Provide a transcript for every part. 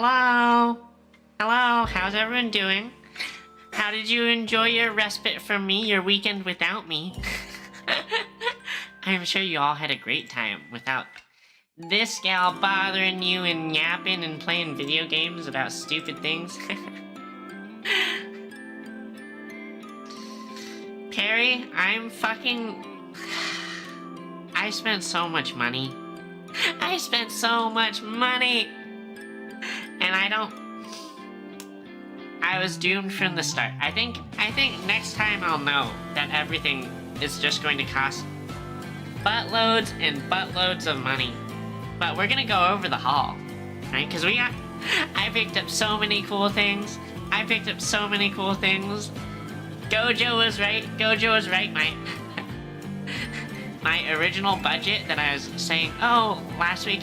Hello? Hello, how's everyone doing? How did you enjoy your respite from me, your weekend without me? I'm sure you all had a great time without this gal bothering you and yapping and playing video games about stupid things. Perry, I spent so much money. I spent so much money! And I was doomed from the start. I think next time I'll know that everything is just going to cost buttloads and buttloads of money. But we're gonna go over the haul, right? Because I picked up so many cool things. Gojo was right. My original budget that I was saying, oh, last week,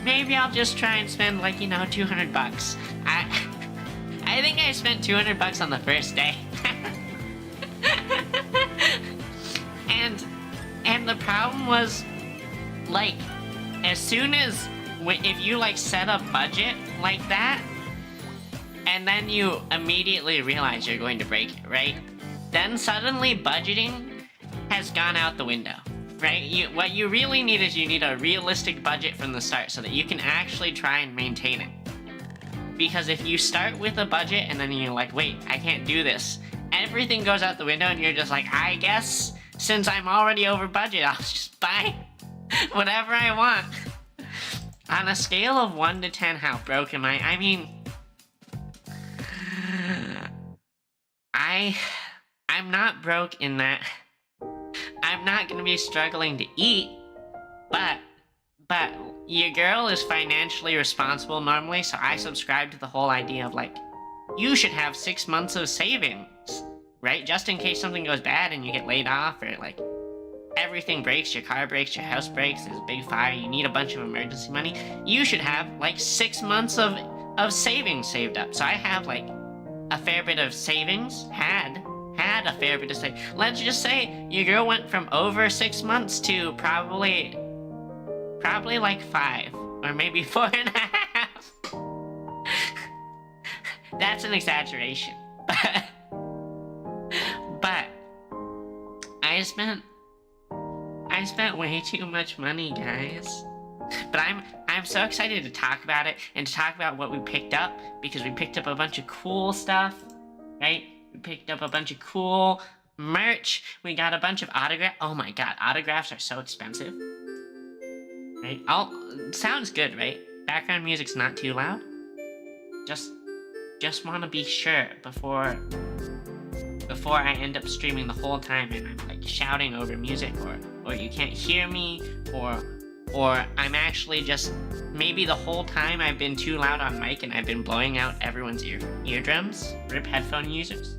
maybe I'll just try and spend like, $200. I think I spent $200 on the first day. and the problem was, like, as soon as, if you like set a budget like that, and then you immediately realize you're going to break it, right? Then suddenly budgeting has gone out the window, right? What you really need is you need a realistic budget from the start so that you can actually try and maintain it. Because if you start with a budget and then you're like, wait, I can't do this, everything goes out the window and you're just like, I guess since I'm already over budget, I'll just buy whatever I want. On a scale of 1 to 10, how broke am I? I mean, I'm not broke in that I'm not gonna be struggling to eat, but your girl is financially responsible normally, so I subscribe to the whole idea of like, you should have 6 months of savings, right? Just in case something goes bad and you get laid off, or like everything breaks, your car breaks, your house breaks, there's a big fire, you need a bunch of emergency money. You should have like 6 months of savings saved up. So I have like a fair bit of savings, had a fair bit of savings. Let's just say your girl went from over 6 months to probably like 5, or maybe 4.5. That's an exaggeration, but I spent way too much money, guys. But I'm so excited to talk about it and to talk about what we picked up, because we picked up a bunch of cool stuff, right? We picked up a bunch of cool merch. We got a bunch of autographs. Oh my god, autographs are so expensive. Right? Sounds good, right? Background music's not too loud. Just want to be sure before I end up streaming the whole time and I'm like shouting over music, or you can't hear me, or I'm actually just, maybe the whole time I've been too loud on mic and I've been blowing out everyone's eardrums. RIP headphone users.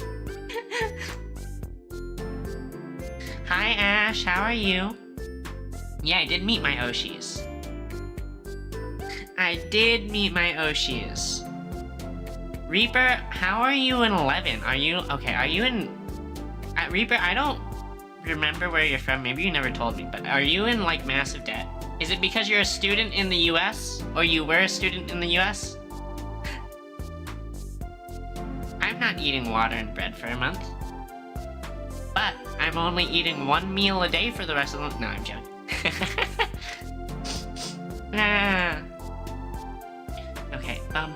Hi Ash, how are you? Yeah, I did meet my Oshis. Reaper, how are you in 11? Are you in... Reaper, I don't remember where you're from. Maybe you never told me, but are you in, like, massive debt? Is it because you're a student in the US? Or you were a student in the US? I'm not eating water and bread for a month. But I'm only eating 1 meal a day for the rest of the month. No, I'm joking. Okay, bum.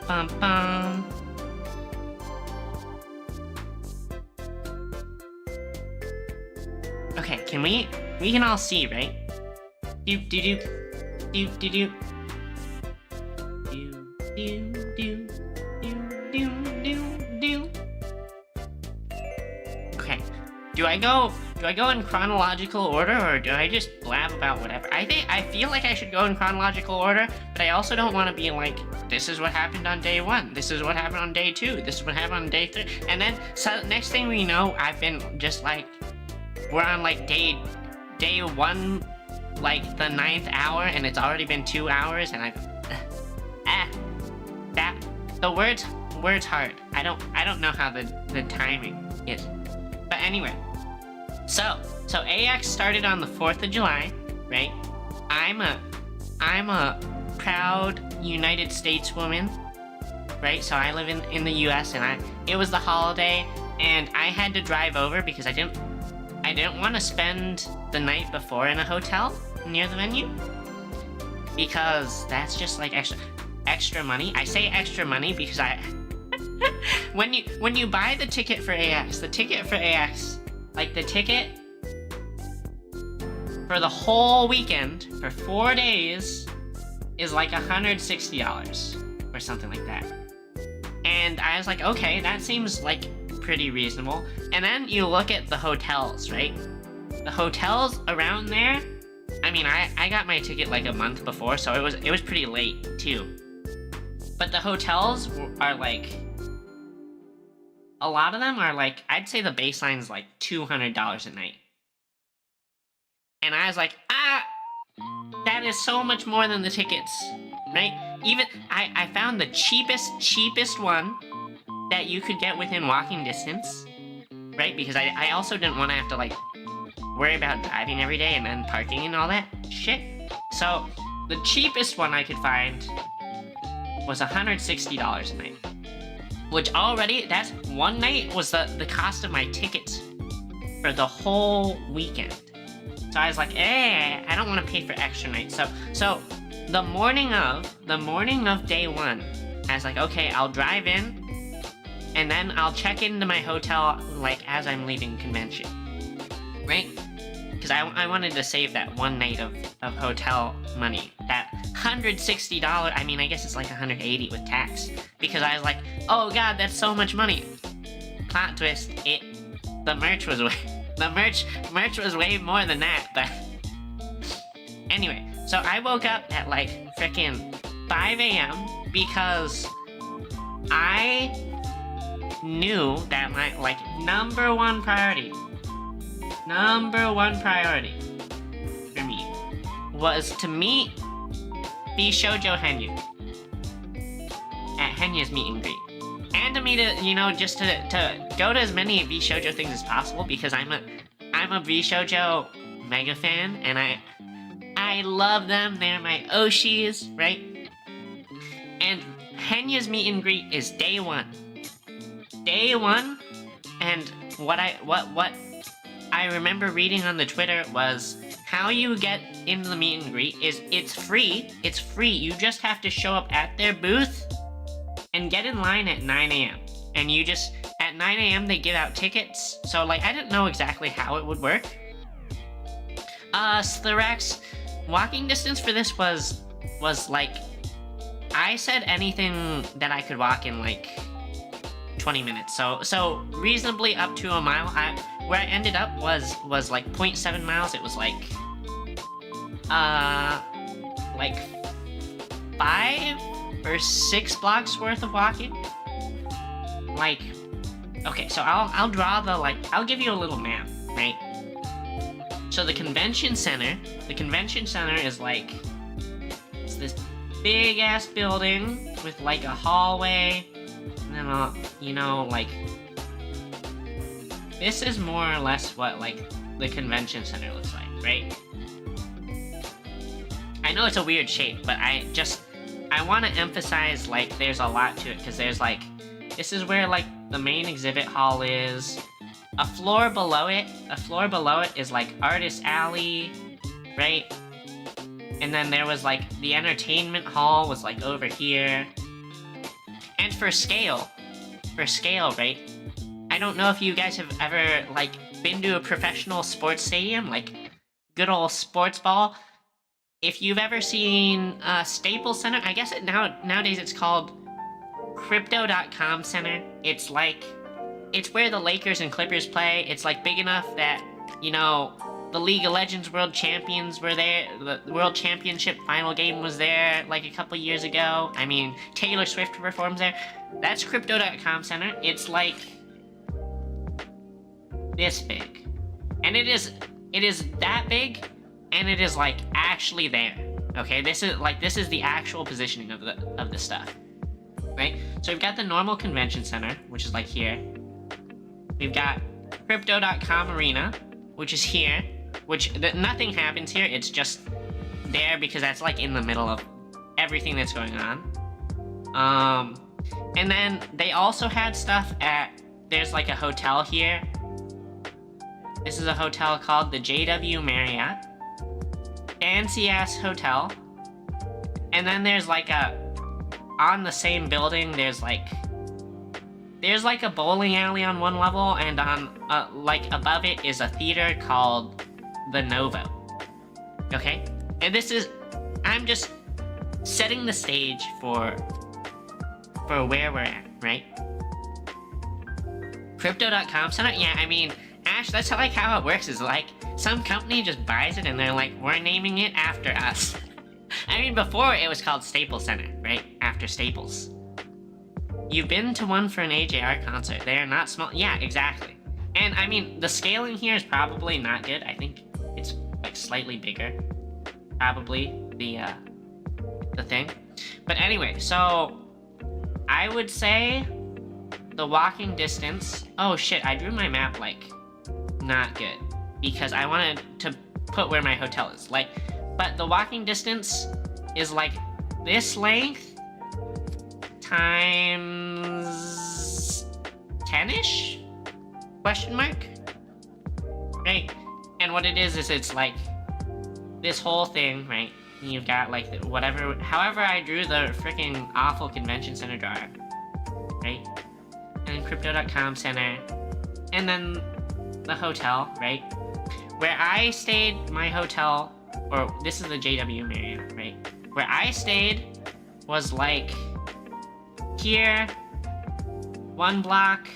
Okay, we can all see, right? Doop doop doop doop doop. Okay, do I go in chronological order, or do I just blab about whatever? I feel like I should go in chronological order, but I also don't want to be like, this is what happened on day 1, this is what happened on day 2, this is what happened on day 3, and then so next thing we know, I've been just like, we're on like day 1, like the 9th hour, and it's already been 2 hours, and the word's hard. I don't know how the timing is, but anyway. So AX started on the 4th of July, right? I'm a proud United States woman, right? So I live in the US, and it was the holiday, and I had to drive over because I didn't want to spend the night before in a hotel near the venue, because that's just like extra money. I say extra money because when you buy the ticket for AX, like the ticket for the whole weekend for 4 days is like $160 or something like that. And I was like, okay, that seems like pretty reasonable. And then you look at the hotels, right? The hotels around there, I mean, I got my ticket like a month before, so it was pretty late too. But the hotels are like, a lot of them are like, I'd say the baseline's like $200 a night. And I was like, that is so much more than the tickets, right? Even, I found the cheapest one that you could get within walking distance, right? Because I also didn't want to have to, like, worry about driving every day and then parking and all that shit. So, the cheapest one I could find was $160 a night. Which already, that's one night was the cost of my tickets for the whole weekend. So I was like, I don't want to pay for extra nights. So the morning of day one, I was like, okay, I'll drive in, and then I'll check into my hotel, like, as I'm leaving convention, right? Because I wanted to save that one night of hotel money. That $160, I mean, I guess it's like $180 with tax. Because I was like, oh god, that's so much money. Plot twist, the merch was way more than that, but anyway, so I woke up at like frickin' 5 a.m. because I knew that my, like, number one priority for me was to meet Bishoujo Henyu at Henya's meet and greet. And to meet it, you know, just to go to as many Bishoujo things as possible, because I'm a Bishoujo mega fan, and I love them. They're my Oshis, right? And Henya's meet and greet is day one. Day one, and what I remember reading on the Twitter was how you get into the meet and greet is it's free. It's free. You just have to show up at their booth and get in line at 9 a.m. And you just, at 9 a.m. they give out tickets. So, like, I didn't know exactly how it would work. Slirax, walking distance for this was like, I said anything that I could walk in, like, 20 minutes. So reasonably up to a mile. Where I ended up was like 0.7 miles. It was like 5 or 6 blocks worth of walking. Like, okay, so I'll draw the, like, I'll give you a little map, right? So the convention center is like, it's this big ass building with like a hallway, and then you know, like, this is more or less what, like, the convention center looks like, right? I know it's a weird shape, but I want to emphasize, like, there's a lot to it, because there's, like, this is where, like, the main exhibit hall is. A floor below it is, like, Artist Alley, right? And then there was, like, the entertainment hall was, like, over here. And for scale, right? I don't know if you guys have ever, like, been to a professional sports stadium, like, good old sports ball. If you've ever seen Staples Center, I guess nowadays it's called Crypto.com Center. It's like, it's where the Lakers and Clippers play. It's like big enough that, you know, the League of Legends World Champions were there. The World Championship final game was there like a couple years ago. I mean, Taylor Swift performs there. That's Crypto.com Center. It's like this big. And it is that big, and it is like actually there. Okay, this is the actual positioning of the stuff. Right? So we've got the normal convention center, which is like here. We've got Crypto.com Arena, which is here, which nothing happens here. It's just there because that's like in the middle of everything that's going on. And then they also had stuff there's like a hotel here. This is a hotel called the JW Marriott. Fancy ass hotel. And then there's like on the same building, there's like a bowling alley on one level, and on like above it is a theater called the Novo. Okay? And I'm just setting the stage for where we're at, right? Crypto.com Center? Yeah, I mean, Ash, that's like how it works, is like, some company just buys it and they're like, we're naming it after us. I mean, before it was called Staples Center, right? After Staples. You've been to one for an AJR concert. They are not small. Yeah, exactly. And I mean, the scaling here is probably not good. I think it's like slightly bigger. Probably the thing. But anyway, so I would say the walking distance. Oh shit, I drew my map like not good because I wanted to put where my hotel is. Like, but the walking distance is like this length times 10-ish? Question mark? Right? And what it is it's like this whole thing, right? You've got like however I drew the freaking awful convention center drawing, right? And then Crypto.com Center, and then the hotel, right? Where I stayed, my hotel, or this is the JW Marriott, right? Where I stayed was like here, 1 block,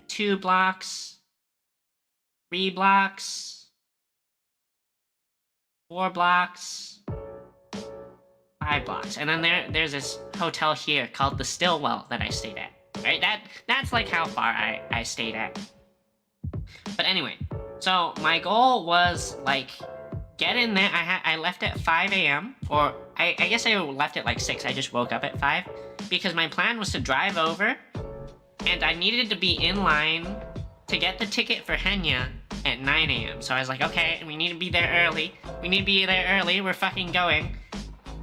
2 blocks, 3 blocks, 4 blocks, 5 blocks, and then there's this hotel here called the Stillwell that I stayed at. Right? That's like how far I stayed at. But anyway, so my goal was like get in there. I left at 5 a.m. or I guess I left at like 6. I just woke up at 5 because my plan was to drive over, and I needed to be in line to get the ticket for Henya at 9 a.m. So I was like, okay, we need to be there early. We're fucking going.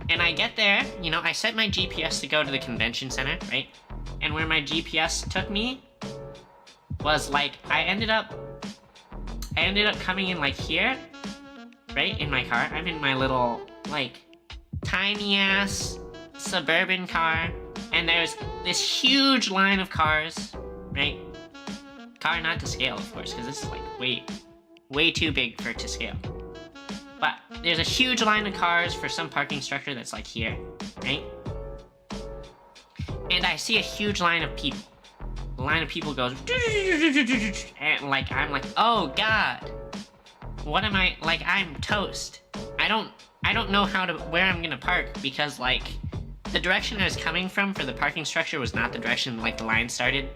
And I get there, you know, I set my GPS to go to the convention center, right? And where my GPS took me was like, I ended up coming in like here, right? In my car. I'm in my little, like, tiny ass suburban car. And there's this huge line of cars, right? Car not to scale, of course, because this is like way too big for it to scale. But there's a huge line of cars for some parking structure that's like here, right? And I see a huge line of people. The line of people goes, and like I'm like, oh god, what am I, like, I'm toast. I don't know where I'm gonna park, because like the direction I was coming from for the parking structure was not the direction like the line started,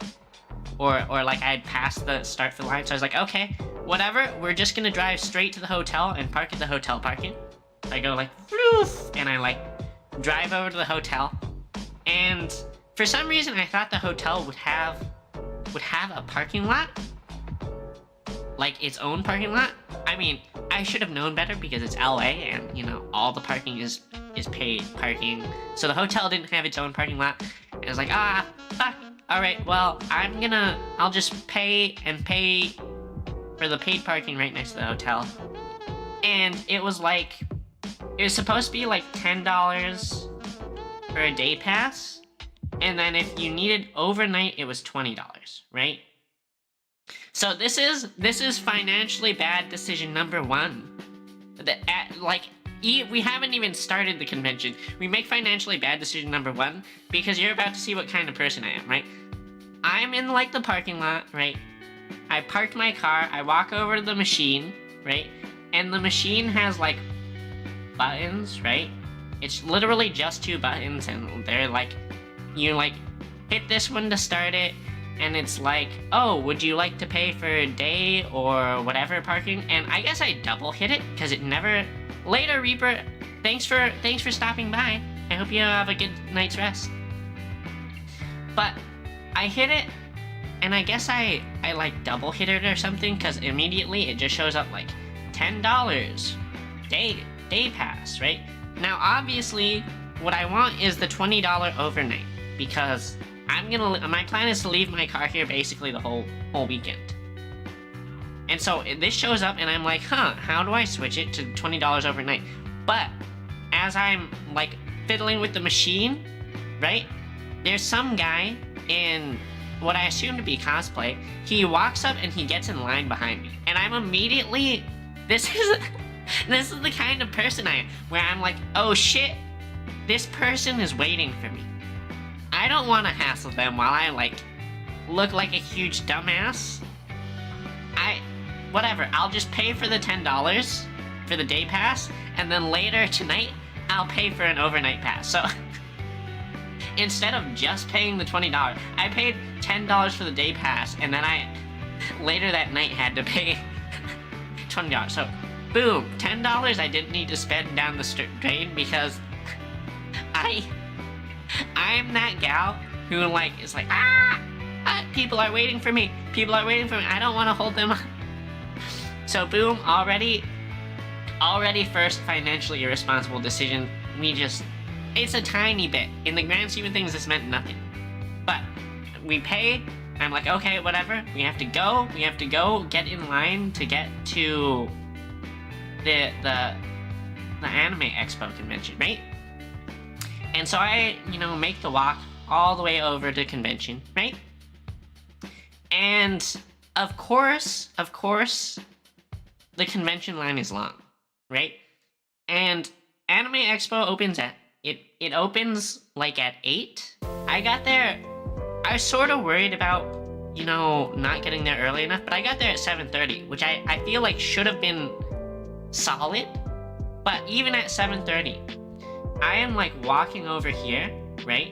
or like I had passed the start for the line. So I was like, okay, whatever, we're just gonna drive straight to the hotel and park at the hotel parking. I go like, floof, and I like drive over to the hotel, and for some reason I thought the hotel would have a parking lot, like its own parking lot. I mean, I should have known better because it's LA and, you know, all the parking is paid parking. So the hotel didn't have its own parking lot. And I was like, fuck. Alright, well, I'll just pay for the paid parking right next to the hotel. And it was supposed to be like $10 for a day pass. And then if you needed overnight, it was $20, right? So this is financially bad decision number 1. We haven't even started the convention. We make financially bad decision number 1 because you're about to see what kind of person I am, right? I'm in like the parking lot, right? I parked my car, I walk over to the machine, right? And the machine has like buttons, right? It's literally just 2 buttons, and they're like, you like hit this one to start it, and it's like, oh, would you like to pay for a day or whatever parking? And I guess I double hit it because it never. Later, Reaper. Thanks for stopping by. I hope you have a good night's rest. But I hit it, and I guess I like double hit it or something, because immediately it just shows up like $10 day pass, right? Now obviously what I want is the $20 overnight, because my plan is to leave my car here basically the whole weekend. And so this shows up and I'm like, huh, how do I switch it to $20 overnight? But as I'm like fiddling with the machine, right, there's some guy in what I assume to be cosplay. He walks up and he gets in line behind me, and I'm immediately, this is the kind of person I am, where I'm like, oh shit, this person is waiting for me. I don't want to hassle them while I like look like a huge dumbass. Whatever, I'll just pay for the $10 for the day pass, and then later tonight, I'll pay for an overnight pass. So instead of just paying the $20, I paid $10 for the day pass, and then I later that night had to pay $20. So boom, $10 I didn't need to spend down the drain, because I'm that gal who like is like, people are waiting for me. People are waiting for me. I don't want to hold them up. So boom, already first financially irresponsible decision. It's a tiny bit. In the grand scheme of things, this meant nothing. But we pay, I'm like, okay, whatever. We have to go get in line to get to the Anime Expo convention, right? And so I, make the walk all the way over to convention, right? And of course, the convention line is long, right? And Anime Expo opens at, it opens like at 8. I got there, I was sort of worried about, not getting there early enough, but I got there at 7:30, which I feel like should have been solid. But even at 7:30, I am like walking over here, right?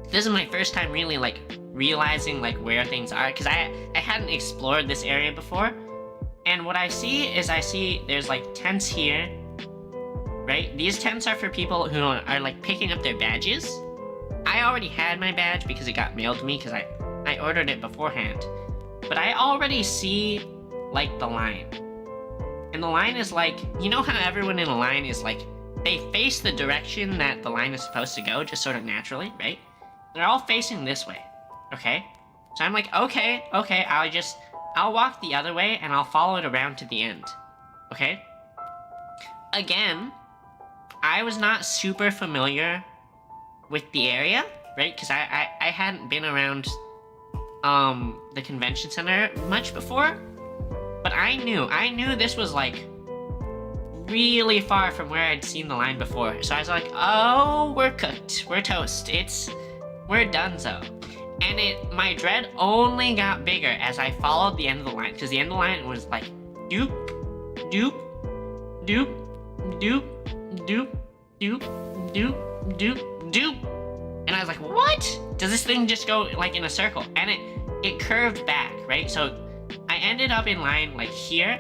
This is my first time really like realizing like where things are, because I hadn't explored this area before. And what I see there's like tents here, right? These tents are for people who are like picking up their badges. I already had my badge because it got mailed to me because I ordered it beforehand. But I already see like the line. And the line is like, how everyone in a line is like, they face the direction that the line is supposed to go, just sort of naturally, right? They're all facing this way, okay? So I'm like, okay, I'll walk the other way and I'll follow it around to the end, okay? Again, I was not super familiar with the area, right? Because I hadn't been around the convention center much before, but I knew this was like really far from where I'd seen the line before. So I was like, oh, we're cooked, we're toast, we're donezo. And my dread only got bigger as I followed the end of the line, because the end of the line was like doop, doop, doop, doop, doop, doop, doop, doop, doop. And I was like, what? Does this thing just go like in a circle? And it curved back, right? So I ended up in line like here,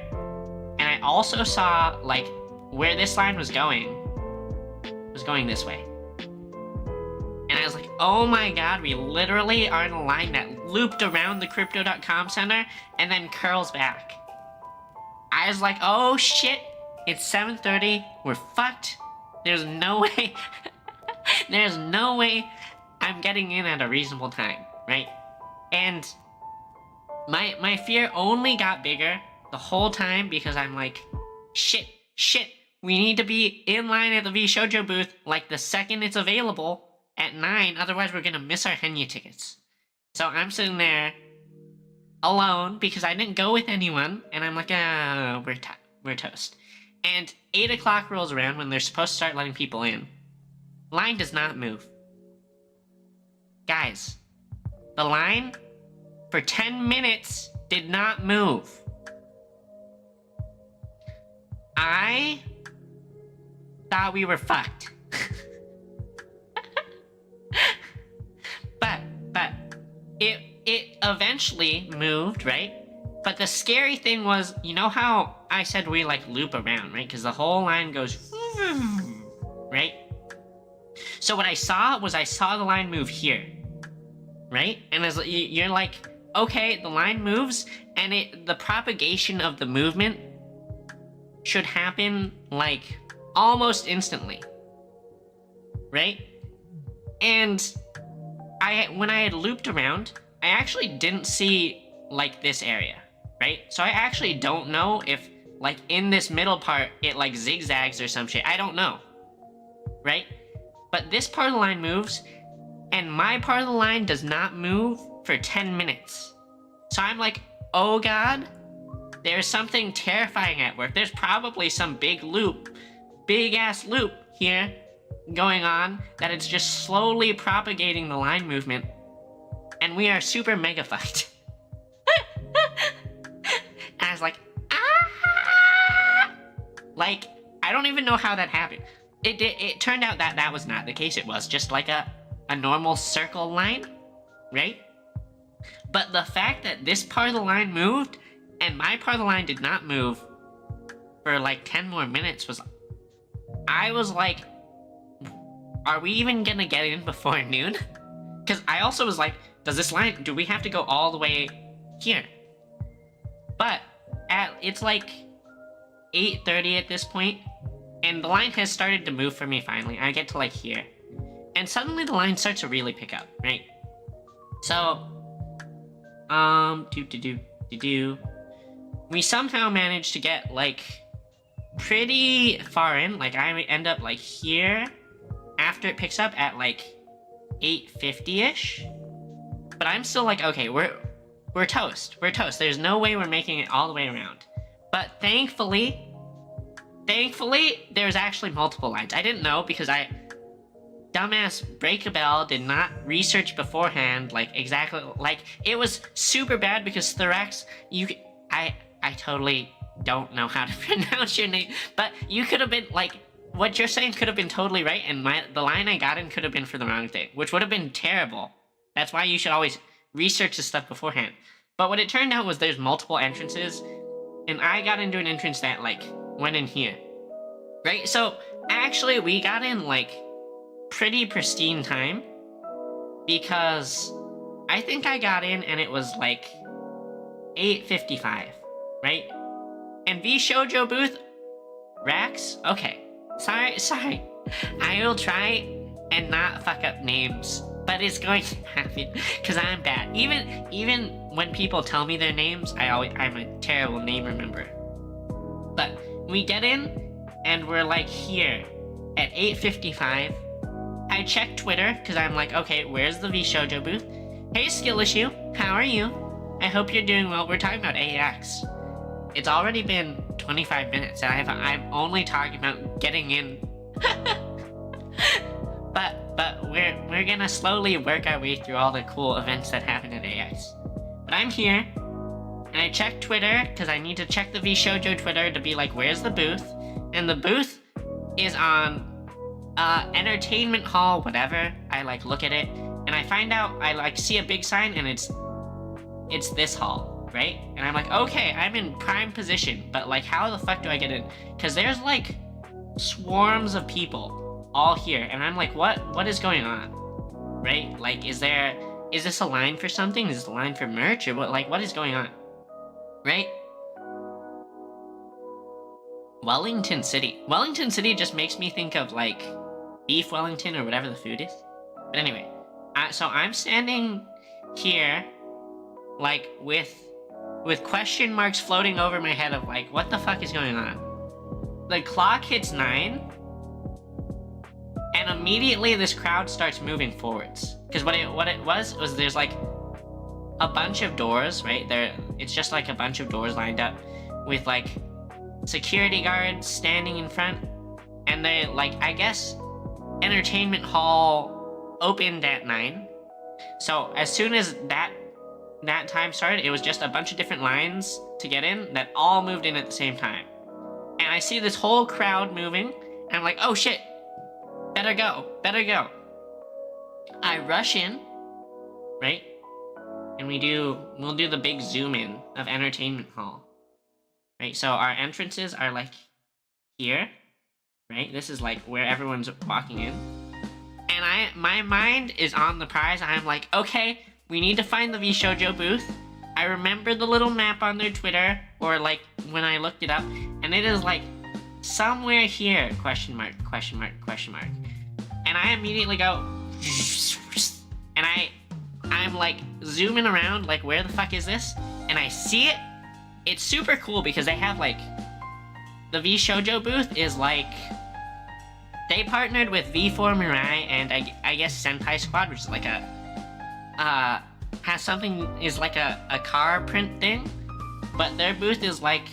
and I also saw like where this line was going this way. And I was like, oh my god, we literally are in a line that looped around the Crypto.com Center and then curls back. I was like, oh shit, it's 7:30, we're fucked. There's no way, there's no way I'm getting in at a reasonable time, right? And my fear only got bigger the whole time, because I'm like, shit, we need to be in line at the VShojo booth like the second it's available at 9, otherwise we're gonna miss our Henya tickets. So I'm sitting there alone because I didn't go with anyone, and I'm like, we're toast. And 8 o'clock rolls around when they're supposed to start letting people in. Line does not move. Guys, the line for 10 minutes did not move. I thought we were fucked. but it eventually moved, right? But the scary thing was, how I said we like loop around, right? Because the whole line goes, right? So what I saw the line move here, right? And as you're like, okay, the line moves, and the propagation of the movement should happen like almost instantly. right? And when I had looped around, I actually didn't see, like, this area, right? So I actually don't know if, like, in this middle part, it, like, zigzags or some shit. I don't know, right? But this part of the line moves, and my part of the line does not move for 10 minutes. So I'm like, oh god, there's something terrifying at work. There's probably some big ass loop here going on that it's just slowly propagating the line movement, and we are super mega fucked. And I was like, ah! Like, I don't even know how that happened. It turned out that that was not the case. It was just like a normal circle line, right? But the fact that this part of the line moved and my part of the line did not move for like 10 more minutes was... I was like, are we even gonna get in before noon? Because I also was like, do we have to go all the way here? But it's like 8:30 at this point, and the line has started to move for me finally. I get to like here, and suddenly the line starts to really pick up, right? So, we somehow managed to get like pretty far in. Like I end up like here after it picks up at like 8:50-ish. But I'm still like, okay, we're toast. We're toast. There's no way we're making it all the way around. But thankfully, there's actually multiple lines. I didn't know because dumbass Breakabell did not research beforehand, like exactly, like it was super bad because Thorax, I totally don't know how to pronounce your name, but you could have been like, what you're saying could have been totally right, and the line I got in could have been for the wrong thing, which would have been terrible. That's why you should always research this stuff beforehand. But what it turned out was there's multiple entrances, and I got into an entrance that like went in here, right? So actually we got in like pretty pristine time, because I think I got in and it was like 8:55, right? And V Shoujo booth, Rax? Okay. Sorry. I will try and not fuck up names, but it's going to happen, because I'm bad. Even when people tell me their names, I'm a terrible name rememberer. But we get in, and we're like here at 8:55. I check Twitter, because I'm like, okay, where's the V Shoujo booth? Hey, Skill Issue, how are you? I hope you're doing well. We're talking about AX. It's already been 25 minutes, and I'm only talking about getting in. But we're gonna slowly work our way through all the cool events that happen at AX. But I'm here, and I check Twitter, because I need to check the V Shoujo Twitter to be like, where's the booth? And the booth is on Entertainment Hall, whatever. I like look at it, and I find out, I like see a big sign, and it's this hall, right? And I'm like, okay, I'm in prime position, but like, how the fuck do I get in? Because there's like swarms of people all here, and I'm like, what is going on, right? Like, is this a line for something? Is this a line for merch, or what is going on, right? Wellington City just makes me think of like beef Wellington or whatever the food is. But anyway, so I'm standing here like with question marks floating over my head of like, what the fuck is going on? The clock hits 9, and immediately this crowd starts moving forwards. Because what it was there's like a bunch of doors, right? It's just like a bunch of doors lined up with like security guards standing in front, and they like, I guess Entertainment Hall opened at 9. So as soon as that time started, it was just a bunch of different lines to get in that all moved in at the same time. And I see this whole crowd moving, and I'm like, oh shit, better go. I rush in, right? And we'll do the big zoom in of Entertainment Hall, right? So our entrances are like here, right? This is like where everyone's walking in. And my mind is on the prize. I'm like, okay, we need to find the V Shoujo booth. I remember the little map on their Twitter, or like when I looked it up, and it is like somewhere here, question mark. and I immediately go, and I'm like zooming around, like, where the fuck is this? And I see it. It's super cool because they have like, the V Shoujo booth is like, they partnered with V4 Mirai and I guess Senpai Squad, which is like a, has something, is like a car print thing. But their booth is like,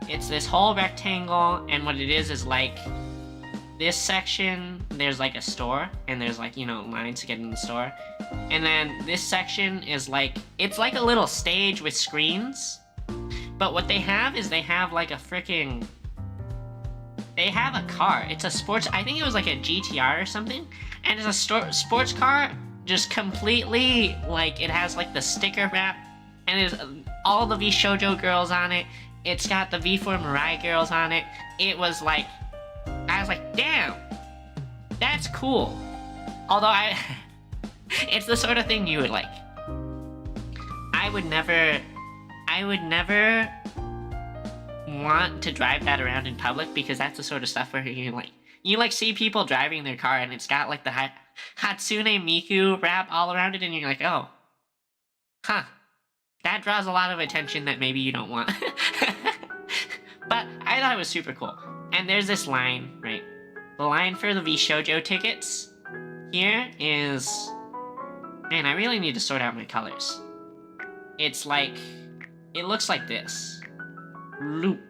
it's this whole rectangle, and what it is like, this section, there's like a store, and there's like, you know, lines to get in the store. And then this section is like, it's like a little stage with screens. But what they have is they have like a freaking, they have a car. It's a sports, I think it was like a GTR or something. And it's a sports car, just completely, like, it has like the sticker wrap, and there's all the V Shoujo girls on it. It's got the V4 Mirai girls on it. It was like, I was like, damn, that's cool. Although it's the sort of thing you would like. I would never want to drive that around in public, because that's the sort of stuff where you see people driving their car and it's got like the Hatsune Miku wrap all around it, and you're like, oh, huh, that draws a lot of attention that maybe you don't want. But I thought it was super cool. And there's this line, right? The line for the V Shoujo tickets here is, man, I really need to sort out my colors. It's like, it looks like this. Loop.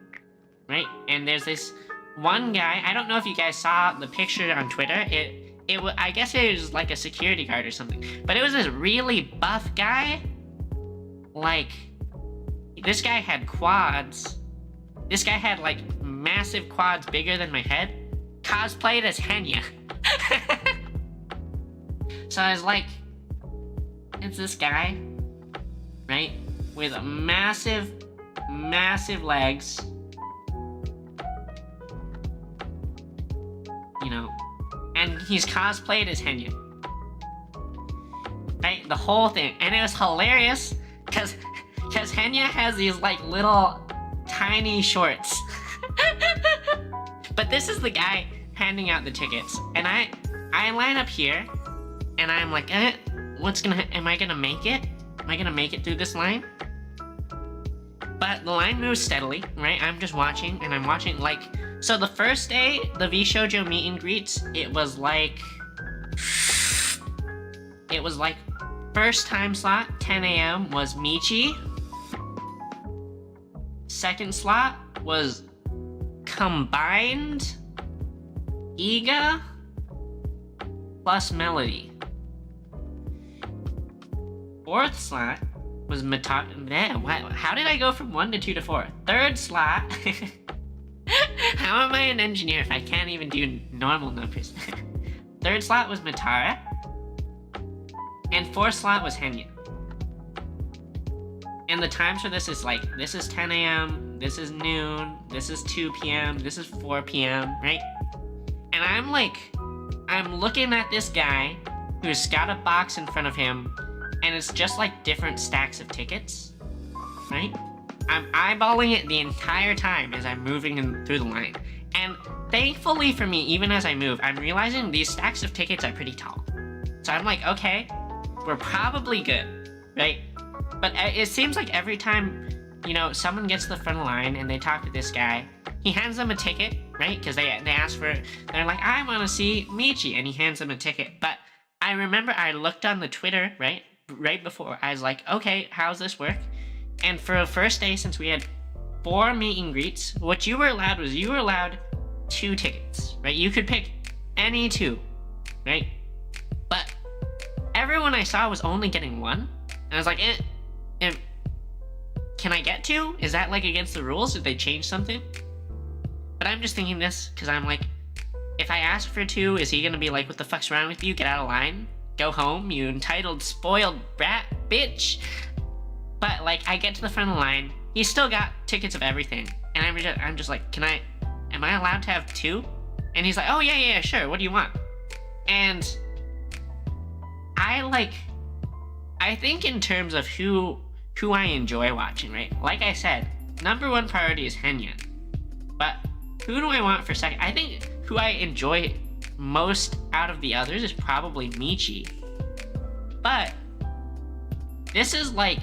Right? And there's this one guy, I don't know if you guys saw the picture on Twitter, I guess it was like a security guard or something, but it was this really buff guy. Like, this guy had quads. This guy had like massive quads bigger than my head. Cosplayed as Henya. So I was like, it's this guy, right? With massive legs. You know, and he's cosplayed as Henya. Right? The whole thing. And it was hilarious, because Henya has these like little tiny shorts. But this is the guy handing out the tickets. And I line up here, and I'm like, am I gonna make it? Am I gonna make it through this line? But the line moves steadily, right? I'm just watching, and I'm watching, like, so the first day, the V Shoujo meet and greets, it was like, first time slot, 10 a.m. was Michi. Second slot was combined Iga plus Melody. Fourth slot was how did I go from 1 to 2 to 4? Third slot. How am I an engineer if I can't even do normal numbers? Third slot was Matara. And fourth slot was Henya. And the times for this is like, this is 10 a.m., this is noon, this is 2 p.m., this is 4 p.m., right? And I'm looking at this guy who's got a box in front of him, and it's just like different stacks of tickets, right? I'm eyeballing it the entire time as I'm moving through the line. And thankfully for me, even as I move, I'm realizing these stacks of tickets are pretty tall. So I'm like, okay, we're probably good, right? But it seems like every time, you know, someone gets to the front of the line and they talk to this guy, he hands them a ticket, right? Because they ask for, they're like, I want to see Michi, and he hands them a ticket. But I remember I looked on the Twitter, right before, I was like, okay, how's this work? And for the first day, since we had 4 meet and greets, what you were allowed was, you were allowed 2 tickets, right? You could pick any 2, right? But everyone I saw was only getting 1. And I was like, can I get 2? Is that like against the rules? Did they change something? But I'm just thinking this, because I'm like, if I ask for 2, is he gonna be like, what the fuck's wrong with you? Get out of line. Go home, you entitled, spoiled brat bitch. But like, I get to the front of the line, he's still got tickets of everything. And I'm just like, am I allowed to have 2? And he's like, oh yeah, sure, what do you want? And I think in terms of who I enjoy watching, right? Like I said, number 1 priority is Henya. But who do I want for second? I think who I enjoy most out of the others is probably Michi. But this is like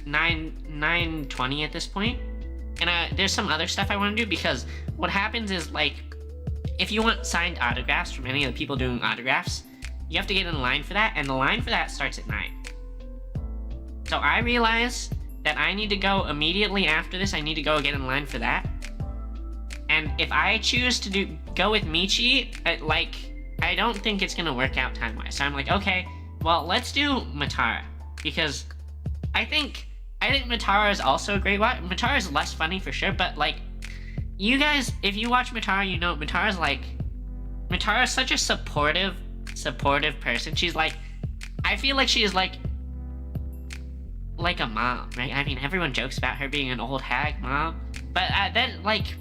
9:20 at this point, and there's some other stuff I want to do, because what happens is, like, if you want signed autographs from any of the people doing autographs, you have to get in line for that, and the line for that starts at 9. So I realize that I need to go immediately after this. I need to go get in line for that. And if I choose to go with Michi, I don't think it's gonna work out time-wise. So I'm like, okay, well, let's do Matara, because I think Matara is also a great watch. Matara is less funny for sure, but like, you guys, if you watch Matara, you know Matara's such a supportive person. She's like, I feel like she is like a mom, right? I mean, everyone jokes about her being an old hag mom, but then like,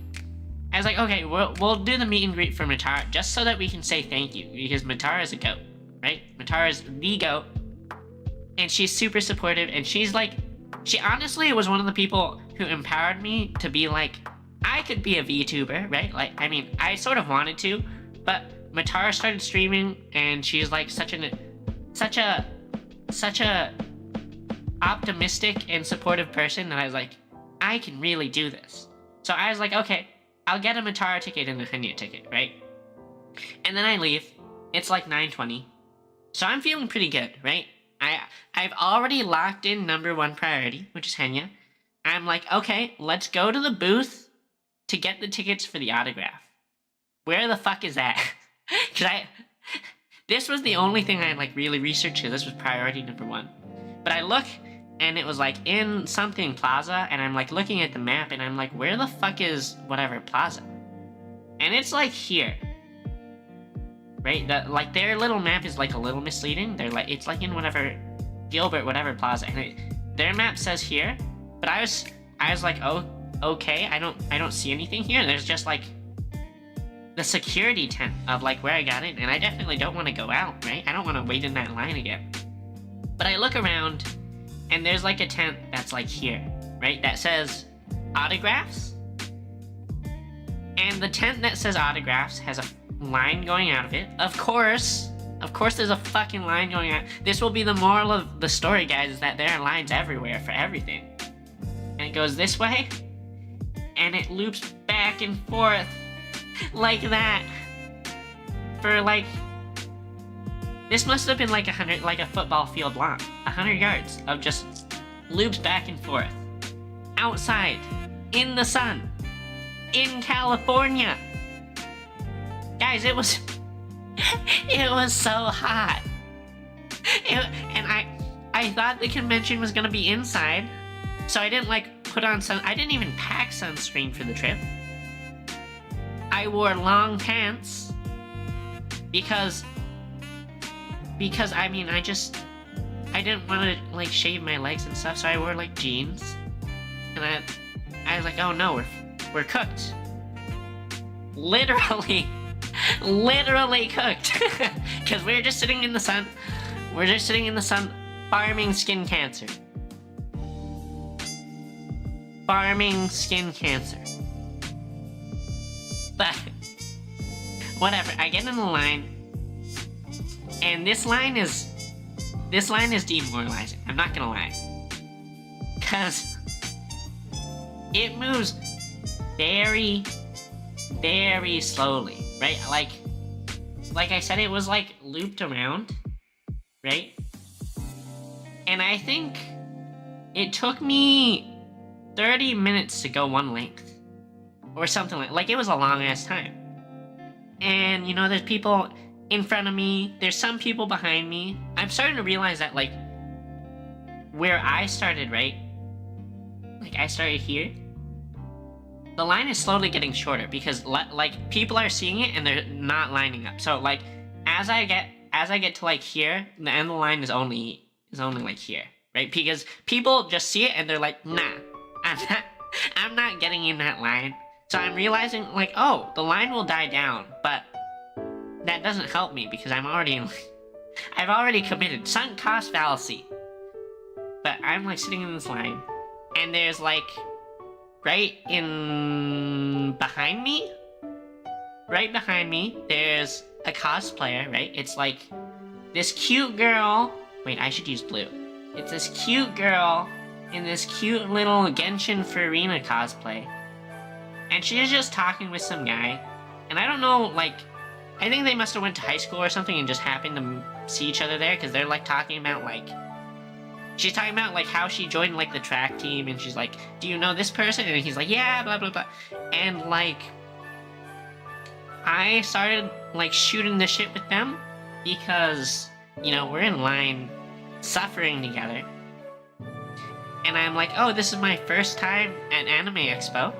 I was like, okay, we'll do the meet and greet for Matara just so that we can say thank you, because Matara is a goat, right? Matara is the goat, and she's super supportive, and she honestly was one of the people who empowered me to be like, I could be a VTuber, right? Like, I mean, I sort of wanted to, but Matara started streaming, and she's like such a optimistic and supportive person that I was like, I can really do this. So I was like, okay, I'll get a Matara ticket and a Henya ticket, right? And then I leave. It's like 9:20. So I'm feeling pretty good, right? I've already locked in number 1 priority, which is Henya. I'm like, okay, let's go to the booth to get the tickets for the autograph. Where the fuck is that? Cause this was the only thing I like really researched, because this was priority number 1. But I look, and it was like in something plaza, and I'm like looking at the map, and I'm like, where the fuck is whatever plaza? And it's like here, right? Like their little map is like a little misleading. It's like in whatever Gilbert whatever plaza, and their map says here, but I was like, oh, okay, I don't see anything here. There's just like the security tent of like where I got in, and I definitely don't want to go out, right? I don't want to wait in that line again. But I look around, and there's like a tent that's like here, right? That says autographs. And the tent that says autographs has a line going out of it. Of course there's a fucking line going out. This will be the moral of the story, guys, is that there are lines everywhere for everything. And it goes this way, and it loops back and forth like that for like, this must have been like 100, like a football field long. 100 yards of just loops back and forth. Outside, in the sun, in California. Guys, it was so hot. And I thought the convention was gonna be inside, so I didn't like put on I didn't even pack sunscreen for the trip. I wore long pants because I mean, I didn't want to like shave my legs and stuff, so I wore like jeans. And I was like, oh no, we're cooked. Literally cooked. Because we're just sitting in the sun. We're just sitting in the sun farming skin cancer. Farming skin cancer. But whatever, I get in the line. And this line is demoralizing. I'm not gonna lie. Cause it moves very, very slowly, right? Like I said, it was like looped around, right? And I think it took me 30 minutes to go one length. Or something like it was a long ass time. And you know, there's people in front of me, there's some people behind me. I'm starting to realize that like where I started, right? Like I started here. The line is slowly getting shorter because like people are seeing it and they're not lining up. So like as I get to like here, the end of the line is only like here, right? Because people just see it and they're like, nah, I'm not getting in that line. So I'm realizing like, oh, the line will die down, but that doesn't help me because I've already committed sunk cost fallacy. But I'm like sitting in this line, and there's like right behind me, there's a cosplayer, right? It's like this cute girl. Wait, I should use blue. It's this cute girl in this cute little Genshin Furina cosplay. And she's just talking with some guy. And I don't know, like, I think they must have went to high school or something and just happened to see each other there, because they're, like, talking about, like... She's talking about, like, how she joined, like, the track team, and she's like, do you know this person? And he's like, yeah, blah, blah, blah. And, like... I started, like, shooting the shit with them, because, you know, we're in line suffering together. And I'm like, oh, this is my first time at Anime Expo.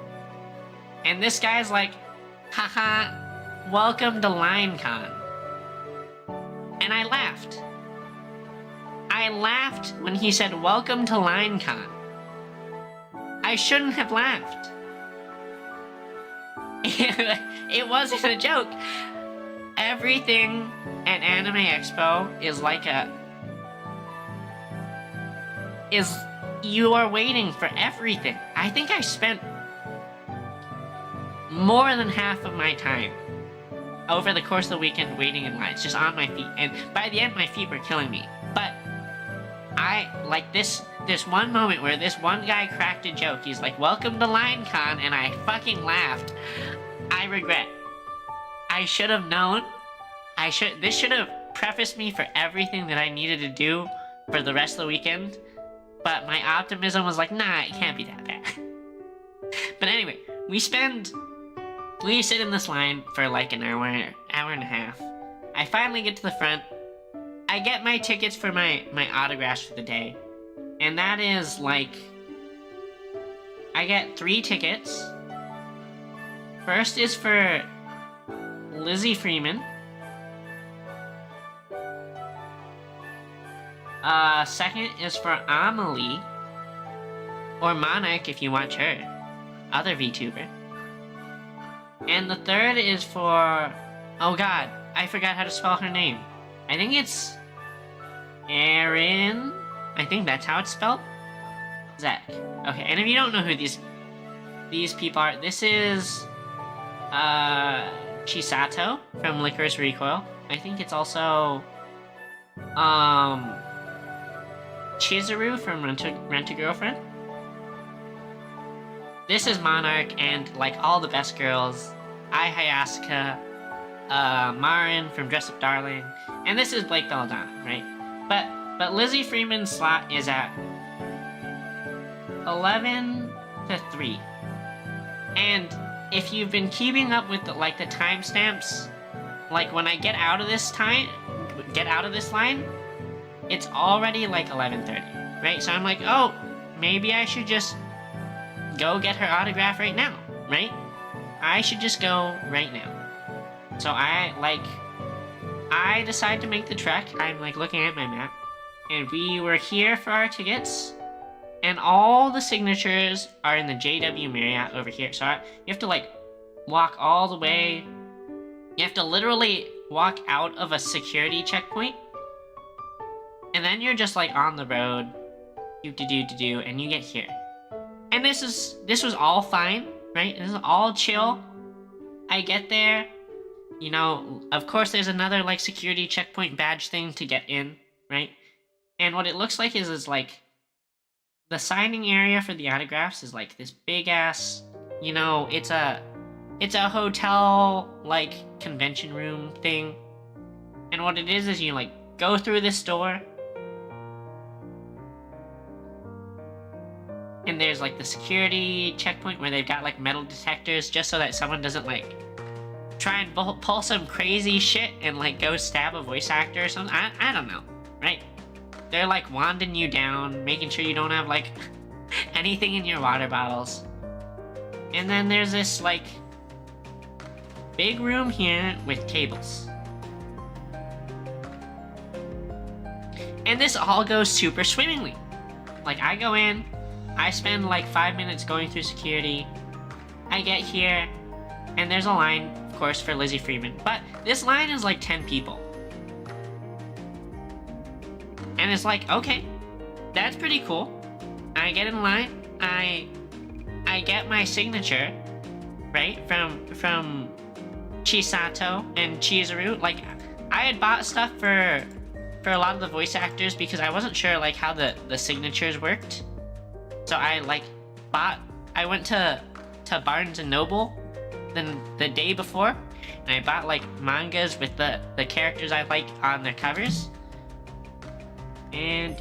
And this guy's like, haha, welcome to LineCon. And I laughed. I laughed when he said, welcome to LineCon. I shouldn't have laughed. It wasn't a joke. Everything at Anime Expo is like you are waiting for everything. I think I spent more than half of my time over the course of the weekend waiting in lines, just on my feet. And by the end, my feet were killing me. But I, like, this one moment where this one guy cracked a joke. He's like, welcome to LineCon, and I fucking laughed. I regret. I should have known. This should have prefaced me for everything that I needed to do for the rest of the weekend. But my optimism was like, nah, it can't be that bad. But anyway, we sit in this line for like an hour and a half. I finally get to the front. I get my tickets for my autographs for the day. And that is like, I get 3 tickets. First is for Lizzie Freeman. Second is for Amelie. Or Monarch if you watch her. Other VTuber. And the third is for... Oh god, I forgot how to spell her name. I think it's... Erin... I think that's how it's spelled. Zach. Okay, and if you don't know who these people are, this is... Chisato from Licorice Recoil. I think it's also... Chizuru from Rent-A-Girlfriend. This is Monarch and, like, all the best girls. Ai Hayasuka, Marin from Dress Up Darling, and this is Blake Belladonna, right? But Lizzie Freeman's slot is at 11 to 3. And if you've been keeping up with the timestamps, like when I get out of this line, it's already like 11:30, right? So I'm like, oh, maybe I should just go get her autograph right now, right? I should just go right now. So I decide to make the trek. I'm like looking at my map, and we were here for our tickets, and all the signatures are in the JW Marriott over here. So you have to like walk all the way. You have to literally walk out of a security checkpoint, and then you're just like on the road, do, and you get here. And this was all fine, right? This is all chill. I get there, you know, of course there's another like security checkpoint badge thing to get in, right? And what it looks like is like the signing area for the autographs is like this big ass, you know, it's a hotel like convention room thing. And what it is you like go through this door, and there's like the security checkpoint where they've got like metal detectors just so that someone doesn't like try and pull some crazy shit and like go stab a voice actor or something. I don't know, right? They're like wanding you down, making sure you don't have like anything in your water bottles. And then there's this like big room here with tables. And this all goes super swimmingly. Like I go in, I spend like 5 minutes going through security. I get here, and there's a line, of course, for Lizzie Freeman. But this line is like 10 people. And it's like, okay, that's pretty cool. I get in line, I get my signature, right, from Chisato and Chizuru. Like, I had bought stuff for a lot of the voice actors because I wasn't sure like how the signatures worked. So I went to Barnes and Noble the day before, and I bought like mangas with the characters I like on their covers. And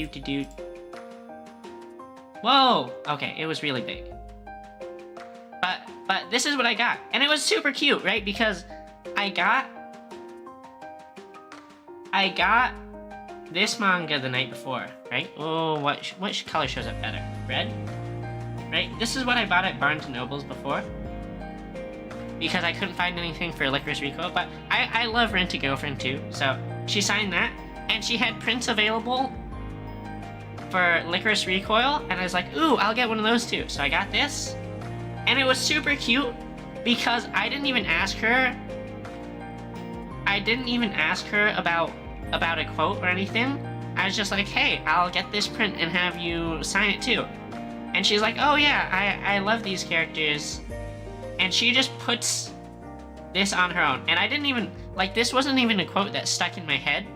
whoa, okay, it was really big. But this is what I got, and it was super cute, right? Because I got this manga the night before, right? Oh, what color shows up better? Red? Right? This is what I bought at Barnes & Noble's before. Because I couldn't find anything for Licorice Recoil, but I love Rent a Girlfriend too, so she signed that. And she had prints available for Licorice Recoil, and I was like, ooh, I'll get one of those too. So I got this, and it was super cute because I didn't even ask her about a quote or anything. I was just like, hey, I'll get this print and have you sign it too. And she's like, oh yeah, I love these characters. And she just puts this on her own. And I didn't even, like, this wasn't even a quote that stuck in my head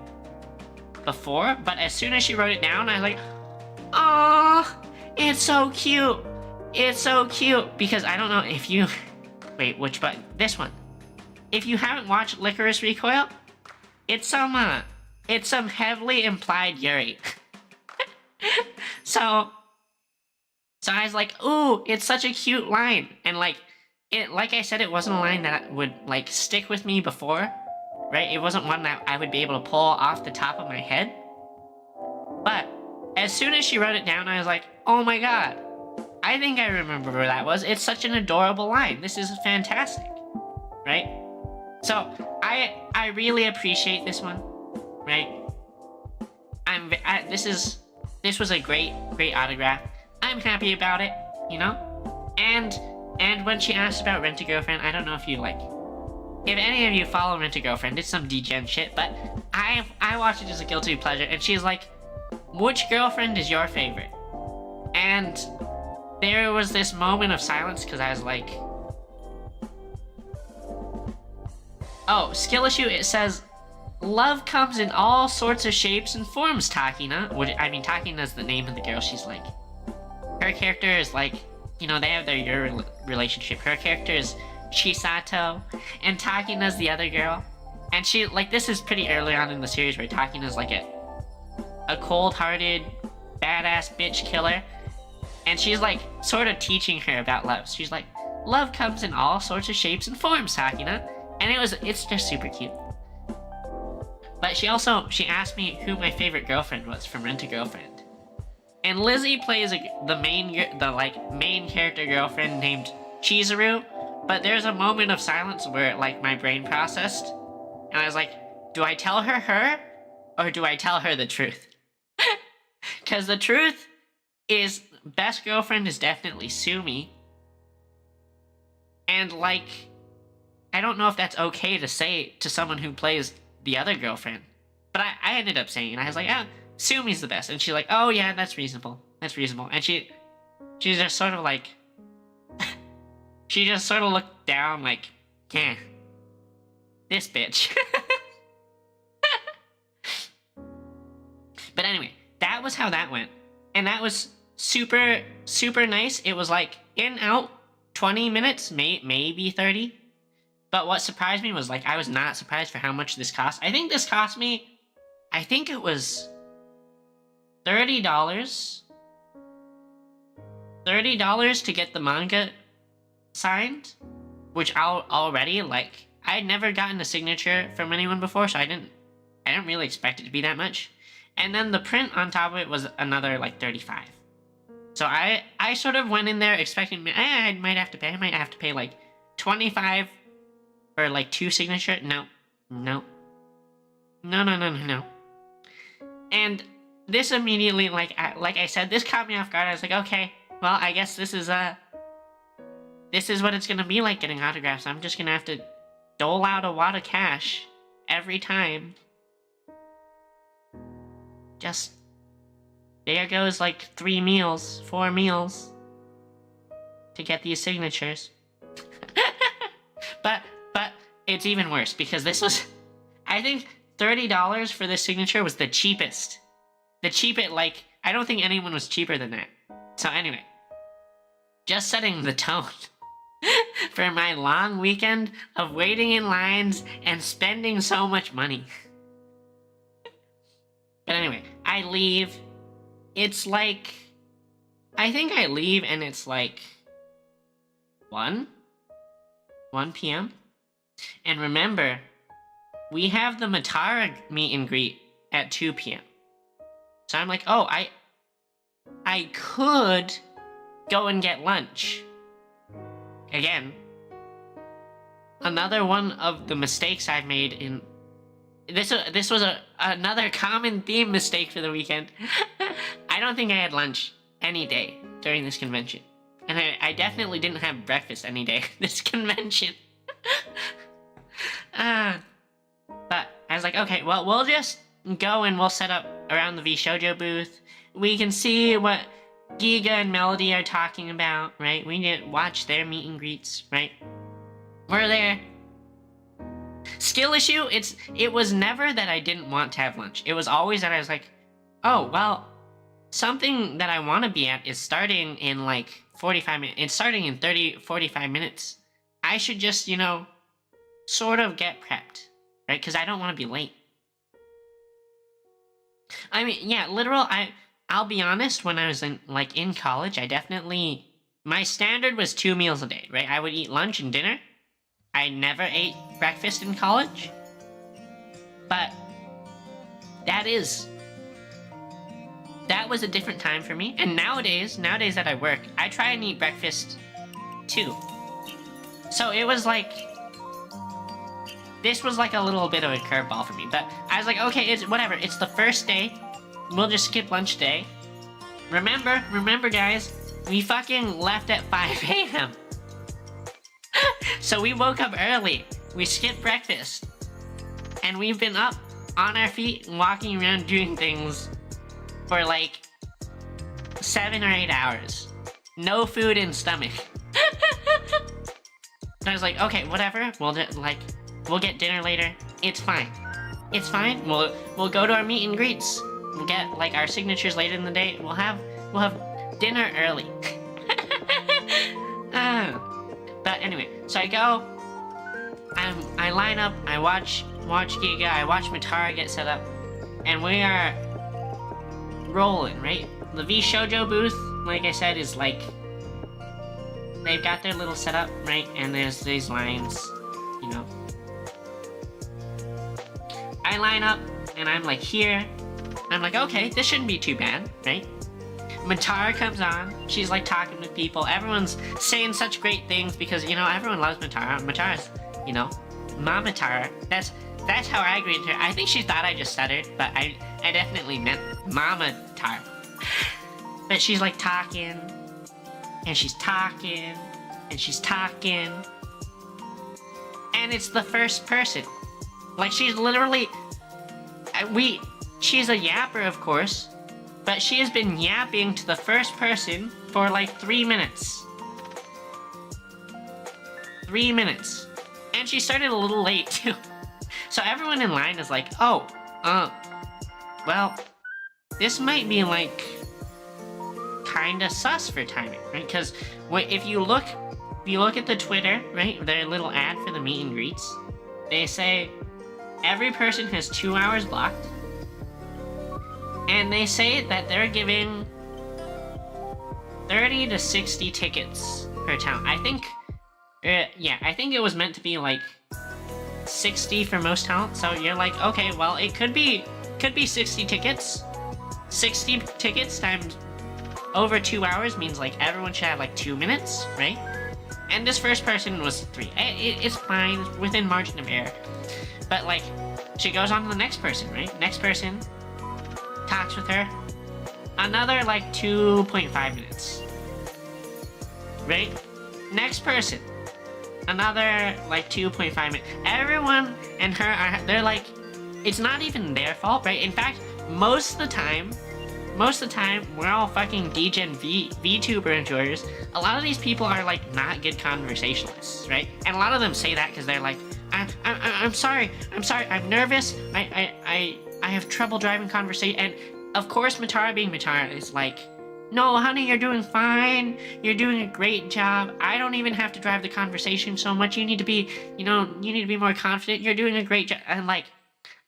before, but as soon as she wrote it down, I was like, oh, it's so cute. It's so cute. Because I don't know if you, wait, which button? This one. If you haven't watched Licorice Recoil, it's some heavily implied Yuri. So I was like, ooh, it's such a cute line. And like I said, it wasn't a line that would like stick with me before, right? It wasn't one that I would be able to pull off the top of my head. But as soon as she wrote it down, I was like, oh my god, I think I remember where that was. It's such an adorable line. This is fantastic, right? So I really appreciate this one, right? This was a great autograph. I'm happy about it, you know? And when she asked about Rent a Girlfriend, I don't know if any of you follow Rent a Girlfriend, it's some degen shit, but I watch it as a guilty pleasure, and she's like, which girlfriend is your favorite? And there was this moment of silence, because I was like, oh, skill issue, it says, love comes in all sorts of shapes and forms, Takina. Takina's the name of the girl she's like. Her character is like, you know, they have their relationship. Her character is Chisato, and Takina's the other girl. And she, like, this is pretty early on in the series where Takina's like a cold-hearted, badass bitch killer. And she's like, sort of teaching her about love. She's like, love comes in all sorts of shapes and forms, Takina. And it's just super cute. But she asked me who my favorite girlfriend was from Rent a Girlfriend. And Lizzie plays the main character girlfriend named Chizuru, but there's a moment of silence where like my brain processed, and I was like, do I tell her, or do I tell her the truth? Because the truth is, best girlfriend is definitely Sumi, and like, I don't know if that's okay to say to someone who plays the other girlfriend, but I ended up saying it. I was like, oh, Sumi's the best. And she's like, oh yeah, that's reasonable. That's reasonable. And she's just sort of like, she just sort of looked down like, yeah, this bitch. But anyway, that was how that went. And that was super, super nice. It was like in, out, 20 minutes, maybe 30. But what surprised me was like, I was not surprised for how much this cost. I think this cost me, I think it was $30. $30 to get the manga signed, which already, like, I had never gotten a signature from anyone before, so I didn't really expect it to be that much. And then the print on top of it was another like 35. So I sort of went in there expecting I might have to pay like 25 for like 2 signatures. No. And this immediately, like I said, this caught me off guard. I was like, okay, well, I guess this is what it's gonna be like getting autographs. I'm just gonna have to dole out a wad of cash every time. Just, there goes like 4 meals to get these signatures. but it's even worse because this was, I think $30 for this signature was the cheapest. The cheapest, like, I don't think anyone was cheaper than that. So anyway, just setting the tone for my long weekend of waiting in lines and spending so much money. But anyway, I leave. It's like, I think I leave and it's like 1 p.m. And remember, we have the Matara meet and greet at 2 p.m. So I'm like, oh, I could go and get lunch. Again, another one of the mistakes I've made in... This was another common theme mistake for the weekend. I don't think I had lunch any day during this convention. And I definitely didn't have breakfast any day this convention. But I was like, okay, well, we'll just go and we'll set up around the VShojo booth. We can see what Giga and Melody are talking about, right? We need to watch their meet and greets, right? We're there. Skill issue, it was never that I didn't want to have lunch. It was always that I was like, oh, well, something that I want to be at is starting in like 45 minutes. It's starting in 45 minutes. I should just, you know, sort of get prepped, right? Because I don't want to be late. I mean, yeah, I'll be honest, when I was in college, I definitely, my standard was 2 meals a day, right? I would eat lunch and dinner. I never ate breakfast in college. But that was a different time for me. And nowadays that I work, I try and eat breakfast too. So it was like, this was like a little bit of a curveball for me. But I was like, okay, it's whatever. It's the first day. We'll just skip lunch day. Remember guys, we fucking left at 5 a.m. So we woke up early. We skipped breakfast. And we've been up on our feet and walking around doing things for like 7 or 8 hours. No food in stomach. And I was like, okay, whatever. We'll get dinner later. It's fine. It's fine. We'll go to our meet and greets. We'll get like our signatures later in the day. We'll have dinner early. But anyway, so I go. I line up. I watch Giga. I watch Matara get set up, and we are rolling, right? The VShojo booth, like I said, is like, they've got their little setup, right? And there's these lines, you know. I line up, and I'm like here. I'm like, okay, this shouldn't be too bad, right? Matara comes on. She's like talking with people. Everyone's saying such great things because, you know, everyone loves Matara. Matara's, you know, Mama Tara. That's how I greeted her. I think she thought I just stuttered, but I definitely meant Mama Tara. But she's like talking, and she's talking, and she's talking, and it's the first person. Like, she's literally, she's a yapper, of course, but she has been yapping to the first person for like 3 minutes. 3 minutes. And she started a little late, too. So everyone in line is like, oh, well, this might be like kinda sus for timing, right? Because if you look at the Twitter, right, their little ad for the meet and greets, they say every person has 2 hours blocked, and they say that they're giving 30 to 60 tickets per town. I think, I think it was meant to be like 60 for most talent. So you're like, okay, well, it could be 60 tickets. 60 tickets times over 2 hours means like everyone should have like 2 minutes, right? And this first person was 3. It's fine, it's within margin of error. But like, she goes on to the next person, right? Next person talks with her. Another like 2.5 minutes. Right? Next person. Another like 2.5 minutes. Everyone and her they're like, it's not even their fault, right? In fact, most of the time, most of the time, we're all fucking degen VTuber enjoyers. A lot of these people are like not good conversationalists, right? And a lot of them say that because they're like, I'm sorry, I'm nervous, I have trouble driving conversation. And of course, Matara being Matara is like, no, honey, you're doing fine. You're doing a great job. I don't even have to drive the conversation so much. You need to be, you need to be more confident. You're doing a great job. And like,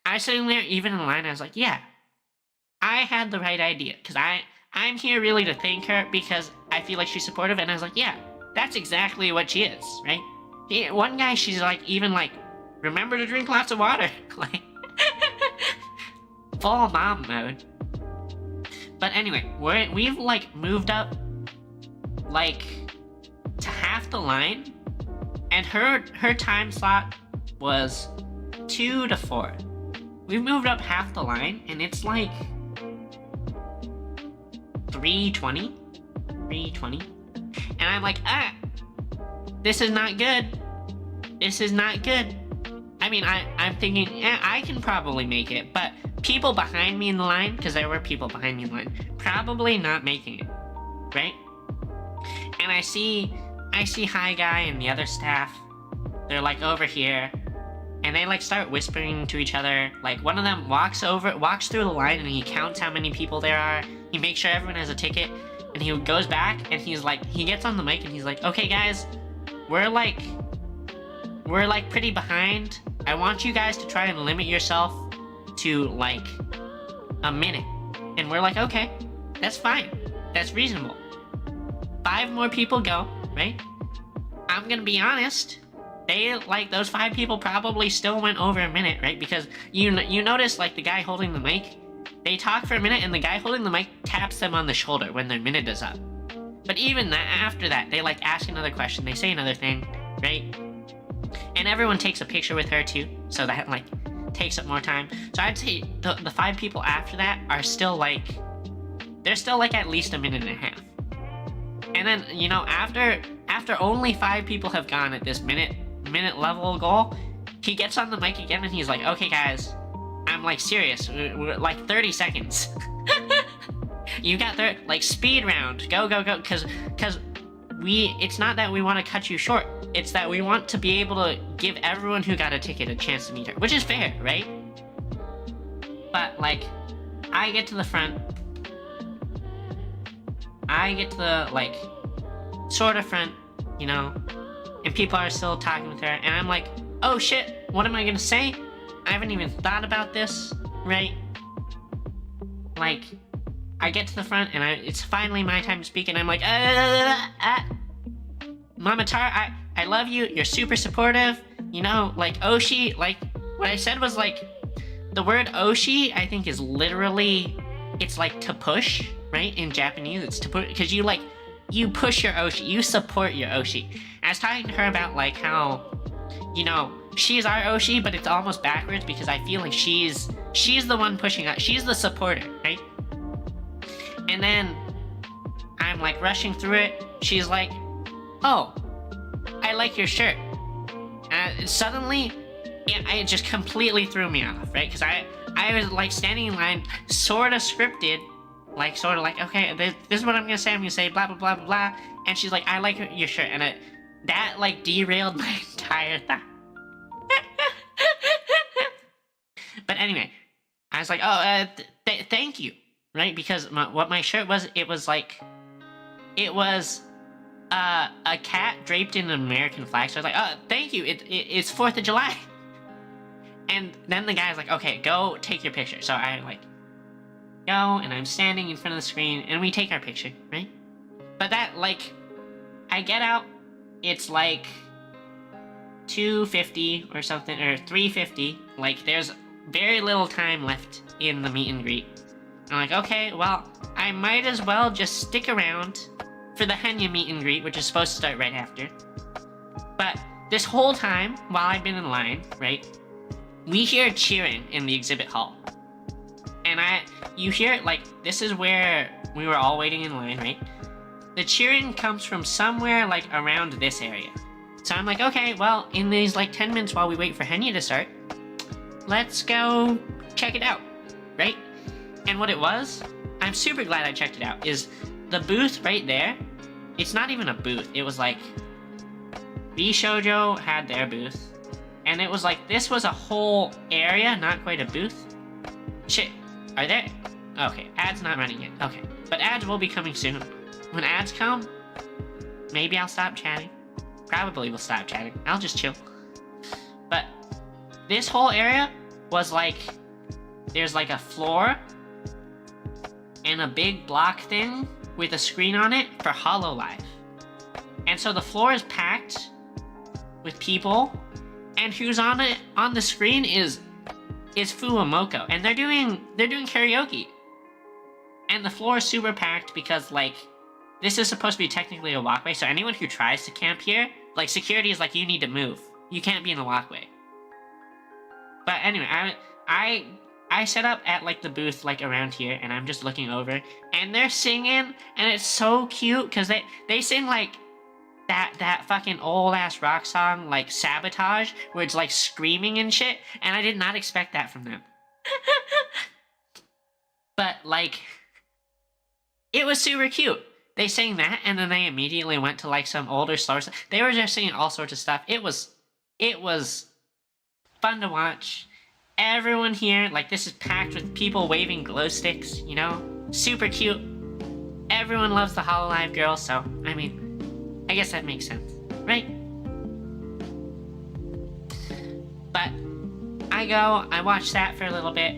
I was sitting there, even in line, I was like, yeah, I had the right idea. Because I'm here really to thank her because I feel like she's supportive. And I was like, yeah, that's exactly what she is, right? One guy, she's like, even like, remember to drink lots of water. Like, full mom mode. But anyway, we've like moved up like to half the line, and her time slot was 2 to 4. We've moved up half the line, and it's like 3:20, and I'm like, this is not good. This is not good. I mean, I'm thinking, I can probably make it, but people behind me in the line, because there were people behind me in the line, probably not making it, right? And I see Hi Guy and the other staff, they're like over here, and they like start whispering to each other. Like one of them walks through the line and he counts how many people there are. He makes sure everyone has a ticket, and he goes back and he's like, he gets on the mic and he's like, okay guys, we're like pretty behind. I want you guys to try and limit yourself to like a minute. And we're like, okay, that's fine. That's reasonable. 5 more people go, right? I'm gonna be honest, those 5 people probably still went over a minute, right? Because you notice like the guy holding the mic, they talk for a minute and the guy holding the mic taps them on the shoulder when their minute is up. But even after that, they like ask another question, they say another thing, right? And everyone takes a picture with her too, so that like takes up more time. So I'd say the 5 people after that are still like, they're still like at least a minute and a half. And then, after only 5 people have gone at this minute level goal, he gets on the mic again and he's like, okay guys, I'm like serious, we're like 30 seconds. You got like speed round, go, cause it's not that we want to cut you short, it's that we want to be able to give everyone who got a ticket a chance to meet her, which is fair, right? But like, I get to the front, I get to the like sort of front, and people are still talking with her, and I'm like, oh shit, what am I gonna say? I haven't even thought about this, right? Like, I get to the front and it's finally my time to speak, and I'm like, Mama Tar, I love you, you're super supportive, like Oshi, like, what I said was like, the word Oshi, I think is literally, it's like to push, right? In Japanese, it's to push, because you push your Oshi, you support your Oshi. I was talking to her about like how, she's our Oshi, but it's almost backwards because I feel like she's the one pushing us, she's the supporter, right? And then I'm like rushing through it, she's like, oh, I like your shirt. Suddenly, it just completely threw me off, right? Because I was like standing in line, sort of scripted, like sort of like, okay, this is what I'm gonna say blah blah blah blah blah, and she's like, I like your shirt, and that like derailed my entire thought. But anyway, I was like, oh, thank you, right? Because what my shirt was, it was a cat draped in an American flag. So I was like, oh, thank you, it's 4th of July. And then the guy's like, okay, go take your picture. So I like go, and I'm standing in front of the screen, and we take our picture, right? But that, like, I get out, it's like 2:50 or something, or 3:50. Like, there's very little time left in the meet and greet. I'm like, okay, well, I might as well just stick around for the Henya meet and greet, which is supposed to start right after. But this whole time, while I've been in line, right, we hear cheering in the exhibit hall. And you hear it, like, this is where we were all waiting in line, right? The cheering comes from somewhere, like, around this area. So I'm like, okay, well, in these, like, 10 minutes while we wait for Henya to start, let's go check it out, right? And what it was, I'm super glad I checked it out, is the booth right there. It's not even a booth. It was like VShojo had their booth, and it was like this was a whole area, not quite a booth. Shit, are there? Okay, ads not running yet. Okay, but ads will be coming soon. When ads come, maybe I'll stop chatting. Probably will stop chatting. I'll just chill. But this whole area was like, there's like a floor and a big block thing with a screen on it for HoloLive. And so the floor is packed with people, and who's on it on the screen is Fuwamoko, and they're doing karaoke. And the floor is super packed because like this is supposed to be technically a walkway, so anyone who tries to camp here, like security is like, you need to move. You can't be in the walkway. But anyway, I set up at like the booth like around here, and I'm just looking over, and they're singing, and it's so cute because they sing like that fucking old ass rock song like Sabotage, where it's like screaming and shit, and I did not expect that from them. But like, it was super cute. They sang that, and then they immediately went to like some older slower stuff. They were just singing all sorts of stuff. It was fun to watch. Everyone here, like, this is packed with people waving glow sticks, you know? Super cute. Everyone loves the HoloLive girl, so, I mean, I guess that makes sense, right? But I watch that for a little bit.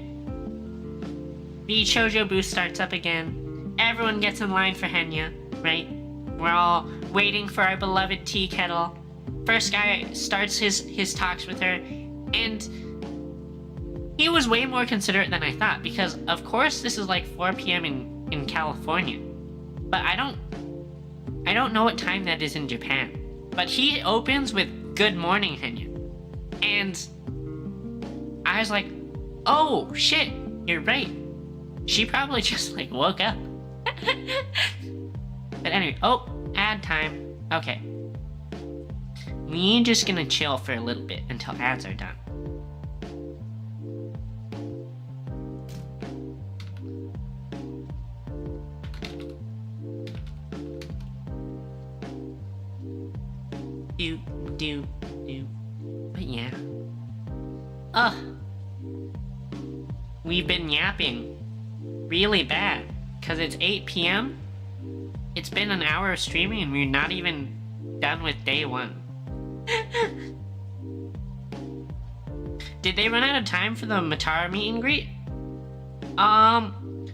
VShojo booth starts up again. Everyone gets in line for Henya, right? We're all waiting for our beloved tea kettle. First guy starts his talks with her, and he was way more considerate than I thought, because of course this is like 4 p.m. in California, but I don't know what time that is in Japan. But he opens with "Good morning, Henya," and I was like, oh shit, you're right. She probably just like woke up. But anyway, oh, ad time. Okay. We're just gonna chill for a little bit until ads are done. Do. But yeah. We've been yapping really bad, because it's 8 p.m. It's been an hour of streaming and we're not even done with day 1. Did they run out of time for the Matara meet and greet?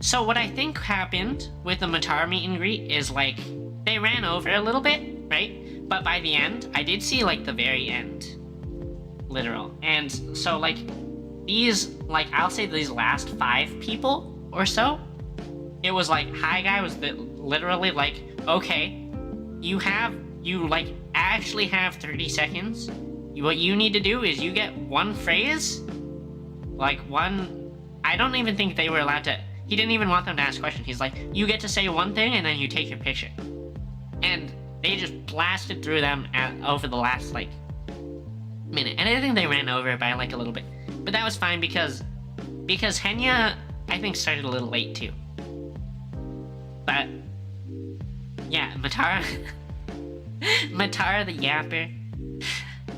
So what I think happened with the Matara meet and greet is like, they ran over a little bit, right? But by the end, I did see like the very end. Literal. And so like, these, like, I'll say these last 5 people or so, it was like, Hi Guy was literally like, okay, you like actually have 30 seconds. What you need to do is you get one phrase, like one, I don't even think they were allowed to, he didn't even want them to ask questions. He's like, you get to say one thing and then you take your picture. And they just blasted through them over the last like minute. And I think they ran over by like a little bit. But that was fine because Henya, I think, started a little late too. But yeah, Matara the yapper.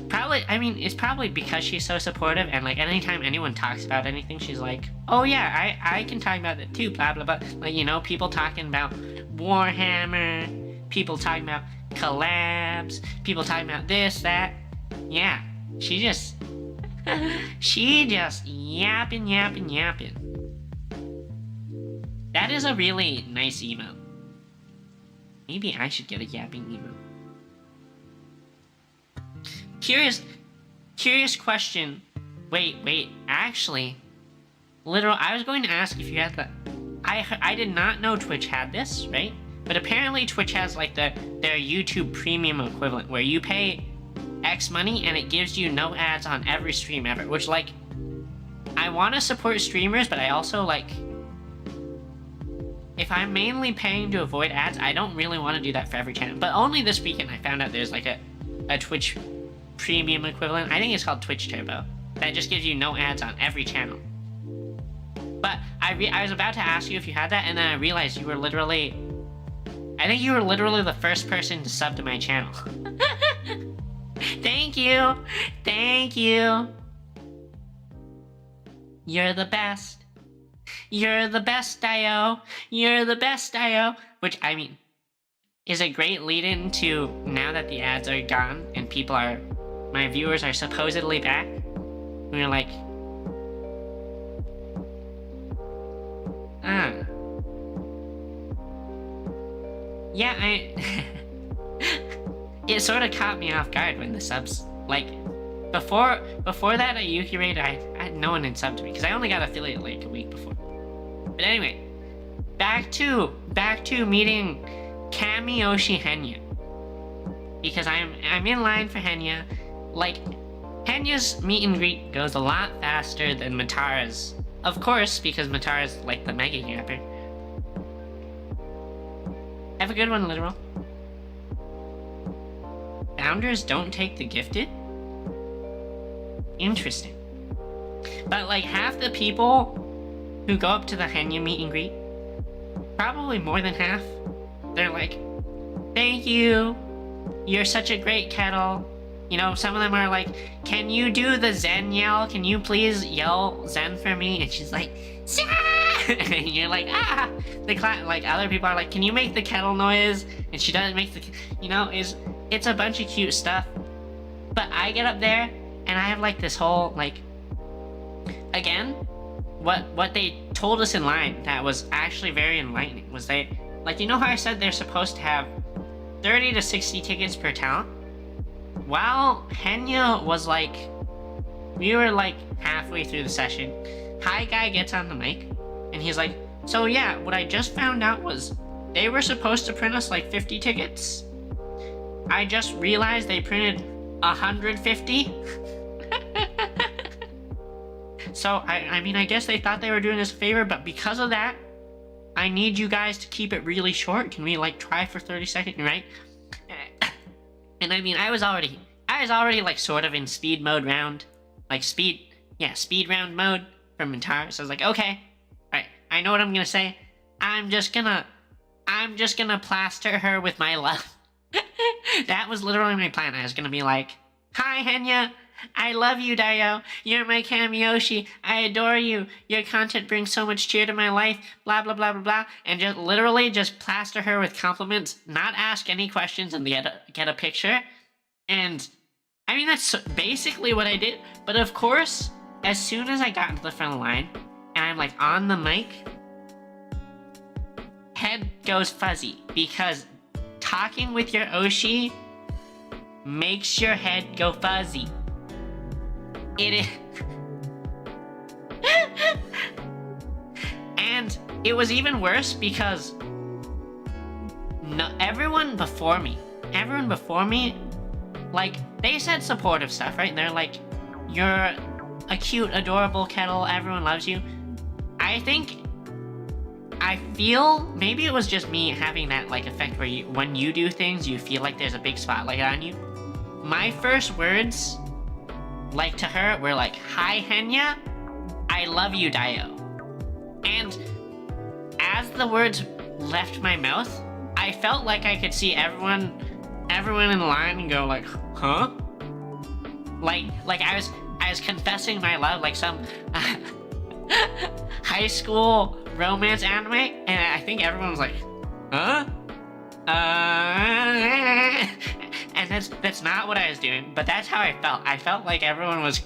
Probably, I mean, it's probably because she's so supportive, and like anytime anyone talks about anything, she's like, oh yeah, I can talk about that too, blah blah blah. Like, you know, people talking about Warhammer, people talking about collabs, people talking about this, that. Yeah, she just yapping. That is a really nice emo. Maybe I should get a yapping emo. Curious question. Wait, actually, I was going to ask if you had the, I did not know Twitch had this, right? But apparently Twitch has like their YouTube premium equivalent, where you pay X money and it gives you no ads on every stream ever, which, like, I want to support streamers, but I also, like, if I'm mainly paying to avoid ads, I don't really want to do that for every channel. But only this weekend I found out there's like a Twitch premium equivalent. I think it's called Twitch Turbo. That just gives you no ads on every channel. But I was about to ask you if you had that, and then I realized you were literally... I think you were literally the first person to sub to my channel. Thank you! Thank you! You're the best. You're the best, Dio. You're the best, Dio. Which, I mean, is a great lead-in to now that the ads are gone and people are... my viewers are supposedly back. We're like... Yeah, it sort of caught me off guard when the subs... like, before that at Yuki Raid, no one had subbed to me, because I only got affiliate like a week before. But anyway, back to meeting Kamiyoshi Henya. Because I'm in line for Henya. Like, Henya's meet and greet goes a lot faster than Matara's. Of course, because Matara's like the mega yapper. Have a good one, Literal. Founders don't take the gifted? Interesting. But like half the people who go up to the Henya meet and greet, probably more than half, they're like, thank you, you're such a great kettle. You know, some of them are like, can you do the Zen yell? Can you please yell Zen for me? And she's like, Zah! And you're like, ah! Like other people are like, can you make the kettle noise? And she doesn't make the, you know, it's a bunch of cute stuff. But I get up there and I have like this whole like, again, what they told us in line that was actually very enlightening was they, like, you know how I said they're supposed to have 30 to 60 tickets per talent? While Henya was like, we were like halfway through the session, Hi Guy gets on the mic and he's like, so yeah, what I just found out was they were supposed to print us like 50 tickets. I just realized they printed 150. So I mean, I guess they thought they were doing us a favor, but because of that, I need you guys to keep it really short. Can we like try for 30 seconds, right? And I mean, I was already like sort of in speed mode round, like speed round mode from Matara. So I was like, okay, all right, I know what I'm gonna say. I'm just gonna plaster her with my love. That was literally my plan. I was gonna be like, hi Henya, I love you, Dio. You're my Kamiyoshi. I adore you. Your content brings so much cheer to my life. Blah, blah, blah, blah, blah. And just literally just plaster her with compliments, not ask any questions, and get a picture. And I mean, that's basically what I did. But of course, as soon as I got into the front of the line, and I'm like on the mic, head goes fuzzy. Because talking with your Oshi makes your head go fuzzy. It is. And it was even worse because everyone before me, like, they said supportive stuff, right? They're like, you're a cute, adorable kettle, everyone loves you. I feel, maybe it was just me having that, like, effect where when you do things, you feel like there's a big spotlight on you. My first words, like, to her were like, hi Henya, I love you, Dio. And as the words left my mouth, I felt like I could see everyone in the line and go like, huh? Like I was confessing my love like some high school romance anime, and I think everyone was like, huh? And that's not what I was doing, but that's how I felt. I felt like everyone was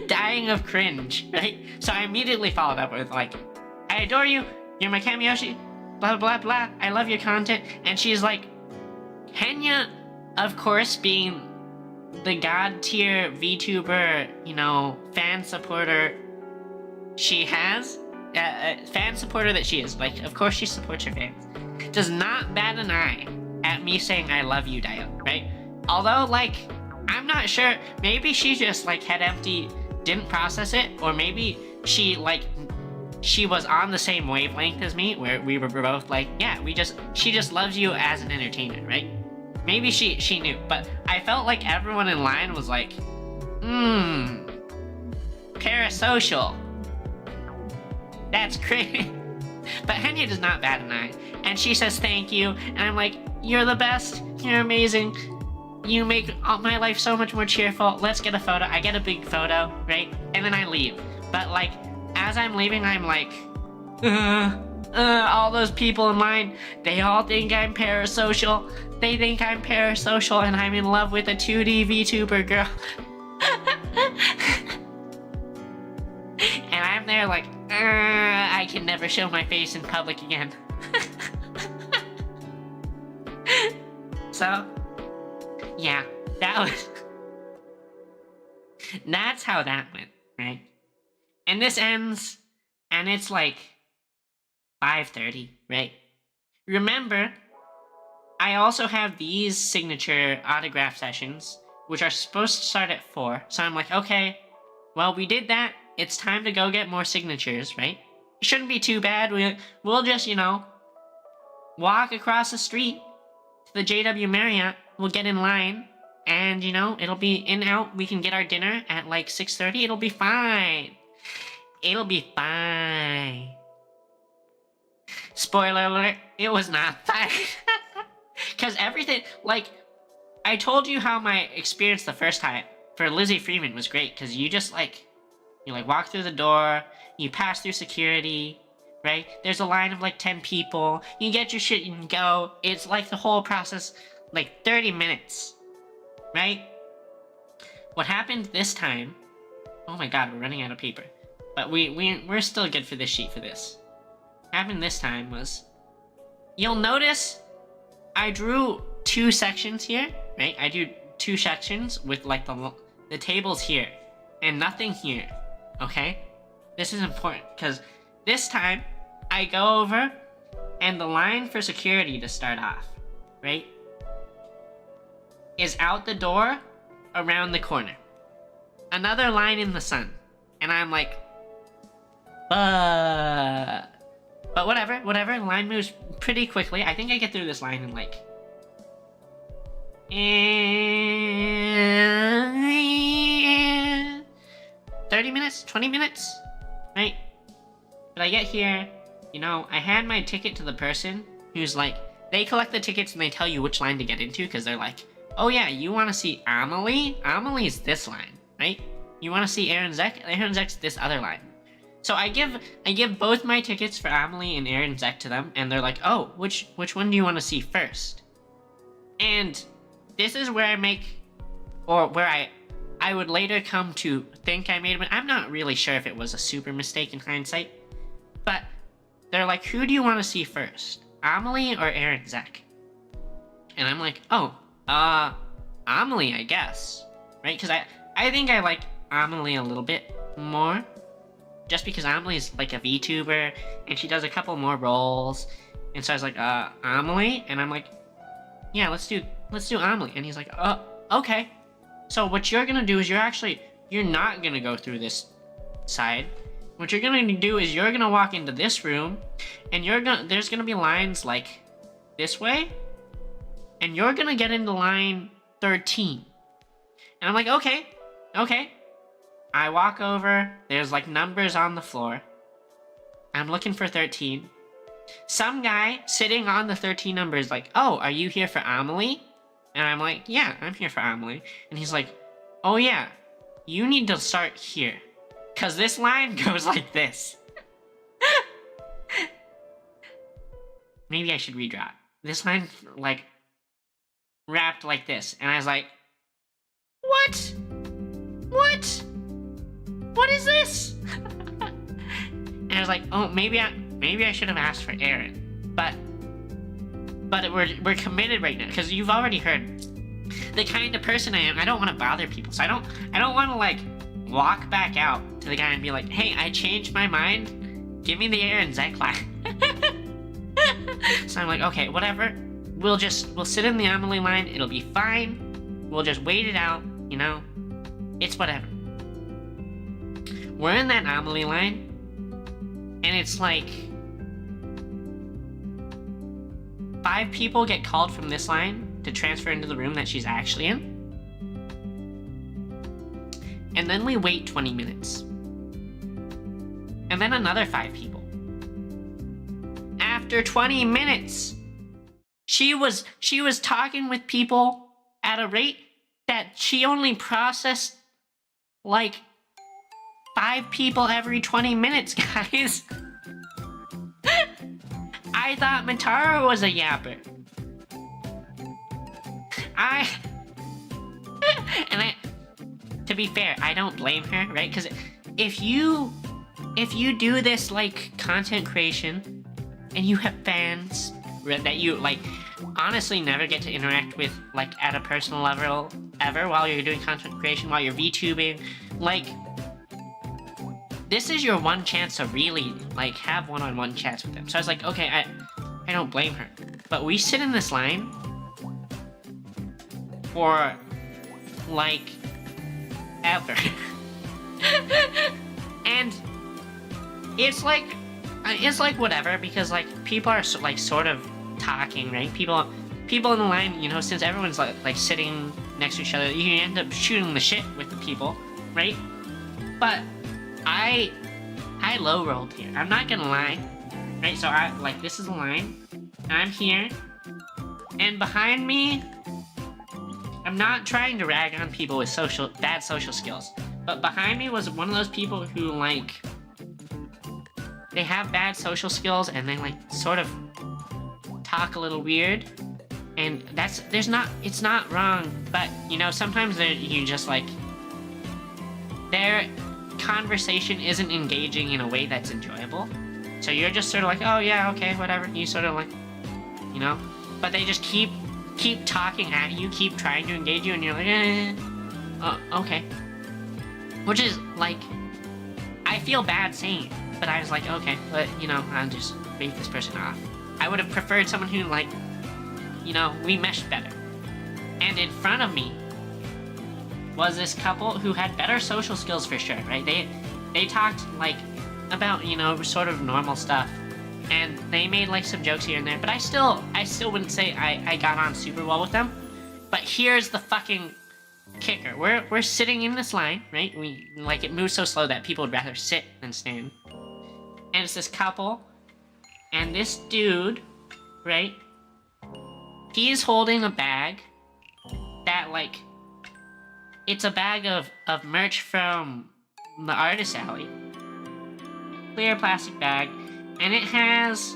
dying of cringe, right? So I immediately followed up with like, I adore you, you're my Kamiyoshi, blah blah blah, I love your content. And she's like, Henya, of course, being the god tier VTuber, you know, fan supporter she has, fan supporter that she is, like, of course she supports her fans, does not bat an eye at me saying I love you, Dio, right? Although, like, I'm not sure, maybe she just, like, head empty, didn't process it, or maybe she, like, she was on the same wavelength as me, where we were both like, yeah, she just loves you as an entertainer, right? Maybe she knew, but I felt like everyone in line was like, parasocial. That's great. But Henya does not bat an eye. And she says thank you. And I'm like, you're the best. You're amazing. You make my life so much more cheerful. Let's get a photo. I get a big photo, right? And then I leave. But like, as I'm leaving, I'm like, all those people in line, they all think I'm parasocial. They think I'm parasocial and I'm in love with a 2D VTuber girl. And I'm there like, I can never show my face in public again. So, yeah, that's how that went, right? And this ends, and it's like 5:30, right? Remember, I also have these signature autograph sessions, which are supposed to start at 4. So I'm like, okay, well, we did that. It's time to go get more signatures, right? It shouldn't be too bad. We'll just, you know, walk across the street to the JW Marriott. We'll get in line, and, you know, it'll be in out. We can get our dinner at like 6:30. It'll be fine. It'll be fine. Spoiler alert, it was not fine. Because everything, like, I told you how my experience the first time for Lizzie Freeman was great, because you just, like, you, like, walk through the door, you pass through security, right? There's a line of, like, 10 people, you get your shit and go. It's, like, the whole process, like, 30 minutes, right? What happened this time, oh my god, we're running out of paper. But we're still good for this sheet for this. What happened this time was, you'll notice I drew 2 sections here, right? I do 2 sections with like the tables here and nothing here, okay? This is important because this time I go over and the line for security to start off, right, is out the door around the corner. Another line in the sun. And I'm like, but whatever, the line moves pretty quickly. I think I get through this line in like 30 minutes, 20 minutes, right? But I get here, you know, I hand my ticket to the person who's like, they collect the tickets and they tell you which line to get into, because they're like, oh yeah, you want to see Amelie? Amelie's this line, right? You want to see Aaron Zek? Aaron Zek's this other line. So I give both my tickets for Amelie and Aaron Zek to them, and they're like, oh, which one do you want to see first? And this is where I make, or where I would later come to think I made it. I'm not really sure if it was a super mistake in hindsight, but they're like, who do you want to see first, Amelie or Aaron Zek? And I'm like, oh, Amelie, I guess, right? Because I think I like Amelie a little bit more, just because Amelie's like a VTuber and she does a couple more roles. And so I was like, Amelie? And I'm like, yeah, let's do Amelie. And he's like, oh, okay. So what you're gonna do is you're not gonna go through this side. What you're gonna do is you're gonna walk into this room, and there's gonna be lines like this way, and you're gonna get into line 13. And I'm like, okay. I walk over, there's like numbers on the floor. I'm looking for 13. Some guy sitting on the 13 number is like, oh, are you here for Amelie? And I'm like, yeah, I'm here for Amelie. And he's like, oh yeah, you need to start here, because this line goes like this. Maybe I should redraw it. This line, like, wrapped like this. And I was like, what? What is this? And I was like, oh, maybe I should have asked for Aaron. But we're committed right now, because you've already heard the kind of person I am. I don't want to bother people, so I don't want to like walk back out to the guy and be like, hey, I changed my mind. Give me the Aaron Zek line. So I'm like, okay, whatever. We'll sit in the Amelie line. It'll be fine. We'll just wait it out, you know? It's whatever. We're in that Amelie line, and it's like 5 people get called from this line to transfer into the room that she's actually in. And then we wait 20 minutes. And then another 5 people. after 20 minutes. She was talking with people at a rate that she only processed like 5 people every 20 minutes, guys. I thought Matara was a yapper. To be fair, I don't blame her, right? Because if you do this like content creation and you have fans that you like honestly never get to interact with like at a personal level ever while you're doing content creation, while you're VTubing, like this is your one chance to really like have one-on-one chats with them. So I was like, okay, I don't blame her. But we sit in this line for like ever. And it's like whatever, because like people are like sort of talking, right? People in the line, you know, since everyone's like sitting next to each other, you end up shooting the shit with the people, right? But I low rolled here. I'm not gonna lie, right? So I like this is a line, and I'm here, and behind me, I'm not trying to rag on people with bad social skills, but behind me was one of those people who like they have bad social skills and they like sort of talk a little weird, and it's not wrong, but you know sometimes you just like their conversation isn't engaging in a way that's enjoyable, so you're just sort of like, oh yeah, okay, whatever, you sort of like, you know, but they just keep talking at you, keep trying to engage you, and you're like, oh, okay, which is like, I feel bad saying it, but I was like, okay, but you know, I'll just leave this person off. I would have preferred someone who like, you know, we meshed better. And in front of me was this couple who had better social skills for sure, right? They talked like about, you know, sort of normal stuff, and they made like some jokes here and there, but I still wouldn't say I got on super well with them. But here's the fucking kicker. We're sitting in this line, right? We like it moves so slow that people would rather sit than stand. And it's this couple, and this dude, right? He's holding a bag that like, it's a bag of merch from the Artist Alley. Clear plastic bag, and it has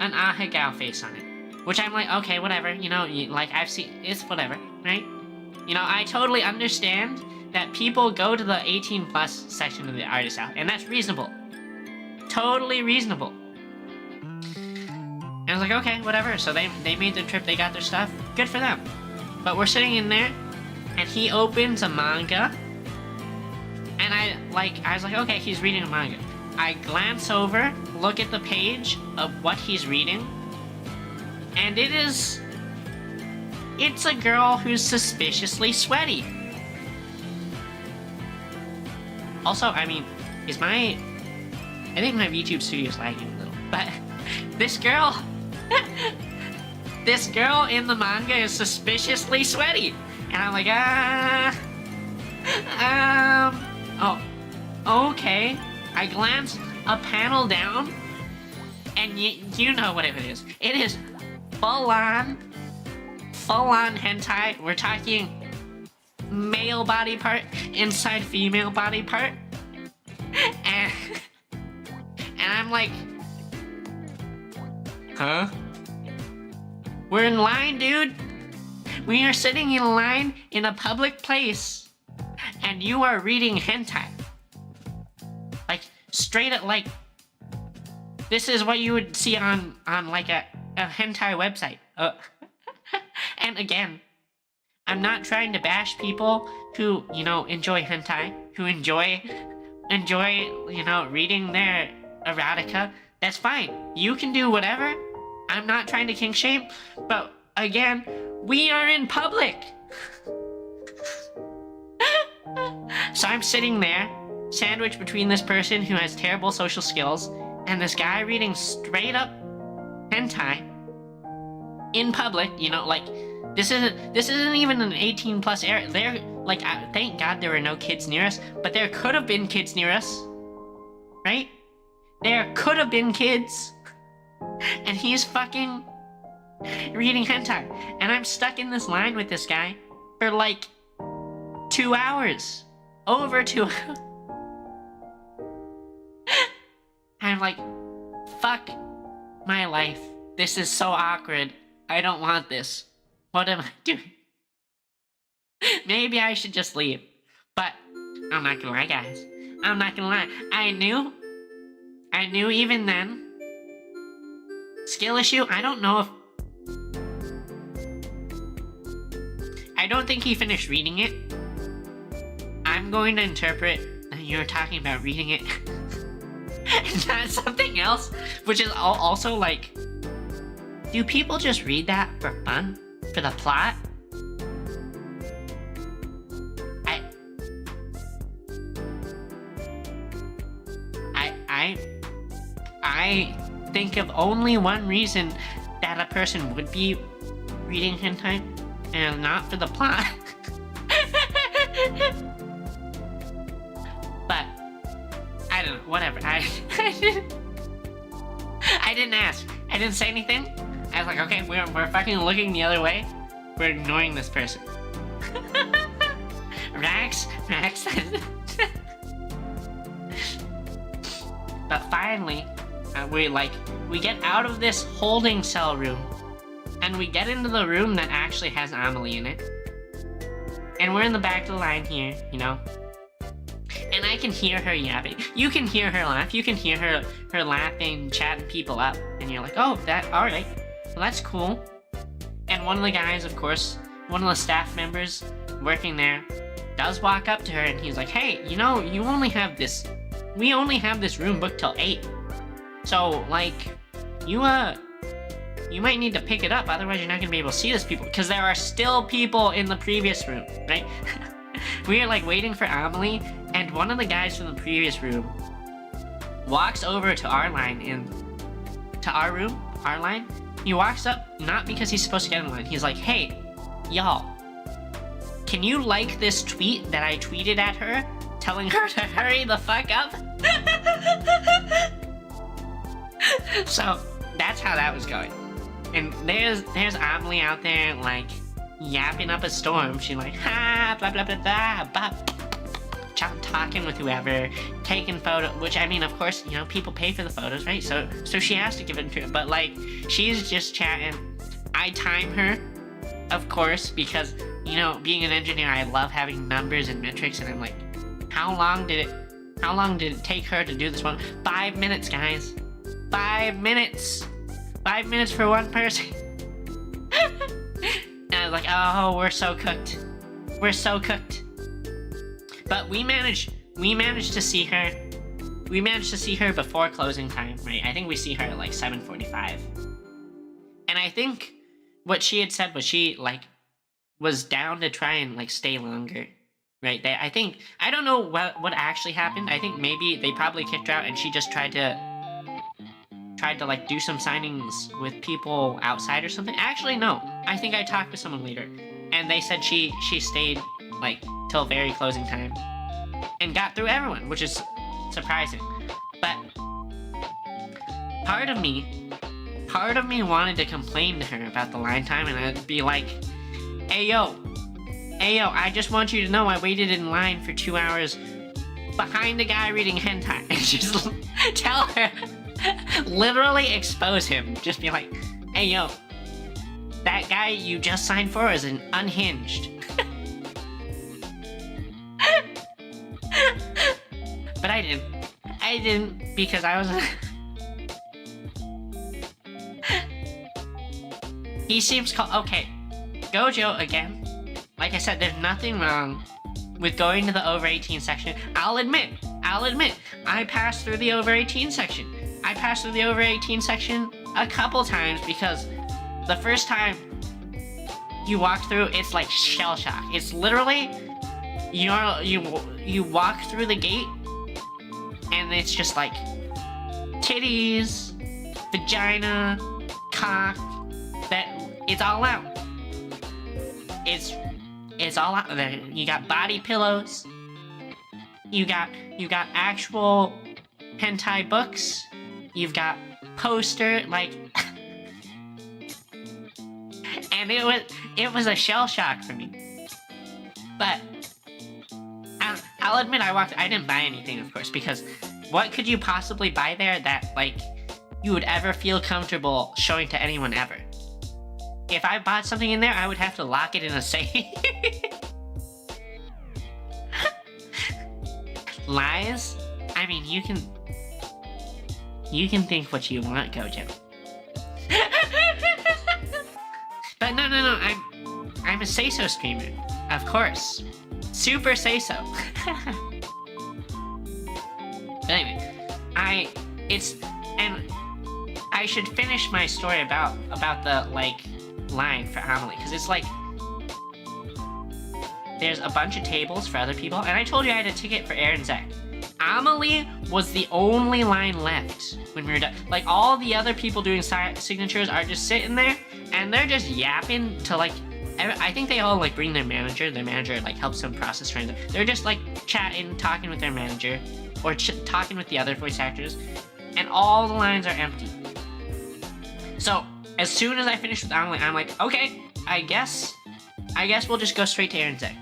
an Ahegao face on it. Which I'm like, okay, whatever, you know, like I've seen, it's whatever, right? You know, I totally understand that people go to the 18 plus section of the Artist Alley, and that's reasonable. Totally reasonable. And I was like, okay, whatever. So they made the trip, they got their stuff, good for them. But we're sitting in there, and he opens a manga, and I was like, okay, he's reading a manga. I glance over, look at the page of what he's reading, and it's a girl who's suspiciously sweaty. Also, I mean, I think my VTube studio is lagging a little, but this girl in the manga is suspiciously sweaty. And I'm like, oh, okay. I glance a panel down, and you know what it is. It is full on hentai. We're talking male body part inside female body part. And I'm like, huh? We're in line, dude. We are sitting in line in a public place, and you are reading hentai. Like, straight up, like, this is what you would see on like a hentai website. And again, I'm not trying to bash people who, you know, enjoy hentai, who enjoy, you know, reading their erotica. That's fine. You can do whatever. I'm not trying to kink shame, but again, we are in public. So I'm sitting there, sandwiched between this person who has terrible social skills and this guy reading straight up hentai in public. You know, like, this isn't even an 18 plus area. There, like, thank God there were no kids near us, but there could have been kids near us, right? There could have been kids. And he's fucking reading hentai. And I'm stuck in this line with this guy for like 2 hours. Over 2 hours. I'm like, fuck my life. This is so awkward. I don't want this. What am I doing? Maybe I should just leave. But I'm not gonna lie, guys. I'm not gonna lie. I knew even then. Skill issue, I don't know if... I don't think he finished reading it. I'm going to interpret that you're talking about reading it. Not something else, which is also like... Do people just read that for fun? For the plot? I think of only one reason that a person would be reading hentai, and not for the plot. But I don't know, whatever. I didn't ask. I didn't say anything. I was like, okay, we're fucking looking the other way. We're ignoring this person. Rax. But finally, we get out of this holding cell room, and we get into the room that actually has Amelie in it. And we're in the back of the line here, you know. And I can hear her yapping. You can hear her laugh. You can hear her laughing, chatting people up. And you're like, oh, alright. Well, that's cool. And one of the guys, of course, one of the staff members working there, does walk up to her and he's like, hey, you know, we only have this room booked till 8. So, like, you might need to pick it up, otherwise you're not gonna be able to see this people, because there are still people in the previous room, right? We are, like, waiting for Amelie, and one of the guys from the previous room walks over to our line, to our room, our line. He walks up, not because he's supposed to get in line, he's like, hey, y'all, can you like this tweet that I tweeted at her, telling her to hurry the fuck up? So, that's how that was going. And there's Amelie out there, like, yapping up a storm. She's like, ha, blah, blah, blah, blah, blah. Talking with whoever, taking photo, which, I mean, of course, you know, people pay for the photos, right? So she has to give it to her. But, like, she's just chatting. I time her, of course, because, you know, being an engineer, I love having numbers and metrics, and I'm like, how long did it take her to do this one? 5 minutes, guys. 5 minutes. 5 minutes for one person. And I was like, oh, we're so cooked. We're so cooked. But we managed to see her. We managed to see her before closing time, right? I think we see her at like 7:45. And I think what she had said was she, like, was down to try and, like, stay longer. Right? I don't know what actually happened. I think maybe they probably kicked her out and she just tried to like do some signings with people outside or something. Actually, no. I think I talked with someone later and they said she stayed like till very closing time and got through everyone, which is surprising. But part of me wanted to complain to her about the line time, and I'd be like, hey yo, I just want you to know I waited in line for 2 hours behind a guy reading hentai. And just tell her, literally expose him. Just be like, hey yo, that guy you just signed for is an unhinged. But I didn't because I was... He seems okay, Gojo again. Like I said, there's nothing wrong with going to the over 18 section. I'll admit, I passed through the over 18 section. I passed through the over 18 section a couple times because the first time you walk through, it's like shell shock. It's literally, you walk through the gate and it's just like titties, vagina, cock, it's all out. It's all out there. You got body pillows. You got actual hentai books. You've got poster, like, and it was a shell shock for me. But I'll admit I didn't buy anything, of course, because what could you possibly buy there that, like, you would ever feel comfortable showing to anyone ever? If I bought something in there, I would have to lock it in a safe. Lies? I mean, you can think what you want, Gojo. But no, I'm a say-so streamer, of course. Super say-so. But anyway, and I should finish my story about the, like, line for Amelie, because it's like, there's a bunch of tables for other people, and I told you I had a ticket for Aaron Zach. Amelie was the only line left when we were done. Like, all the other people doing signatures are just sitting there, and they're just yapping to, like, I think they all, like, bring their manager like, helps them process transit. They're just, like, chatting, talking with their manager, or talking with the other voice actors, and all the lines are empty. So, as soon as I finish with Amelie, I'm like, okay, I guess we'll just go straight to Aaron Zach.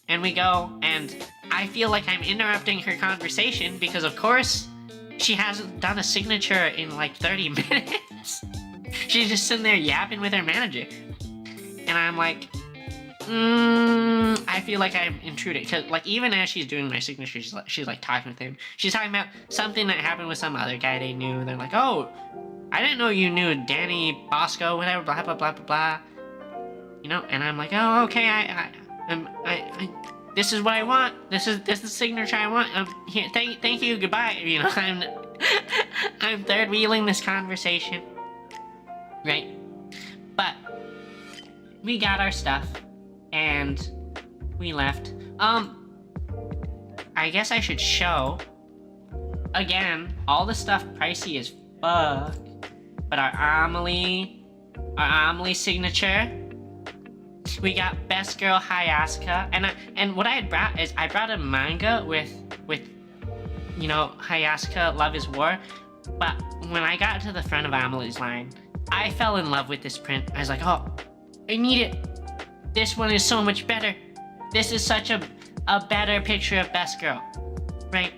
And we go, and I feel like I'm interrupting her conversation because, of course, she hasn't done a signature in, like, 30 minutes. She's just sitting there yapping with her manager. And I'm like, I feel like I'm intruding. Cause, like, even as she's doing my signature, she's like talking with him. She's talking about something that happened with some other guy they knew. They're like, oh, I didn't know you knew Danny Bosco, whatever, blah, blah, blah, blah, blah. You know, and I'm like, oh, okay, I this is what I want. This is the signature I want. Here, thank you, goodbye. You know, I'm third wheeling this conversation, right? But we got our stuff, and we left. I guess I should show again. All the stuff pricey as fuck, but our Amelie signature. We got Best Girl Hayasuka, and what I had brought is I brought a manga with you know, Hayasuka Love is War, but when I got to the front of Amelie's line, I fell in love with this print. I was like, oh, I need it. This one is so much better. This is such a better picture of Best Girl, right?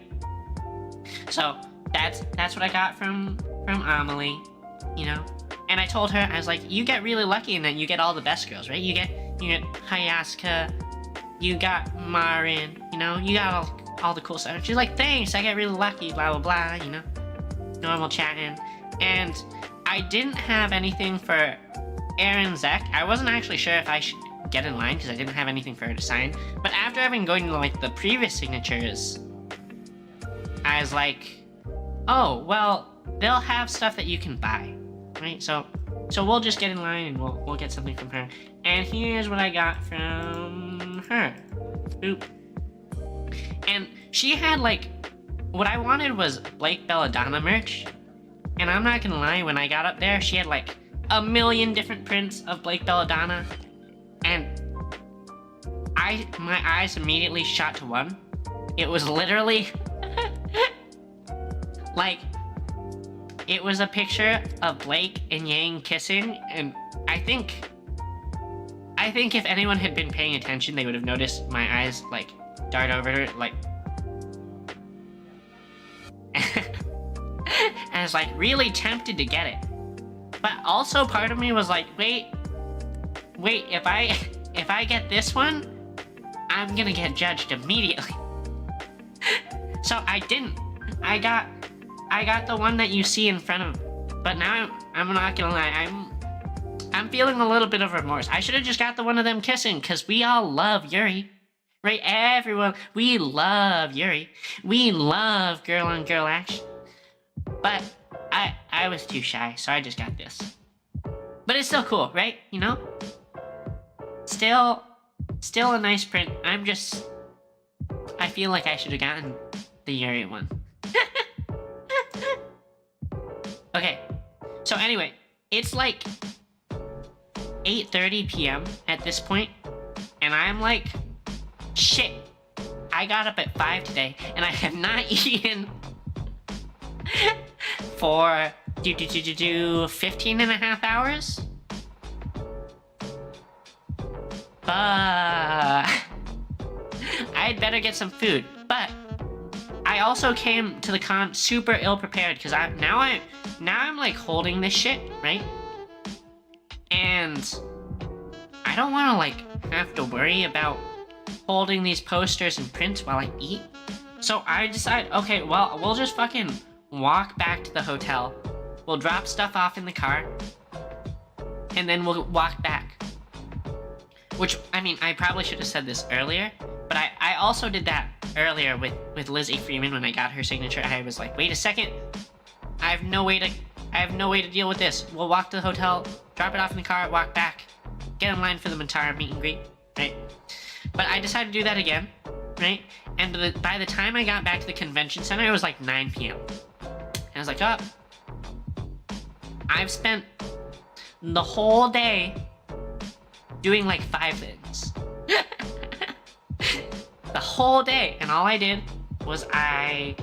So that's what I got from Amelie, you know. And I told her, I was like, you get really lucky in that you get all the best girls, right? You get Hayasuka, you got Marin, you know, you got all the cool stuff. She's like, thanks, I get really lucky, blah, blah, blah, you know, normal chatting. And I didn't have anything for Aaron Zach. I wasn't actually sure if I should get in line because I didn't have anything for her to sign. But after having going to, like, the previous signatures, I was like, oh, well, they'll have stuff that you can buy. Right, so we'll just get in line and we'll get something from her. And here's what I got from her. Oop. And she had, like, what I wanted was Blake Belladonna merch. And I'm not gonna lie, when I got up there, she had, like, a million different prints of Blake Belladonna. And my eyes immediately shot to one. It was literally like, it was a picture of Blake and Yang kissing, and I think if anyone had been paying attention, they would have noticed my eyes, like, dart over her, like, and I was, like, really tempted to get it. But also part of me was like, wait, if I get this one, I'm gonna get judged immediately. So I didn't. I got the one that you see in front of, but now I'm not gonna lie, I'm feeling a little bit of remorse. I should have just got the one of them kissing, because we all love Yuri. Right, everyone, we love Yuri. We love girl-on-girl action. But I was too shy, so I just got this. But it's still cool, right? You know? Still a nice print. I feel like I should have gotten the Yuri one. Okay, so anyway, it's like 8:30 p.m. at this point, and I'm like, shit, I got up at 5 today, and I have not eaten for 15 and a half hours? I'd better get some food. But I also came to the con super ill prepared because now I'm like holding this shit, right? And I don't want to like have to worry about holding these posters and prints while I eat. So I decide, okay, well, we'll just fucking walk back to the hotel. We'll drop stuff off in the car, and then we'll walk back. Which, I mean, I probably should have said this earlier, but I also did that earlier with Lizzie Freeman when I got her signature. I was like, wait a second, I have no way to deal with this. We'll walk to the hotel, drop it off in the car, walk back, get in line for the Mantara meet and greet, right? But I decided to do that again, right? And by the time I got back to the convention center, it was like 9 p.m. And I was like, oh, I've spent the whole day doing like 5 things. The whole day. And all I did was I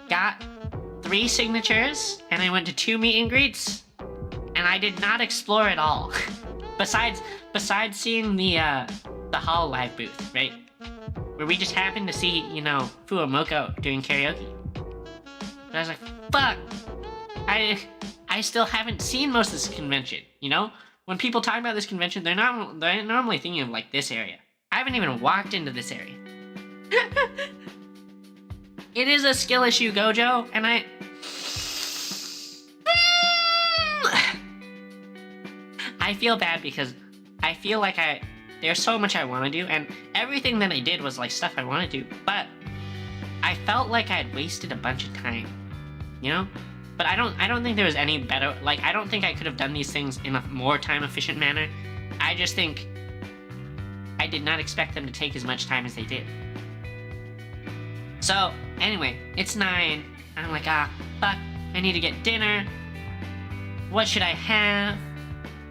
got 3 signatures and I went to 2 meet and greets, and I did not explore at all. Besides seeing the Hololive booth, right? Where we just happened to see, you know, Fuamoko doing karaoke. But I was like, fuck! I still haven't seen most of this convention, you know? When people talk about this convention, they're normally thinking of, like, this area. I haven't even walked into this area. It is a skill issue, Gojo, and I feel bad because I feel like there's so much I want to do, and everything that I did was, like, stuff I want to do, but I felt like I had wasted a bunch of time, you know? But I don't think there was any better, like, I don't think I could have done these things in a more time-efficient manner. I just think I did not expect them to take as much time as they did. So, anyway, it's 9, and I'm like, fuck, I need to get dinner. What should I have?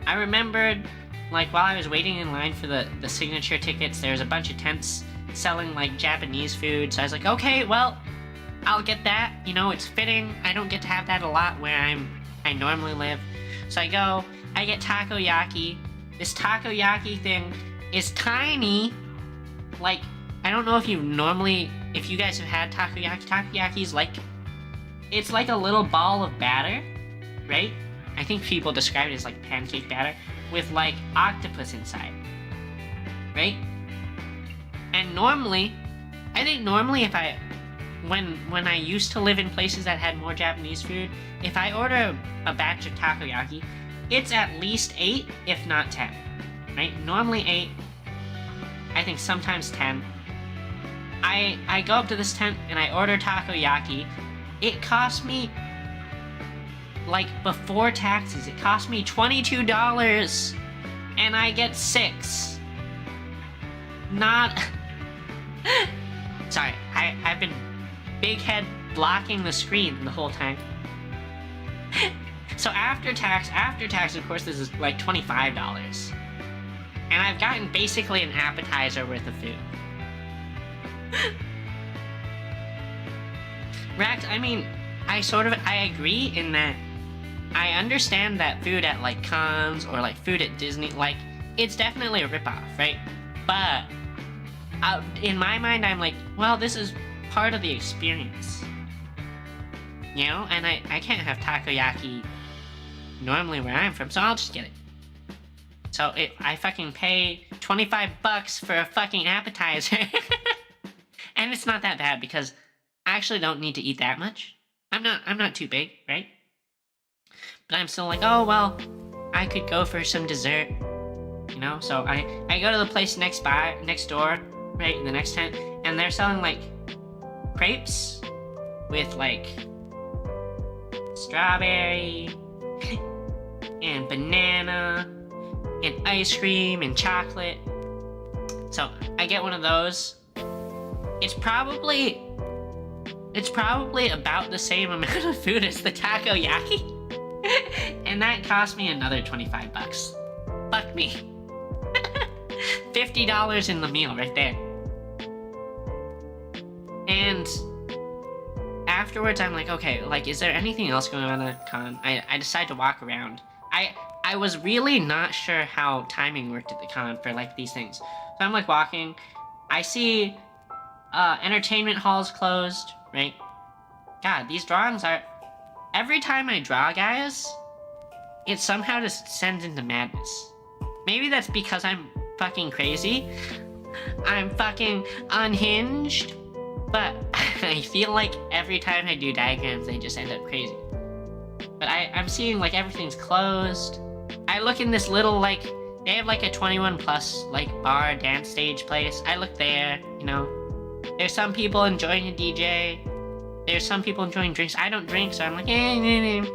I remembered, like, while I was waiting in line for the signature tickets, there was a bunch of tents selling, like, Japanese food, so I was like, okay, well, I'll get that, you know, it's fitting. I don't get to have that a lot where I normally live. So I go, I get takoyaki. This takoyaki thing is tiny. Like, I don't know if you guys have had takoyaki. Takoyaki's like, it's like a little ball of batter, right? I think people describe it as like pancake batter with like octopus inside, right? And normally when I used to live in places that had more Japanese food, if I order a batch of takoyaki, it's at least 8, if not 10, right? Normally 8, I think sometimes 10. I go up to this tent and I order takoyaki. It cost me, like, before taxes, it cost me $22, and I get 6. Not... Sorry, I've been big head blocking the screen the whole time. So after tax, of course, this is like $25. And I've gotten basically an appetizer worth of food. Rax, I mean, I agree in that I understand that food at like cons or like food at Disney, like, it's definitely a ripoff, right? But in my mind, I'm like, well, this is part of the experience, you know? And I can't have takoyaki normally where I'm from, so I'll just get it. So I fucking pay $25 for a fucking appetizer. And it's not that bad because I actually don't need to eat that much. I'm not too big, right? But I'm still like, oh, well, I could go for some dessert, you know? So I go to the place next door, right, in the next tent, and they're selling, like, crepes with, like, strawberry and banana and ice cream and chocolate. So I get one of those. It's probably about the same amount of food as the takoyaki. And that cost me another $25. Fuck me. $50 in the meal right there. And afterwards, I'm like, okay, like, is there anything else going on at the con? I decide to walk around. I was really not sure how timing worked at the con for, like, these things. So I'm, like, walking. I see, entertainment halls closed, right? God, these drawings are... Every time I draw, guys, it somehow just sends into madness. Maybe that's because I'm fucking crazy. I'm fucking unhinged. But I feel like every time I do diagrams, they just end up crazy. But I'm seeing, like, everything's closed. I look in this little, like, they have, like, a 21 plus, like, bar dance stage place. I look there, you know. There's some people enjoying a DJ. There's some people enjoying drinks. I don't drink, so I'm like, And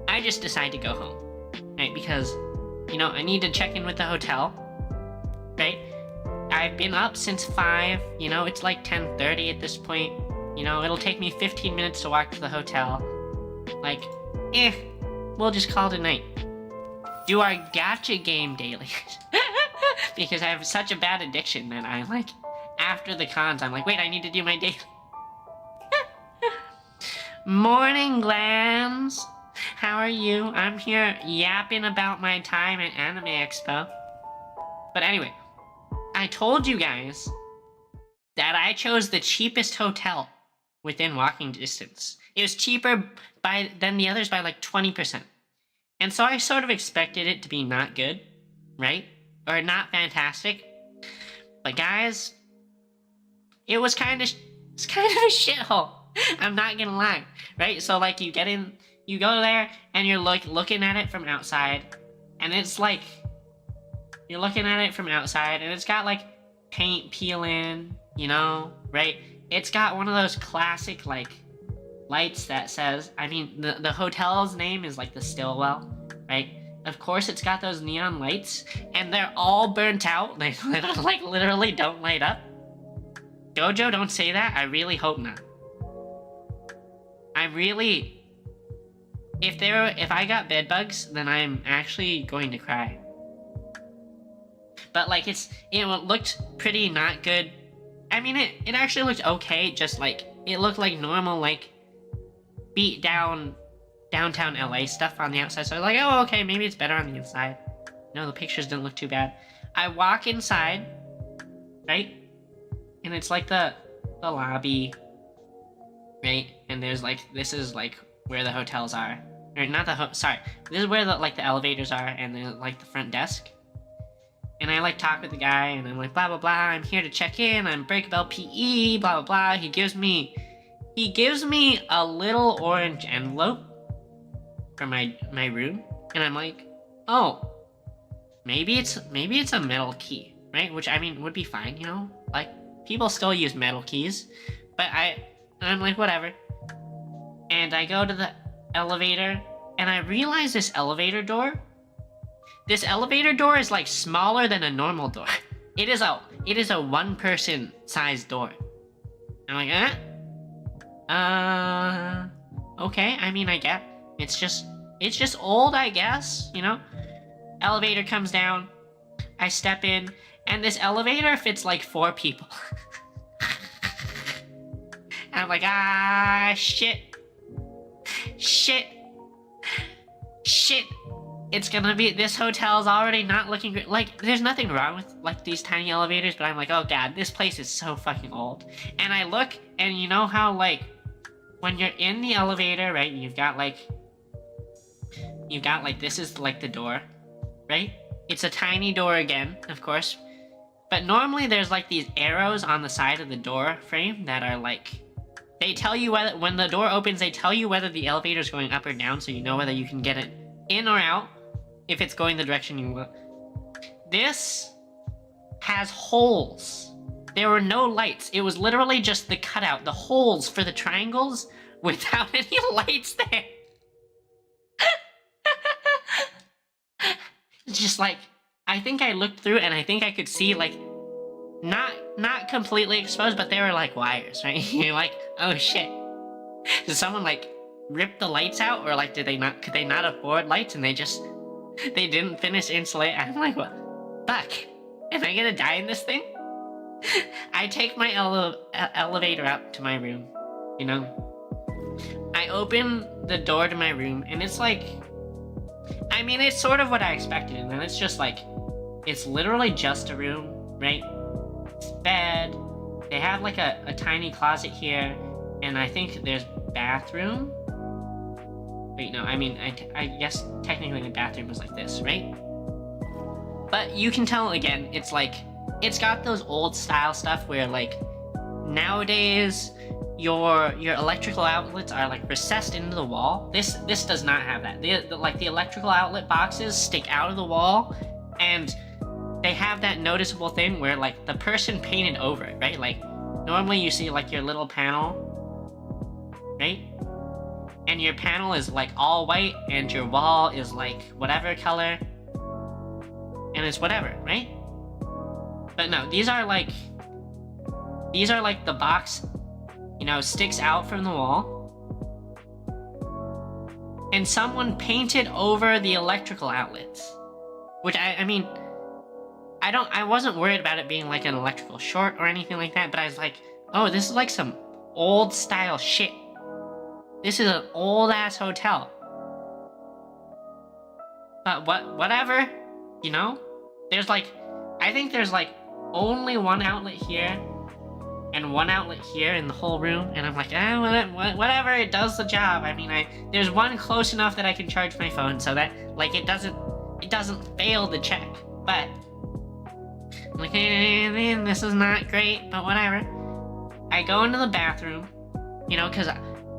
I just decide to go home, right? Because, you know, I need to check in with the hotel, right? I've been up since 5, you know, it's like 10:30 at this point. You know, it'll take me 15 minutes to walk to the hotel. Like, we'll just call it a night. Do our gacha game daily. Because I have such a bad addiction that I'm like, after the cons, I'm like, wait, I need to do my daily. Morning, Glams. How are you? I'm here yapping about my time at Anime Expo. But anyway, I told you guys that I chose the cheapest hotel within walking distance. It was cheaper than the others by like 20%. And so I sort of expected it to be not good, right? Or not fantastic. But guys, it was kind of a shithole. I'm not gonna lie, right? So like you go there and you're like looking at it from outside, and it's like you're looking at it from outside, and it's got like paint peeling, you know, right? It's got one of those classic like lights that says, I mean, the hotel's name is like the Stillwell, right? Of course, it's got those neon lights, and they're all burnt out. They like literally don't light up. Gojo, don't say that. I really hope not. If I got bed bugs, then I'm actually going to cry. But like it looked pretty not good. I mean, it actually looked okay. Just like it looked like normal, like beat down downtown LA stuff on the outside. So I was like, oh, okay, maybe it's better on the inside. No, the pictures didn't look too bad. I walk inside, right? And it's like the lobby, right? And there's like, this is like where the hotels are. Or not sorry. This is where the elevators are, and then like the front desk. And I like talk with the guy, and I'm like, blah, blah, blah, I'm here to check in, I'm Breakabell PE, blah, blah, blah. He gives me a little orange envelope for my room, and I'm like, oh, maybe it's a metal key, right? Which, I mean, would be fine, you know? Like, people still use metal keys, but I'm like, whatever. And I go to the elevator, and I realize this elevator door is like smaller than a normal door. It is a one-person sized door. I'm like, okay, I mean, I get it's just old, I guess, you know? Elevator comes down, I step in, and this elevator fits like 4 people. And I'm like, shit. It's gonna be, this hotel's already not looking great. Like, there's nothing wrong with, like, these tiny elevators, but I'm like, oh god, this place is so fucking old. And I look, and you know how, like, when you're in the elevator, right, you've got, like, this is, like, the door, right? It's a tiny door again, of course. But normally there's, like, these arrows on the side of the door frame that are, like, they tell you whether, when the door opens, they tell you whether the elevator's going up or down, so you know whether you can get it in or out, if it's going the direction you want. This has holes. There were no lights. It was literally just the cutout, the holes for the triangles, without any lights there. Just like, I think I looked through and I think I could see, like, not completely exposed, but they were like wires, right? You're like, oh shit. Did someone like rip the lights out, or like could they not afford lights and they didn't finish insulate? I'm like, what? Fuck. Am I gonna die in this thing? I take my elevator up to my room, you know? I open the door to my room, and it's like, I mean, it's sort of what I expected, and then it's just like, it's literally just a room, right? It's bed. They have like a tiny closet here, and I think there's bathroom. Wait, no, I mean, I guess technically the bathroom was like this, right? But you can tell, again, it's like, it's got those old style stuff where like, nowadays, your electrical outlets are like recessed into the wall. This does not have that. The electrical outlet boxes stick out of the wall, and they have that noticeable thing where like the person painted over it, right? Like normally you see like your little panel, right? And your panel is like all white, and your wall is like whatever color, and it's whatever, right? But no, these are like the box, you know, sticks out from the wall, and someone painted over the electrical outlets, which I mean, I wasn't worried about it being like an electrical short or anything like that, but I was like, oh, this is like some old style shit. This is an old ass hotel. But whatever, you know? There's like, I think there's like only one outlet here and one outlet here in the whole room, and I'm like, whatever, it does the job. I mean, there's one close enough that I can charge my phone so that like it doesn't fail the check. But I'm like, this is not great, but whatever. I go into the bathroom, you know, because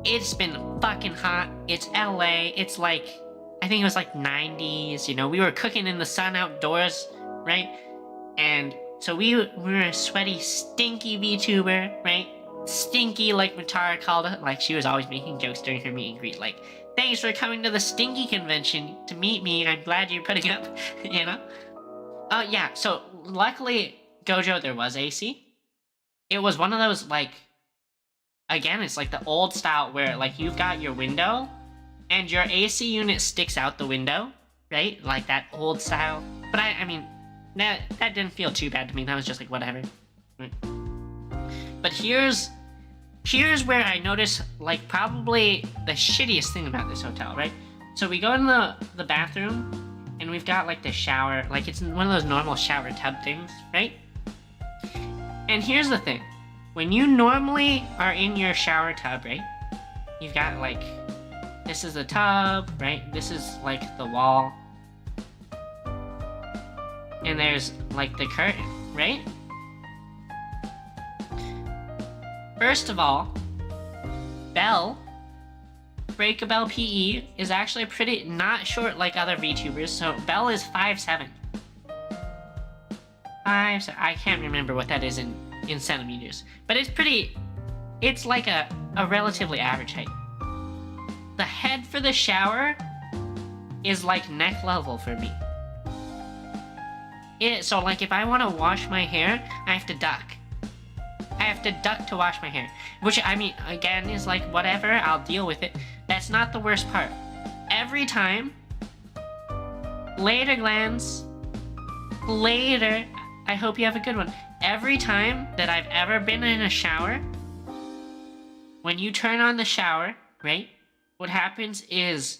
it's been fucking hot. It's LA. It's like, I think it was like 90s, you know, we were cooking in the sun outdoors, right? And so we were a sweaty, stinky VTuber, right? Stinky, like Matara called it. Like, she was always making jokes during her meet and greet, like, thanks for coming to the Stinky Convention to meet me. I'm glad you're putting up, you know? Yeah, so luckily, Gojo, there was AC. It was one of those, like, again, it's like the old style where, like, you've got your window, and your AC unit sticks out the window, right? Like that old style. But I mean, that didn't feel too bad to me. That was just like, whatever. Right? But here's where I notice, like, probably the shittiest thing about this hotel, right? So we go in the bathroom, and we've got, like, the shower. Like, it's one of those normal shower tub things, right? And here's the thing. When you normally are in your shower tub, right? You've got, like, this is the tub, right? This is, like, the wall. And there's, like, the curtain, right? First of all, Belle, Breakable PE, is actually pretty not short like other VTubers, so Belle is 5'7". I can't remember what that is in centimeters, but it's like a relatively average height. The head for the shower is like neck level for me. So like if I want to wash my hair, I have to duck. I have to duck to wash my hair. Which, I mean, again, is like, whatever, I'll deal with it. That's not the worst part. Every time, later Glans, later, I hope you have a good one. Every time that I've ever been in a shower, when you turn on the shower, right, what happens is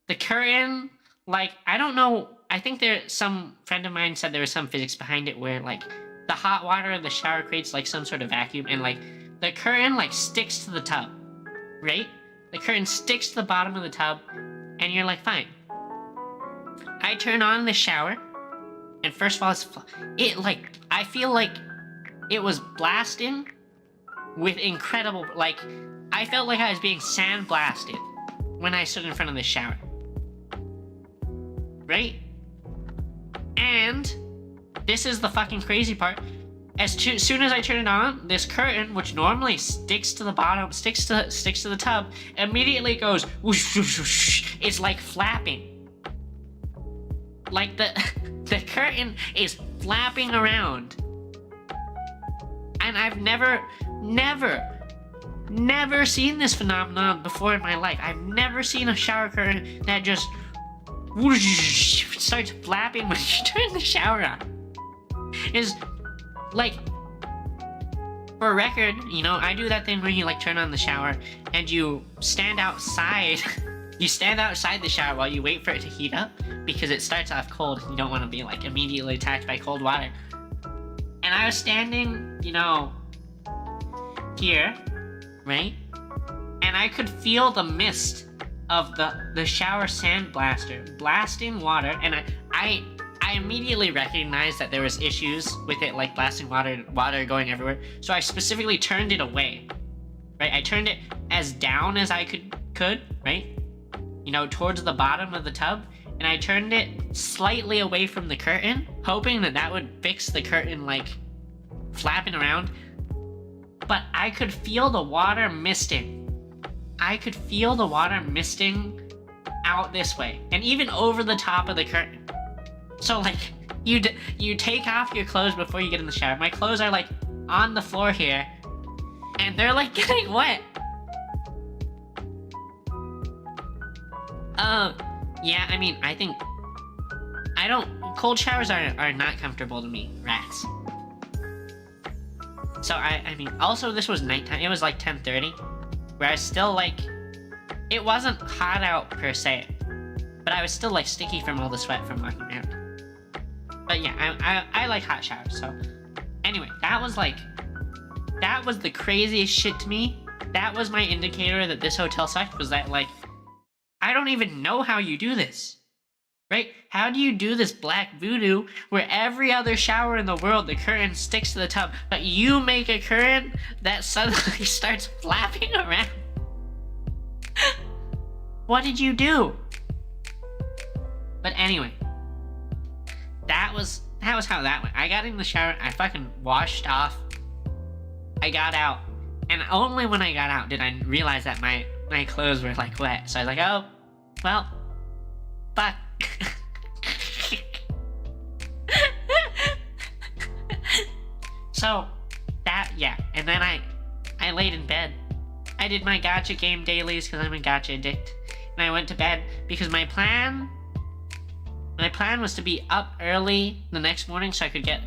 the curtain, like, I don't know, I think some friend of mine said there was some physics behind it where, like, the hot water of the shower creates, like, some sort of vacuum, and, like, the curtain, like, sticks to the tub, right? The curtain sticks to the bottom of the tub, and you're like, fine. I turn on the shower, and first of all, I feel like it was blasting with incredible, like, I felt like I was being sandblasted when I stood in front of the shower. Right? And this is the fucking crazy part. As soon as I turn it on, this curtain, which normally sticks to the bottom, sticks to the tub, immediately goes whoosh, whoosh, whoosh. It's like flapping. Like the curtain is flapping around. And I've never seen this phenomenon before in my life. I've never seen a shower curtain that just whoosh, starts flapping when you turn the shower on. It's like, For a record, you know, I do that thing where you like turn on the shower and you stand outside. You stand outside the shower while you wait for it to heat up because it starts off cold and you don't want to be like immediately attacked by cold water. And I was standing, you know, here, right? And I could feel the mist of the shower sand blaster blasting water, and I immediately recognized that there was issues with it, like blasting water going everywhere. So I specifically turned it away, right? I turned it as down as I could, right? You know, towards the bottom of the tub, and I turned it slightly away from the curtain, hoping that that would fix the curtain, like, flapping around. But I could feel the water misting. I could feel the water misting out this way, and even over the top of the curtain. So, like, you take off your clothes before you get in the shower. My clothes are, like, on the floor here, and they're, like, getting wet. Yeah, I mean, cold showers are not comfortable to me, rats. So, I mean, also this was nighttime, it was like 10:30, where I was still, like, it wasn't hot out per se, but I was still, like, sticky from all the sweat from walking around. But yeah, I like hot showers, so. Anyway, that was the craziest shit to me. That was my indicator that this hotel sucked, was that, like, I don't even know how you do this, right? How do you do this black voodoo where every other shower in the world, the curtain sticks to the tub, but you make a curtain that suddenly starts flapping around? What did you do? But anyway, that was how that went. I got in the shower, I fucking washed off, I got out, and only when I got out did I realize that my clothes were, like, wet. So I was like, oh, well, fuck. So, yeah, and then I laid in bed. I did my gacha game dailies because I'm a gacha addict, and I went to bed because my plan was to be up early the next morning so I could get,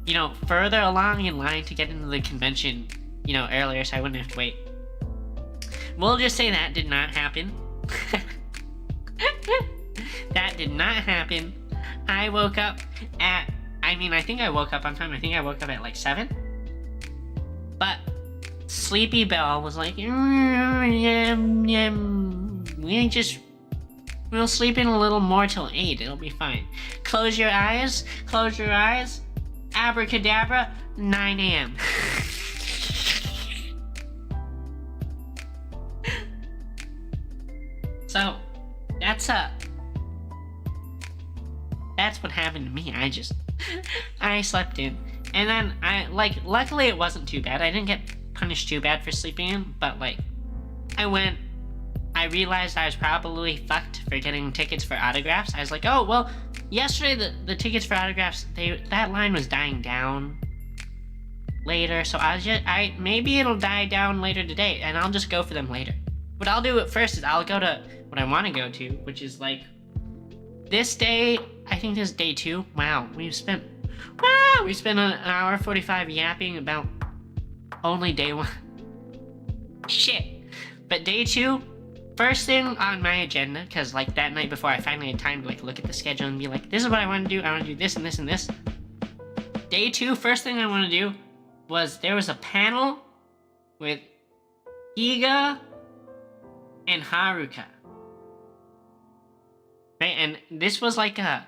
you know, further along in line to get into the convention, you know, earlier, so I wouldn't have to wait. We'll just say that did not happen. That did not happen. I woke up at, I think I woke up on time. I think I woke up at like 7. But Sleepy Bell was like, we'll sleep in a little more till 8. It'll be fine. Close your eyes. Abracadabra, 9 a.m. So, that's what happened to me. I slept in. And then luckily it wasn't too bad. I didn't get punished too bad for sleeping in, but, like, I realized I was probably fucked for getting tickets for autographs. I was like, oh, well, yesterday the tickets for autographs, that line was dying down later, so maybe it'll die down later today, and I'll just go for them later. What I'll do at first is I'll go to what I want to go to, which is, like, this day, I think this is day 2. Wow, we spent an hour 45 yapping about only day 1. Shit. But day 2, first thing on my agenda, because, like, that night before I finally had time to, like, look at the schedule and be like, this is what I want to do. I want to do this and this and this. Day 2, first thing I want to do was there was a panel with Iga and Haruka. Right, and this was like a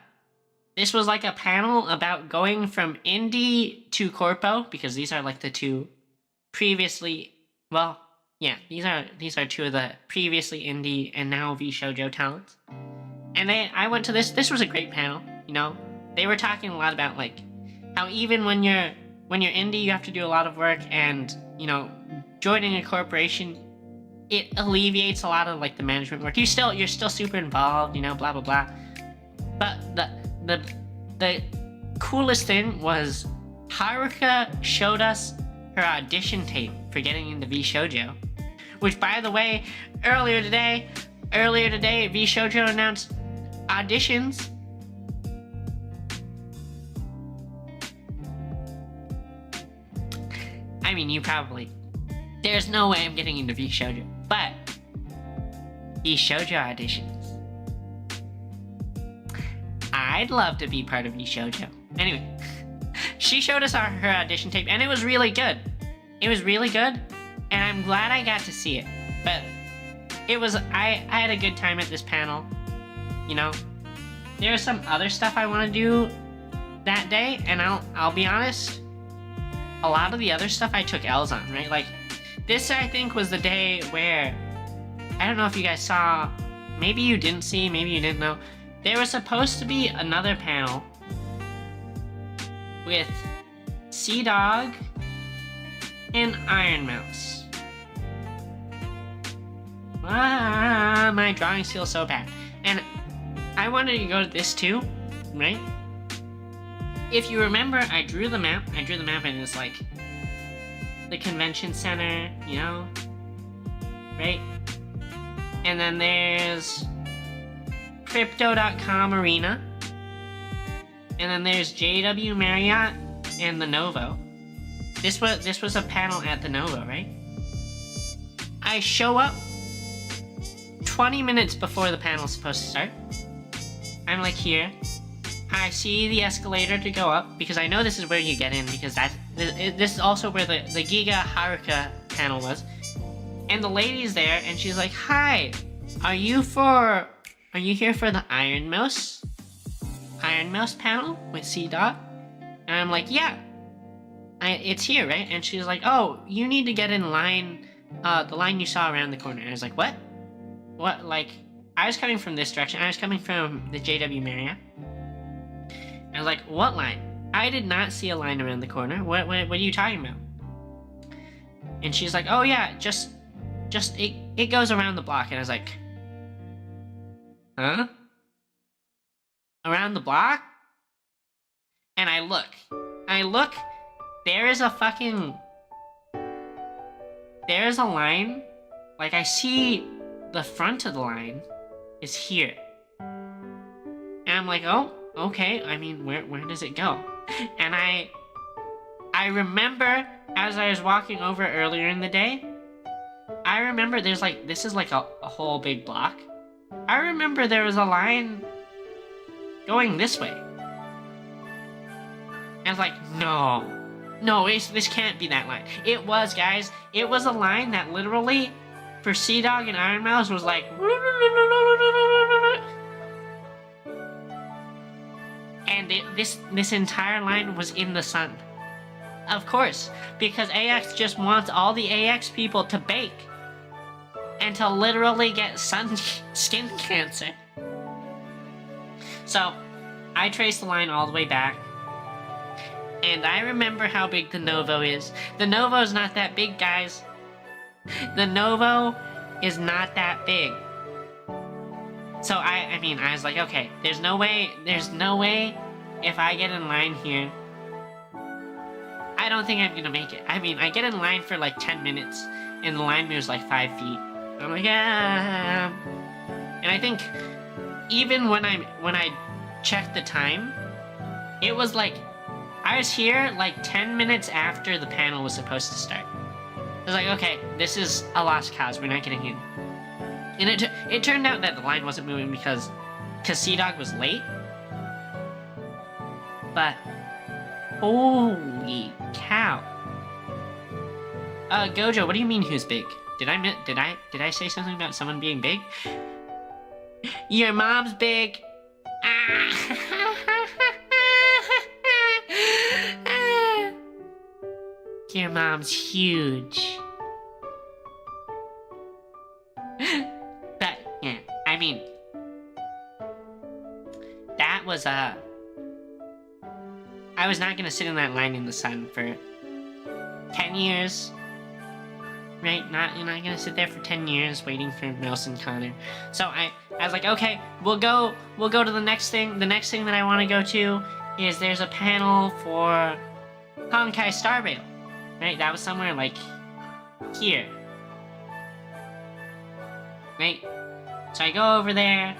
panel about going from indie to corpo, because these are, like, the two previously, well, yeah, these are two of the previously indie and now VShojo talents. And I went to this was a great panel, you know. They were talking a lot about, like, how even when you're indie, you have to do a lot of work, and, you know, joining a corporation, it alleviates a lot of, like, the management work. You're still super involved, you know, blah blah blah. But the coolest thing was Haruka showed us her audition tape for getting into VShojo, which, by the way, earlier today, VShojo announced auditions. I mean, you probably... There's no way I'm getting into VShojo, but... VShojo auditions. I'd love to be part of VShojo. Anyway, she showed us her audition tape, and it was really good. It was really good, and I'm glad I got to see it. But it was... I had a good time at this panel. You know? There's some other stuff I want to do that day, and I'll be honest, a lot of the other stuff I took L's on, right? Like, this I think was the day where, I don't know if you guys saw, maybe you didn't see, maybe you didn't know, there was supposed to be another panel with Sea-Dog and Iron Mouse. My drawing skill's so bad. And I wanted to go to this too, right? If you remember, I drew the map and it's like the convention center, you know? Right? And then there's Crypto.com Arena. And then there's JW Marriott and the Novo. This was a panel at the Novo, right? I show up 20 minutes before the panel's supposed to start. I'm like here. I see the escalator to go up because I know this is where you get in because this is also where the Giga Haruka panel was. And the lady's there and she's like, "Hi, are you here for the Iron Mouse panel with Sea-Dog?" And I'm like, "Yeah, it's here, right?" And she's like, "Oh, you need to get in line, the line you saw around the corner." And I was like, "What? What, like?" I was coming from this direction. I was coming from the JW Marriott. I was like, "What line? I did not see a line around the corner. What are you talking about?" And she's like, "Oh yeah, just it goes around the block." And I was like, "Huh? Around the block?" And I look, there is a line, like I see the front of the line is here. And I'm like, "Oh, okay, I mean, where does it go?" And I remember as I was walking over earlier in the day, I remember there's like, this is like a whole big block. I remember there was a line going this way. And I was like, no, this can't be that line. It was, guys. It was a line that literally, for Sea-Dog and Iron Mouse, was like... And this entire line was in the sun. Of course, because AX just wants all the AX people to bake. And to literally get skin cancer. So, I traced the line all the way back. And I remember how big the Novo is. The Novo's not that big, guys. The Novo is not that big. So I mean, I was like, okay, there's no way if I get in line here, I don't think I'm gonna make it. I mean, I get in line for like 10 minutes, and the line moves like 5 feet. I'm like, ah. And I think, even when I checked the time, it was like, I was here like 10 minutes after the panel was supposed to start. I was like, okay, this is a lost cause, we're not getting in. And it turned out that the line wasn't moving because Sea-Dog was late. But holy cow! Gojo, what do you mean who's big? Did I say something about someone being big? Your mom's big. Your mom's huge. But yeah, I mean, that was I was not gonna sit in that line in the sun for 10 years. Right? You're not gonna sit there for 10 years waiting for Mouse and Connor. So I was like, okay, we'll go to the next thing. The next thing that I want to go to is there's a panel for Honkai Star Rail. Right? That was somewhere like here. Right? So I go over there.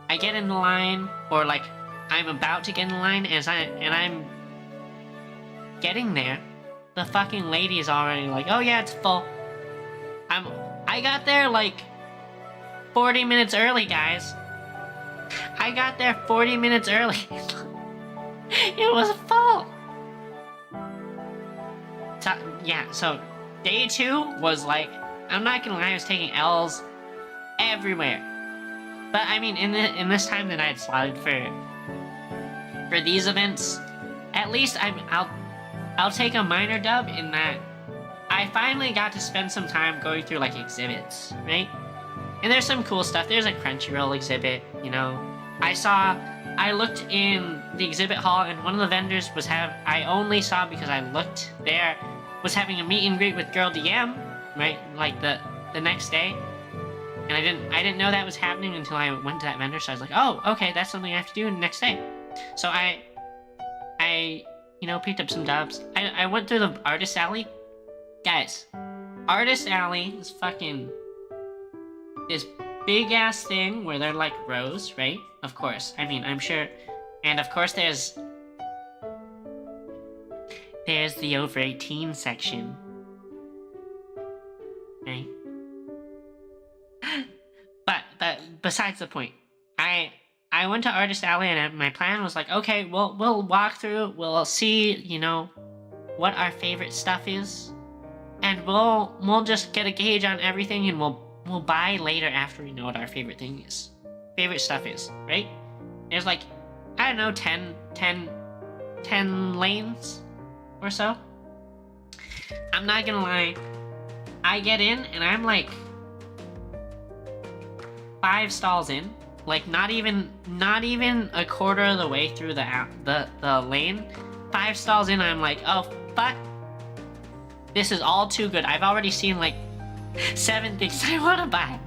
I get in the line, or like I'm about to get in the line, and I'm getting there. the fucking lady is already like, oh yeah, it's full. I got there like 40 minutes early, guys. I got there 40 minutes early. It was full. So, yeah, so day 2 was like, I'm not gonna lie, I was taking L's everywhere. But I mean, in this time that I had slotted for these events, at least I'll take a minor dub in that I finally got to spend some time going through like exhibits, right? And there's some cool stuff. There's a Crunchyroll exhibit, you know. I looked in the exhibit hall, and one of the vendors I only saw because I looked there, was having a meet and greet with Girl DM, right? Like the next day. And I didn't know that was happening until I went to that vendor, so I was like, oh, okay, that's something I have to do the next day. So I you know, picked up some dubs. I went through the Artist Alley. Guys, Artist Alley is fucking this big ass thing where they're like rows, right? Of course. I mean, I'm sure. And of course there's the over 18 section. Right? But besides the point. I went to Artist Alley, and my plan was like, okay, we'll walk through, we'll see, you know, what our favorite stuff is, and we'll just get a gauge on everything, and we'll buy later after we know what our favorite stuff is, right? There's like, I don't know, 10 lanes or so. I'm not gonna lie, I get in and I'm like 5 stalls in, like not even a quarter of the way through the lane. 5 stalls in, I'm like, oh fuck, this is all too good. I've already seen like 7 things I want to buy.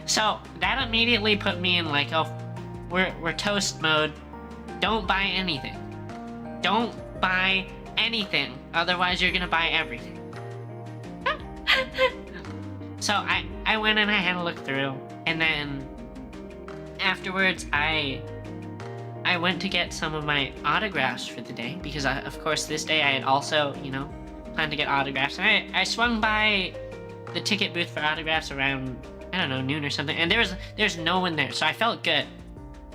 So that immediately put me in like, oh, we're toast mode. Don't buy anything. Don't buy anything. Otherwise you're gonna buy everything. So I went and I had a look through, and then afterwards I went to get some of my autographs for the day, because of course this day I had also, you know, planned to get autographs. And I swung by the ticket booth for autographs around, I don't know, noon or something, and there's no one there, so I felt good.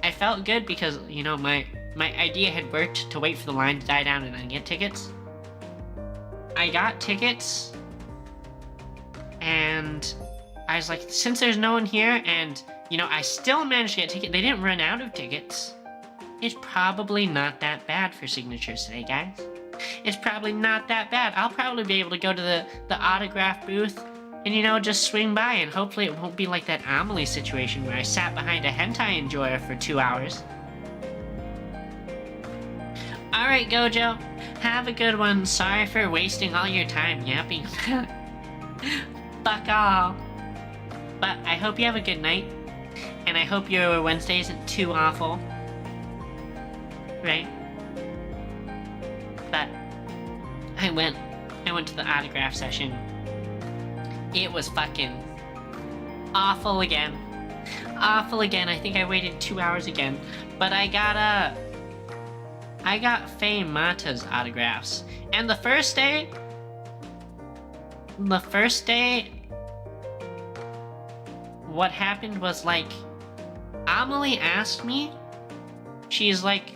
I felt good because, you know, my idea had worked to wait for the line to die down and then get tickets. I got tickets, and I was like, since there's no one here, and, you know, I still managed to get tickets. They didn't run out of tickets. It's probably not that bad for signatures today, guys. It's probably not that bad. I'll probably be able to go to the autograph booth and, you know, just swing by, and hopefully it won't be like that Amelie situation where I sat behind a hentai enjoyer for 2 hours. Alright, Gojo. Have a good one. Sorry for wasting all your time yapping about fuck all. But I hope you have a good night, and I hope your Wednesday isn't too awful. Right? But I went to the autograph session. It was fucking awful again. Awful again. I think I waited 2 hours again. But I got Faye Mata's autographs. And the first day, what happened was, like, Amelie asked me, she's like,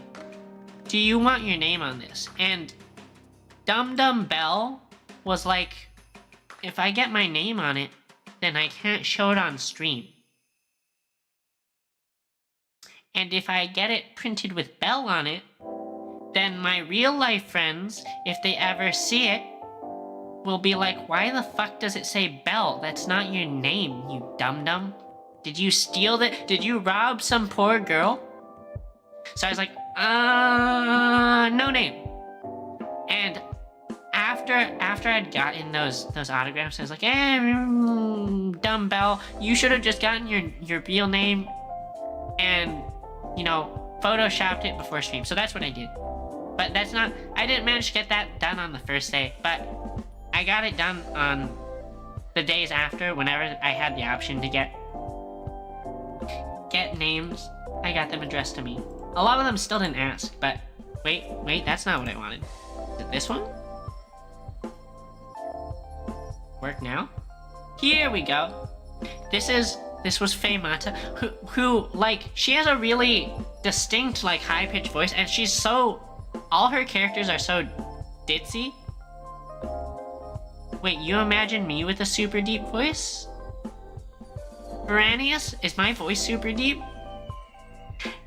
do you want your name on this? And Dum Dum Bell was like, if I get my name on it, then I can't show it on stream. And if I get it printed with Bell on it, then my real life friends, if they ever see it, will be like, why the fuck does it say Bell? That's not your name, you dum-dum. Did you steal that? Did you rob some poor girl? So I was like, no name. And after I'd gotten those autographs, I was like, dumb Bell, you should have just gotten your real name and, you know, photoshopped it before stream. So that's what I did. But I didn't manage to get that done on the first day, but I got it done on the days after, whenever I had the option to get names. I got them addressed to me. A lot of them still didn't ask, but wait, that's not what I wanted. Is it this one? Work now? Here we go. This was Faye Mata, who like, she has a really distinct, like, high-pitched voice, and she's so, all her characters are so ditzy. Wait, you imagine me with a super deep voice? Veranius, is my voice super deep?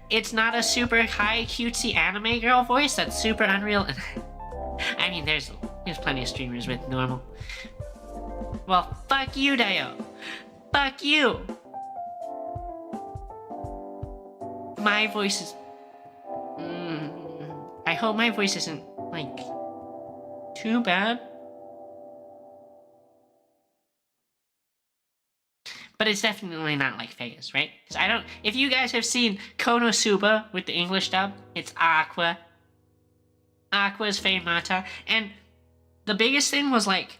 It's not a super high cutesy anime girl voice that's super unreal. I mean, there's plenty of streamers with normal. Well, fuck you, Dio. Fuck you. My voice is... I hope my voice isn't, like, too bad. But it's definitely not like Faye's, right? Because I don't... If you guys have seen Konosuba with the English dub, it's Aqua. Aqua's Faye Mata. And the biggest thing was, like,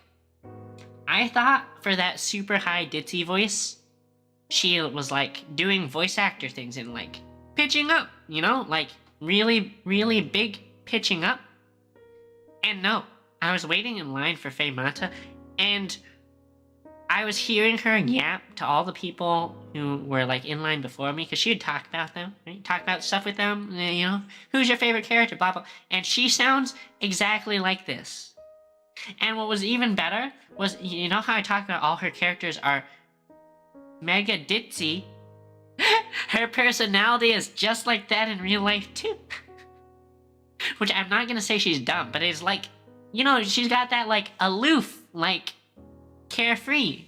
I thought for that super high ditzy voice, she was, like, doing voice actor things and, like, pitching up, you know? Like, really, really big pitching up. And no, I was waiting in line for Faye Mata, and I was hearing her yap to all the people who were, like, in line before me, because she would talk about them, right? Talk about stuff with them, you know? Who's your favorite character, blah, blah. And she sounds exactly like this. And what was even better was, you know how I talked about all her characters are mega ditzy? Her personality is just like that in real life, too. Which I'm not gonna say she's dumb, but it's like, you know, she's got that, like, aloof, like, carefree,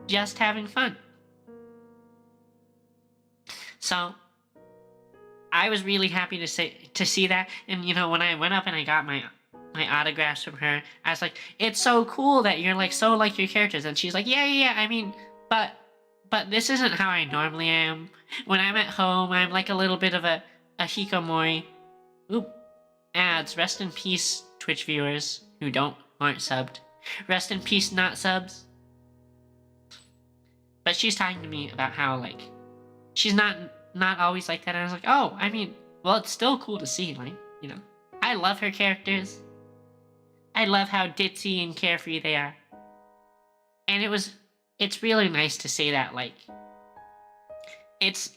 just having fun. So I was really happy to see that. And, you know, when I went up and I got my autographs from her, I was like, it's so cool that you're, like, so like your characters. And she's like, yeah, I mean, but this isn't how I normally am. When I'm at home, I'm like a little bit of a hikomori. Oop. Ads. Rest in peace, Twitch viewers who aren't subbed. Rest in peace, not subs. But she's talking to me about how, like, she's not always like that. And I was like, oh, I mean, well, it's still cool to see, like, you know. I love her characters. I love how ditzy and carefree they are. And it's really nice to say that, like,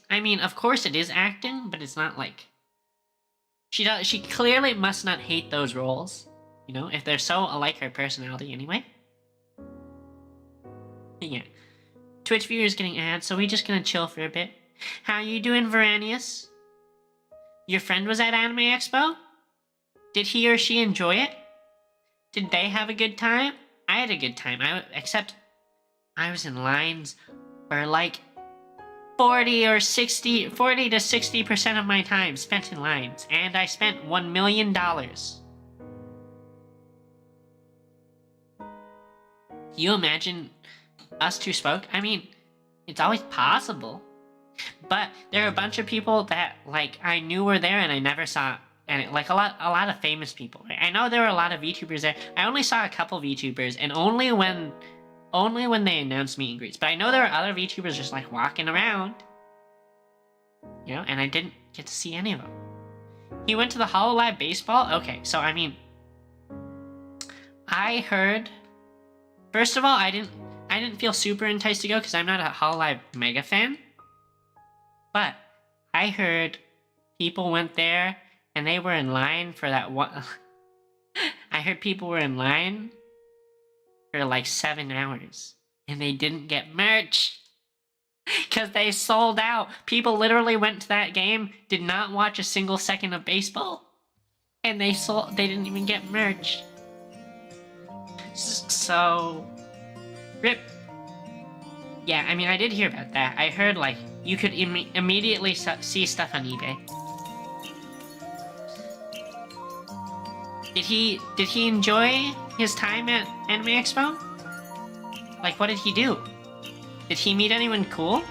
I mean, of course it is acting, but it's not like, she clearly must not hate those roles, you know, if they're so alike her personality anyway. But yeah. Twitch viewers getting ads, so we just gonna chill for a bit. How you doing, Veranius? Your friend was at Anime Expo? Did he or she enjoy it? Did they have a good time? I had a good time, except I was in lines for like 40 to 60% of my time spent in lines, and I spent $1 million. You imagine us two spoke? I mean, it's always possible. But there are a bunch of people that, like, I knew were there and I never saw, and like a lot of famous people, right? I know there were a lot of VTubers there. I only saw a couple VTubers, and only when they announced meet and greets. But I know there were other VTubers just, like, walking around, you know, and I didn't get to see any of them. He went to the HoloLive baseball? Okay, so I mean, I heard, first of all, I didn't feel super enticed to go because I'm not a HoloLive mega fan. But I heard people went there and they were in line for that one. I heard people were in line for like 7 hours and they didn't get merch because they sold out. People literally went to that game, did not watch a single second of baseball, and they didn't even get merch. So, rip. Yeah, I mean, I did hear about that. I heard, like, you could immediately see stuff on eBay. Did he enjoy his time at Anime Expo? Like, what did he do? Did he meet anyone cool?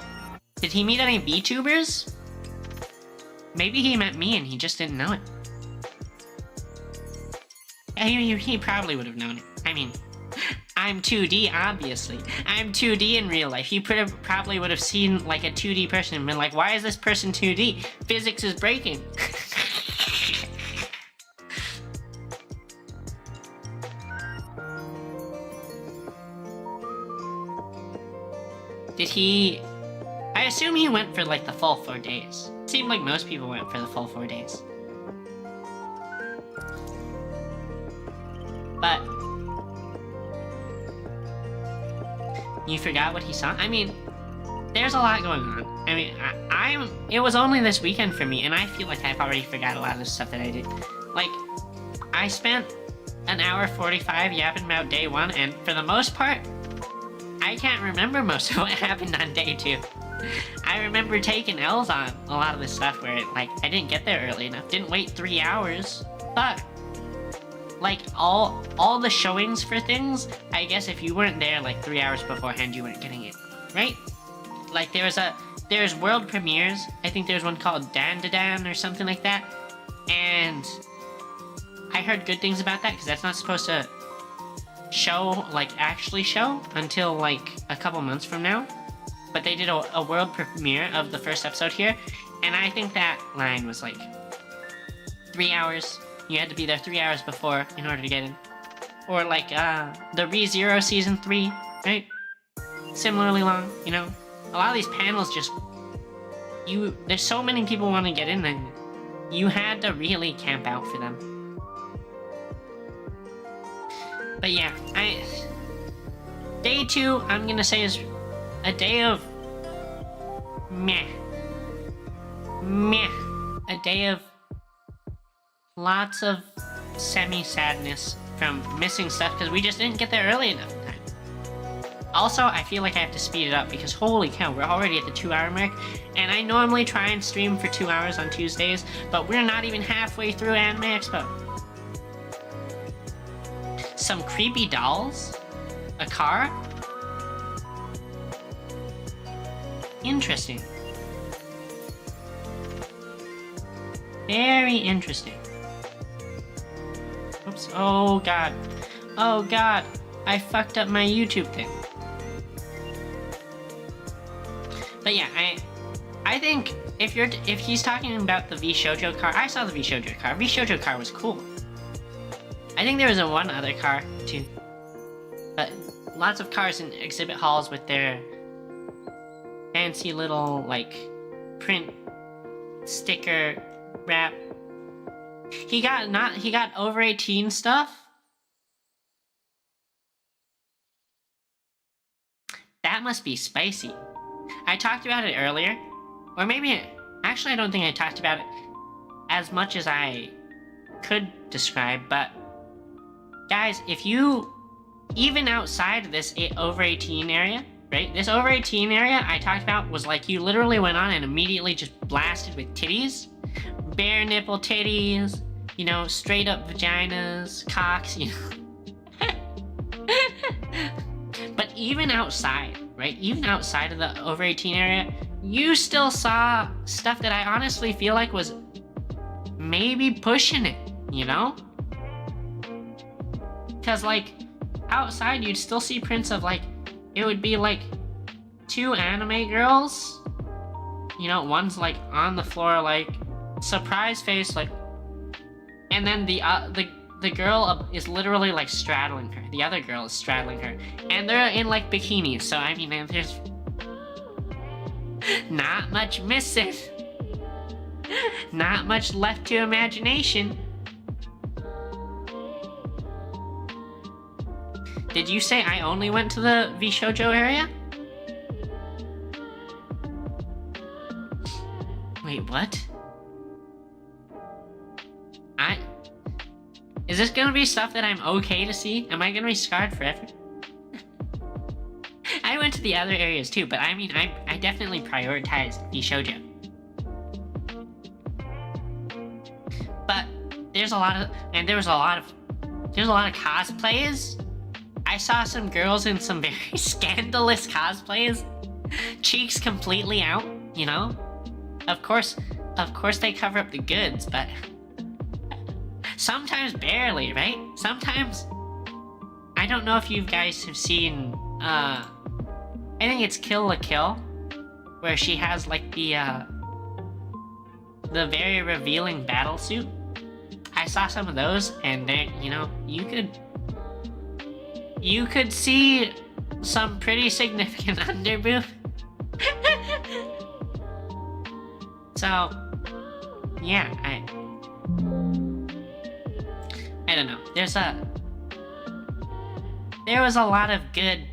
Did he meet any VTubers? Maybe he met me and he just didn't know it. He probably would have known it. I mean, I'm 2D, obviously. I'm 2D in real life. You probably would have seen like a 2D person and been like, why is this person 2D? Physics is breaking. Did he... I assume he went for like the full 4 days. It seemed like most people went for the full 4 days. But... you forgot what he saw? I mean, there's a lot going on. I mean, it was only this weekend for me, and I feel like I've already forgot a lot of the stuff that I did. Like, I spent an hour 45 yapping about day 1, and for the most part, I can't remember most of what happened on day 2. I remember taking L's on a lot of this stuff where, like, I didn't get there early enough, didn't wait 3 hours, but, like, all the showings for things, I guess if you weren't there, like, 3 hours beforehand, you weren't getting it, right? Like, there's world premieres, I think there's one called Dandadan or something like that, and I heard good things about that, because that's not supposed to show, like, actually show until, like, a couple months from now. But they did a world premiere of the first episode here, and I think that line was, like, 3 hours. You had to be there 3 hours before in order to get in. Or, like, the ReZero Season 3, right? Similarly long, you know? A lot of these panels just... there's so many people want to get in, and you had to really camp out for them. But yeah, day 2, I'm gonna say, is a day of meh. Meh. A day of lots of semi-sadness from missing stuff because we just didn't get there early enough in time. Also, I feel like I have to speed it up because holy cow, we're already at the 2-hour mark, and I normally try and stream for 2 hours on Tuesdays, but we're not even halfway through Anime Expo. Some creepy dolls? A car? Interesting. Very interesting. Oops. Oh god. Oh god. I fucked up my YouTube thing. But yeah, I think if he's talking about the VShojo car, I saw the VShojo car. VShojo car was cool. I think there was one other car too. But lots of cars in exhibit halls with their fancy little, like, print sticker wrap. He got over 18 stuff. That must be spicy. I talked about it earlier, or maybe, actually I don't think I talked about it as much as I could describe, but guys, if you, even outside of this over 18 area, right? This over 18 area I talked about was like you literally went on and immediately just blasted with titties. Bare nipple titties, you know, straight up vaginas, cocks, you know. But even outside, right? Even outside of the over 18 area, you still saw stuff that I honestly feel like was maybe pushing it, you know? Because, like, outside you'd still see prints of, like, it would be, like, 2 anime girls. You know, one's, like, on the floor, like, surprise face, like, and then the girl is literally, like, straddling her. The other girl is straddling her. And they're in, like, bikinis, so, I mean, there's not much missing. Not much left to imagination. Did you say I only went to the VShojo area? Wait, what? Is this gonna be stuff that I'm okay to see? Am I gonna be scarred forever? I went to the other areas too, but I mean, I definitely prioritized VShojo. But there's a lot of cosplays. I saw some girls in some very scandalous cosplays. Cheeks completely out, you know? Of course they cover up the goods, but sometimes barely, right? Sometimes I don't know if you guys have seen, I think it's Kill la Kill, where she has like the very revealing battle suit. I saw some of those, and they, you know, you could see some pretty significant underboob. So, yeah, I don't know. There was a lot of good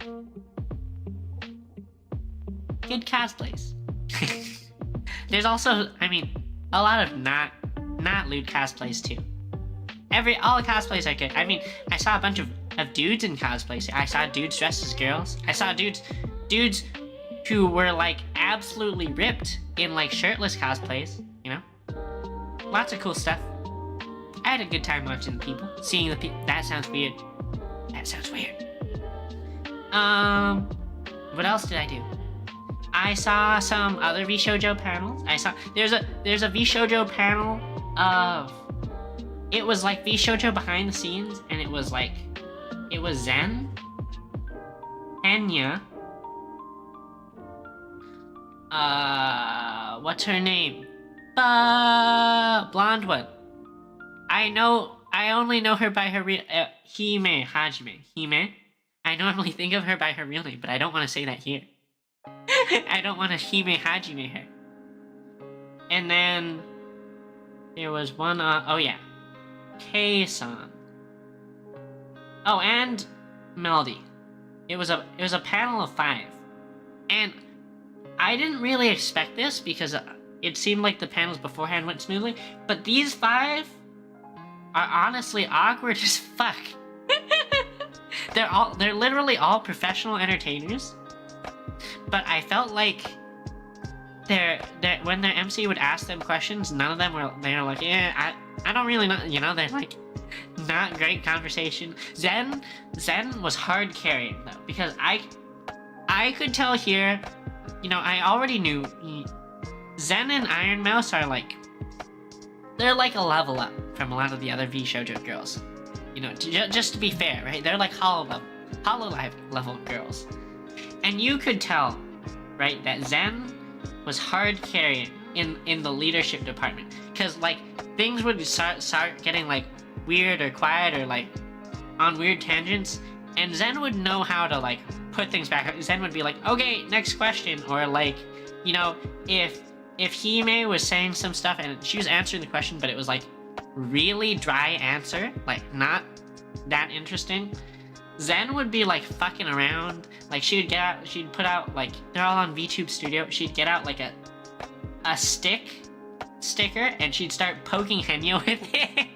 cosplays. There's also, I mean, a lot of not lewd cosplays too. All the cosplays are good. I mean, I saw a bunch of dudes in cosplays. I saw dudes dressed as girls. I saw dudes who were like absolutely ripped in like shirtless cosplays, you know? Lots of cool stuff. I had a good time watching the people, seeing the people. That sounds weird. That sounds weird. What else did I do? I saw some other VShojo panels. There's a VShojo panel of, it was like VShojo behind the scenes, and it was Zen, Enya, what's her name? Blonde one. I only know her by her real, Hime Hajime. Hime? I normally think of her by her real name, but I don't want to say that here. I don't want to Hime Hajime her. And then there was one, oh yeah, K-san. Oh, and Melody. It was a panel of 5. And I didn't really expect this because it seemed like the panels beforehand went smoothly, but these 5 are honestly awkward as fuck. They're literally all professional entertainers, but I felt like when their MC would ask them questions, none of them were like, yeah, I don't really know, you know, they're like, not great conversation. Zen was hard carrying though, because I could tell here, you know, I already knew Zen and Iron Mouse are like, they're like a level up from a lot of the other VShojo girls. You know, just to be fair, right? They're like Hololive level girls. And you could tell, right, that Zen was hard carrying in the leadership department. Because, like, things would start getting, like, weird or quiet or, like, on weird tangents. And Zen would know how to, like, put things back. Zen would be like, okay, next question. Or, like, you know, if Hime was saying some stuff and she was answering the question, but it was, like, really dry answer, like, not that interesting, Zen would be, like, fucking around. Like, she'd put out, like, they're all on VTube Studio, she'd get out, like, a sticker, and she'd start poking Henya with it.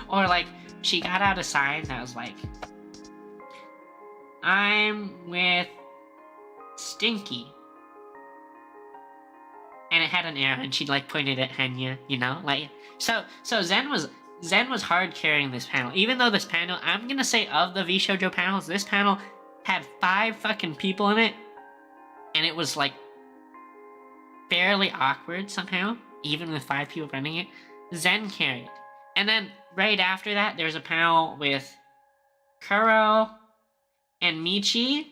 Or, like, she got out a sign that was like, I'm with Stinky. And it had an arrow, and she'd, like, point it at Henya, you know? Like, so Zen was hard carrying this panel. Even though this panel, I'm gonna say of the VShojo panels, this panel had 5 fucking people in it, and it was, like, fairly awkward somehow, even with 5 people running it. Zen carried. And then, right after that, there was a panel with Kuro and Michi,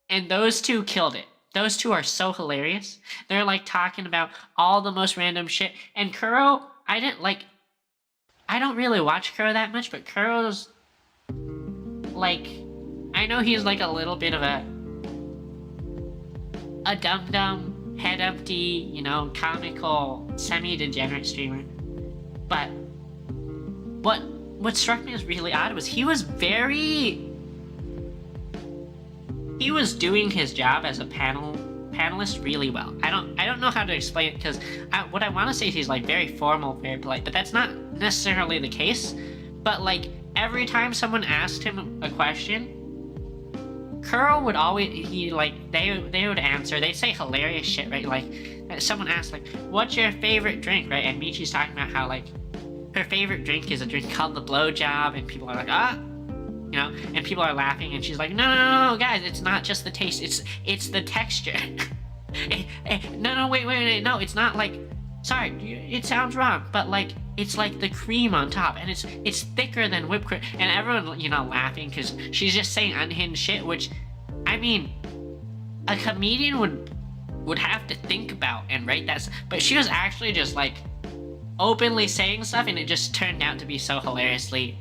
and those two killed it. Those two are so hilarious. They're, like, talking about all the most random shit. And Kuro, I don't really watch Kuro that much, but Kuro's, like, I know he's, like, a little bit of a dum-dum, head empty, you know, comical, semi-degenerate streamer. But what struck me as really odd was he was doing his job as a panelist really well. I don't know how to explain it, because what I want to say is he's, like, very formal, very polite, but that's not necessarily the case. But, like, every time someone asked him a question, Kuro would always, they would answer. They'd say hilarious shit, right? Like, someone asked, like, what's your favorite drink, right? And Michi's talking about how, like, her favorite drink is a drink called the Blowjob, and people are like, you know, and people are laughing, and she's like, no, guys, it's not just the taste, it's the texture. No, wait, no, it's not like sorry, it sounds wrong, but like it's like the cream on top, and it's thicker than whipped cream, and everyone laughing because she's just saying unhinged shit, which, I mean, a comedian would have to think about and write that, but she was actually just like openly saying stuff, and it just turned out to be so hilariously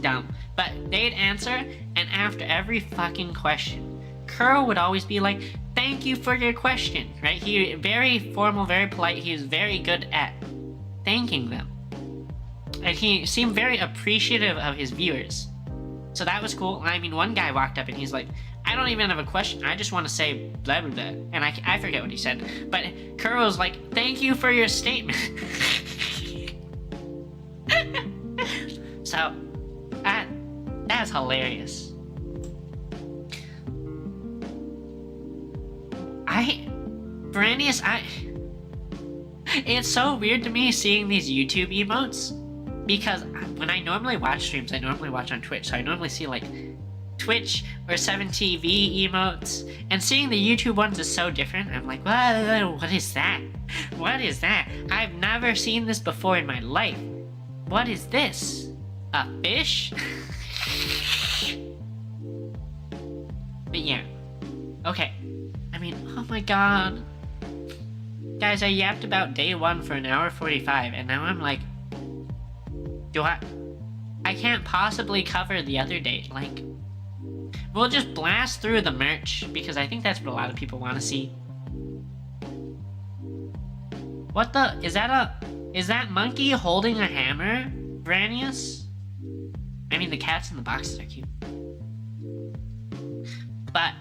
dumb. But they'd answer, and after every fucking question, Kuro would always be like, thank you for your question, right? He very formal, very polite. He was very good at thanking them, and he seemed very appreciative of his viewers, so that was cool. I mean, one guy walked up and he's like, I don't even have a question, I just want to say blah blah blah, and I forget what he said, but Kuro was like, thank you for your statement. So that's hilarious. Branius, it's so weird to me seeing these YouTube emotes, because when I normally watch streams, I normally watch on Twitch, so I normally see like Twitch or 7TV emotes, and seeing the YouTube ones is so different. I'm like, what is that? What is that? I've never seen this before in my life. What is this? A fish? But yeah. Okay. I mean, oh my god. Guys, I yapped about day 1 for an hour 45, and now I'm like, I can't possibly cover the other day. Like, we'll just blast through the merch, because I think that's what a lot of people want to see. What the, is that monkey holding a hammer, Branius? I mean, the cats in the boxes are cute. But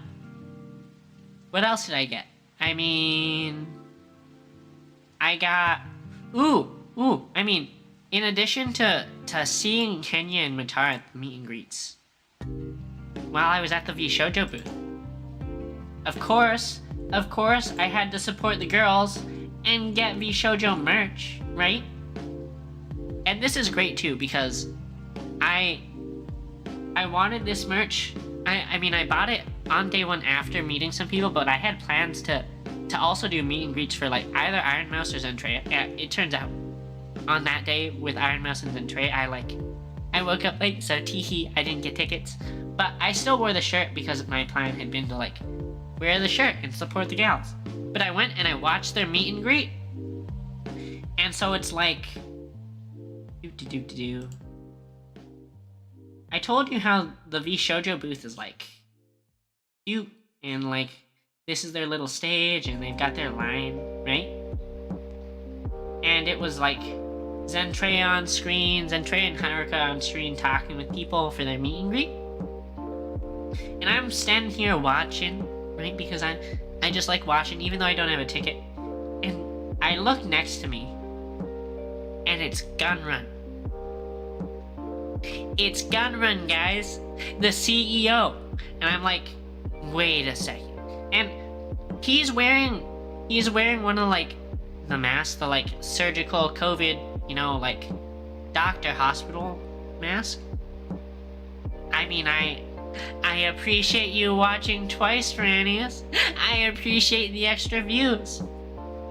what else did I get? I mean, I got, I mean, in addition to seeing Kenya and Matar at the meet and greets, while I was at the VShojo booth, of course, I had to support the girls and get VShojo merch, right? And this is great too, because I wanted this merch. I mean, I bought it on day 1 after meeting some people, but I had plans to also do meet and greets for like either Iron Mouse or Zentreya. Yeah, it turns out on that day with Iron Mouse and Zentreya, I woke up late, so teehee, I didn't get tickets. But I still wore the shirt because my plan had been to like wear the shirt and support the gals. But I went and I watched their meet and greet, and so it's like, I told you how the VShojo booth is like cute, and like this is their little stage, and they've got their line, right? And it was like Zentreya on screen, Zentreya and Haruka on screen talking with people for their meet and greet. And I'm standing here watching, right? Because I just like watching, even though I don't have a ticket. And I look next to me, and it's Gunrun. It's Gunrun, guys, the CEO. And I'm like, wait a second. And he's wearing one of like the masks, the like surgical COVID, like doctor hospital mask. I mean, I appreciate you watching twice, Branius. I appreciate the extra views.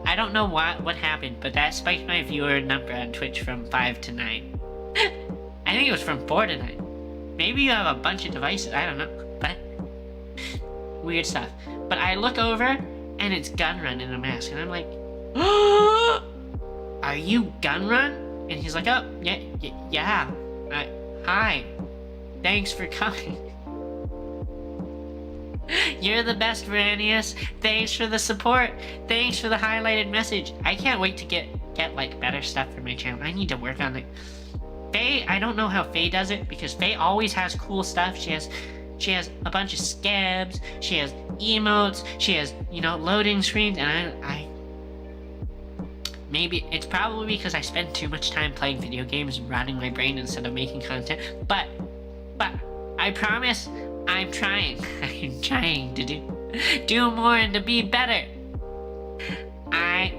I don't know what happened, but that spiked my viewer number on Twitch from 5 to 9. I think it was from 4 to 9. Maybe you have a bunch of devices, I don't know, but weird stuff. But I look over, and it's Gunrun in a mask, and I'm like, are you Gunrun? And he's like, oh, yeah, hi, thanks for coming. You're the best, Branius. Thanks for the support. Thanks for the highlighted message. I can't wait to get like better stuff for my channel. I need to work on it. Faye, I don't know how Faye does it, because Faye always has cool stuff. She has a bunch of scabs. She has emotes. She has, loading screens, and I maybe it's probably because I spend too much time playing video games and rotting my brain instead of making content. But I promise, I'm trying. I'm trying to do more and to be better.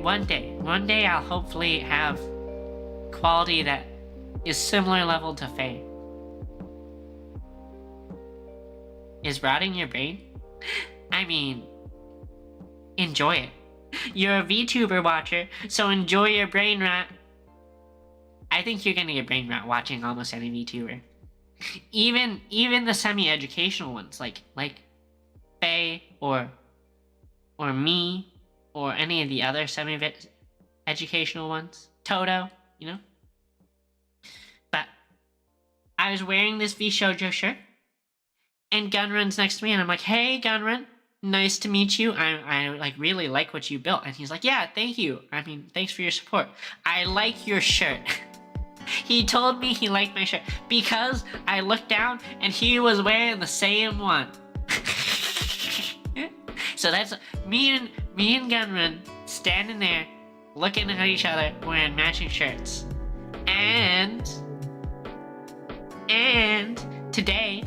One day I'll hopefully have quality that is similar level to Faye. Is rotting your brain? I mean, enjoy it. You're a VTuber watcher, so enjoy your brain rot. I think you're gonna get brain rot watching almost any VTuber. Even the semi-educational ones, like Faye or me, or any of the other semi-educational ones. Toto, you know? But I was wearing this VShojo shirt, and Gunrun's next to me, and I'm like, hey, Gunrun, nice to meet you. I like really like what you built. And he's like, yeah, thank you. I mean, thanks for your support. I like your shirt. He told me he liked my shirt because I looked down and he was wearing the same one. So that's me and Gunrun standing there looking at each other wearing matching shirts. And today,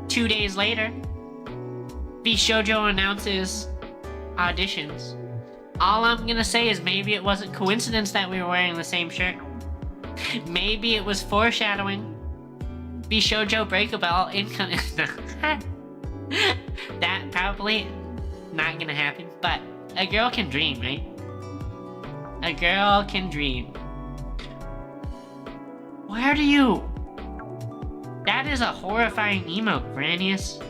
2 days later, VShojo announces auditions. All I'm gonna say is maybe it wasn't coincidence that we were wearing the same shirt. Maybe it was foreshadowing. VShojo Breakable incoming. That probably not gonna happen, but a girl can dream, right? A girl can dream. Where do you... That is a horrifying emote, Branius.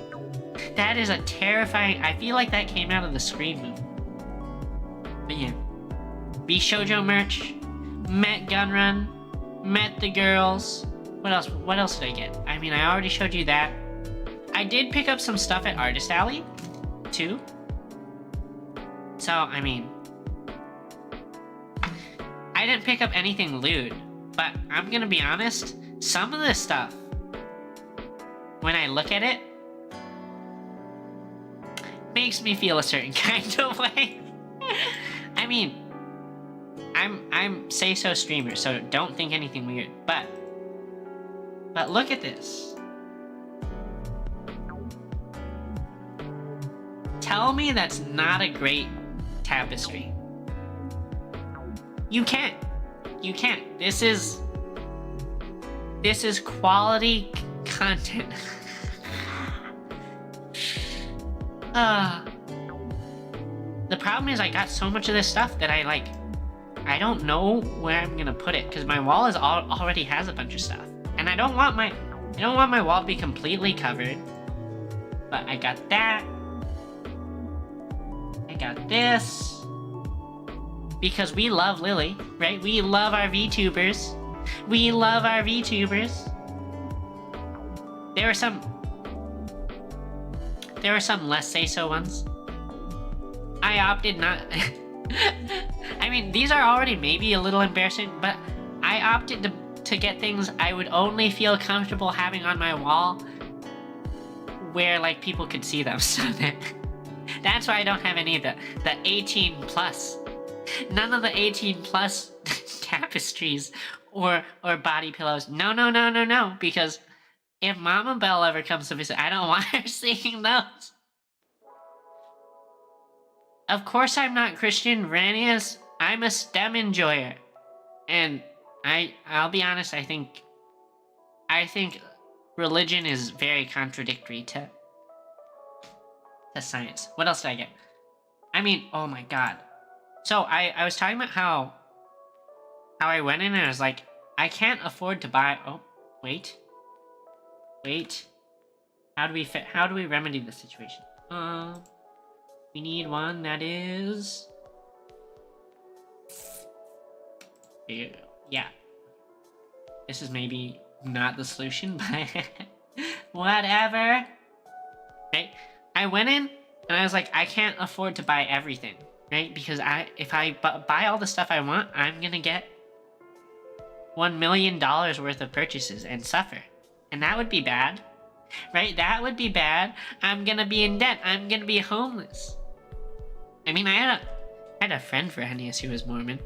That is a terrifying... I feel like that came out of the Scream movie. But yeah. VShojo merch. Met Gunrun. Met the girls. What else did I get? I mean, I already showed you that. I did pick up some stuff at Artist Alley, too. So, I mean... I didn't pick up anything lewd, but I'm gonna be honest, some of this stuff, when I look at it, makes me feel a certain kind of way. I mean, I'm Say So streamer, so don't think anything weird, but look at this. Tell me that's not a great tapestry. You can't. This is quality content. The problem is I got so much of this stuff that I don't know where I'm gonna put it, because my wall already has a bunch of stuff, and I don't want my wall to be completely covered. But I got that. I got this. Because we love Lily, right? We love our VTubers. We love our VTubers. There were some less say-so ones. I opted not... I mean, these are already maybe a little embarrassing, but I opted to get things I would only feel comfortable having on my wall where, like, people could see them. So that's why I don't have any of the 18 plus. None of the 18 plus tapestries or body pillows. No, because if Mama Belle ever comes to visit, I don't want her seeing those. Of course I'm not Christian Vranius. I'm a STEM enjoyer. And I'll be honest, I think religion is very contradictory to science. What else did I get? I mean, oh my god. So I was talking about how I went in and I was like, I can't afford to buy... Oh, wait. How do we remedy this situation? We need one that is... Yeah. This is maybe not the solution, but whatever. Okay. I went in and I was like, I can't afford to buy everything. Right? Because if I buy all the stuff I want, I'm gonna get $1 million worth of purchases and suffer. And that would be bad. Right? That would be bad. I'm gonna be in debt. I'm gonna be homeless. I mean, I had a friend for Hennius who was Mormon.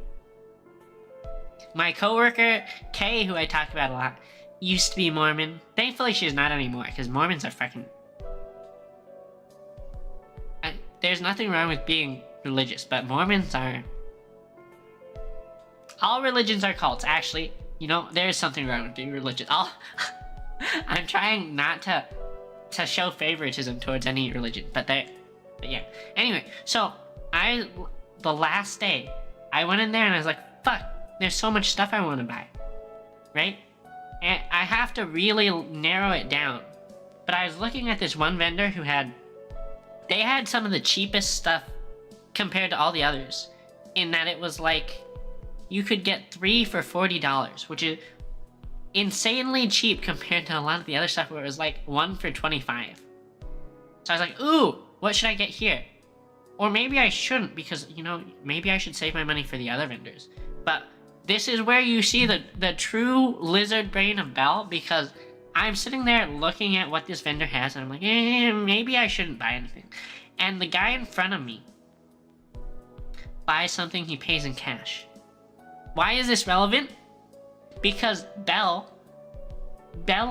My coworker, Kay, who I talk about a lot, used to be Mormon. Thankfully, she's not anymore, because Mormons are fucking... There's nothing wrong with being religious, but Mormons are... All religions are cults, actually. You know, there is something wrong with being religious. I'm trying not to show favoritism towards any religion, but yeah. Anyway, so I the last day, I went in there and I was like, fuck, there's so much stuff I want to buy, right? And I have to really narrow it down. But I was looking at this one vendor who had some of the cheapest stuff compared to all the others, in that it was like, you could get 3 for $40, which is insanely cheap compared to a lot of the other stuff where it was like 1 for $25. So I was like, ooh, what should I get here? Or maybe I shouldn't, because, you know, maybe I should save my money for the other vendors. But this is where you see the true lizard brain of Belle, because I'm sitting there looking at what this vendor has, and I'm like, maybe I shouldn't buy anything. And the guy in front of me buys something he pays in cash. Why is this relevant? Because Belle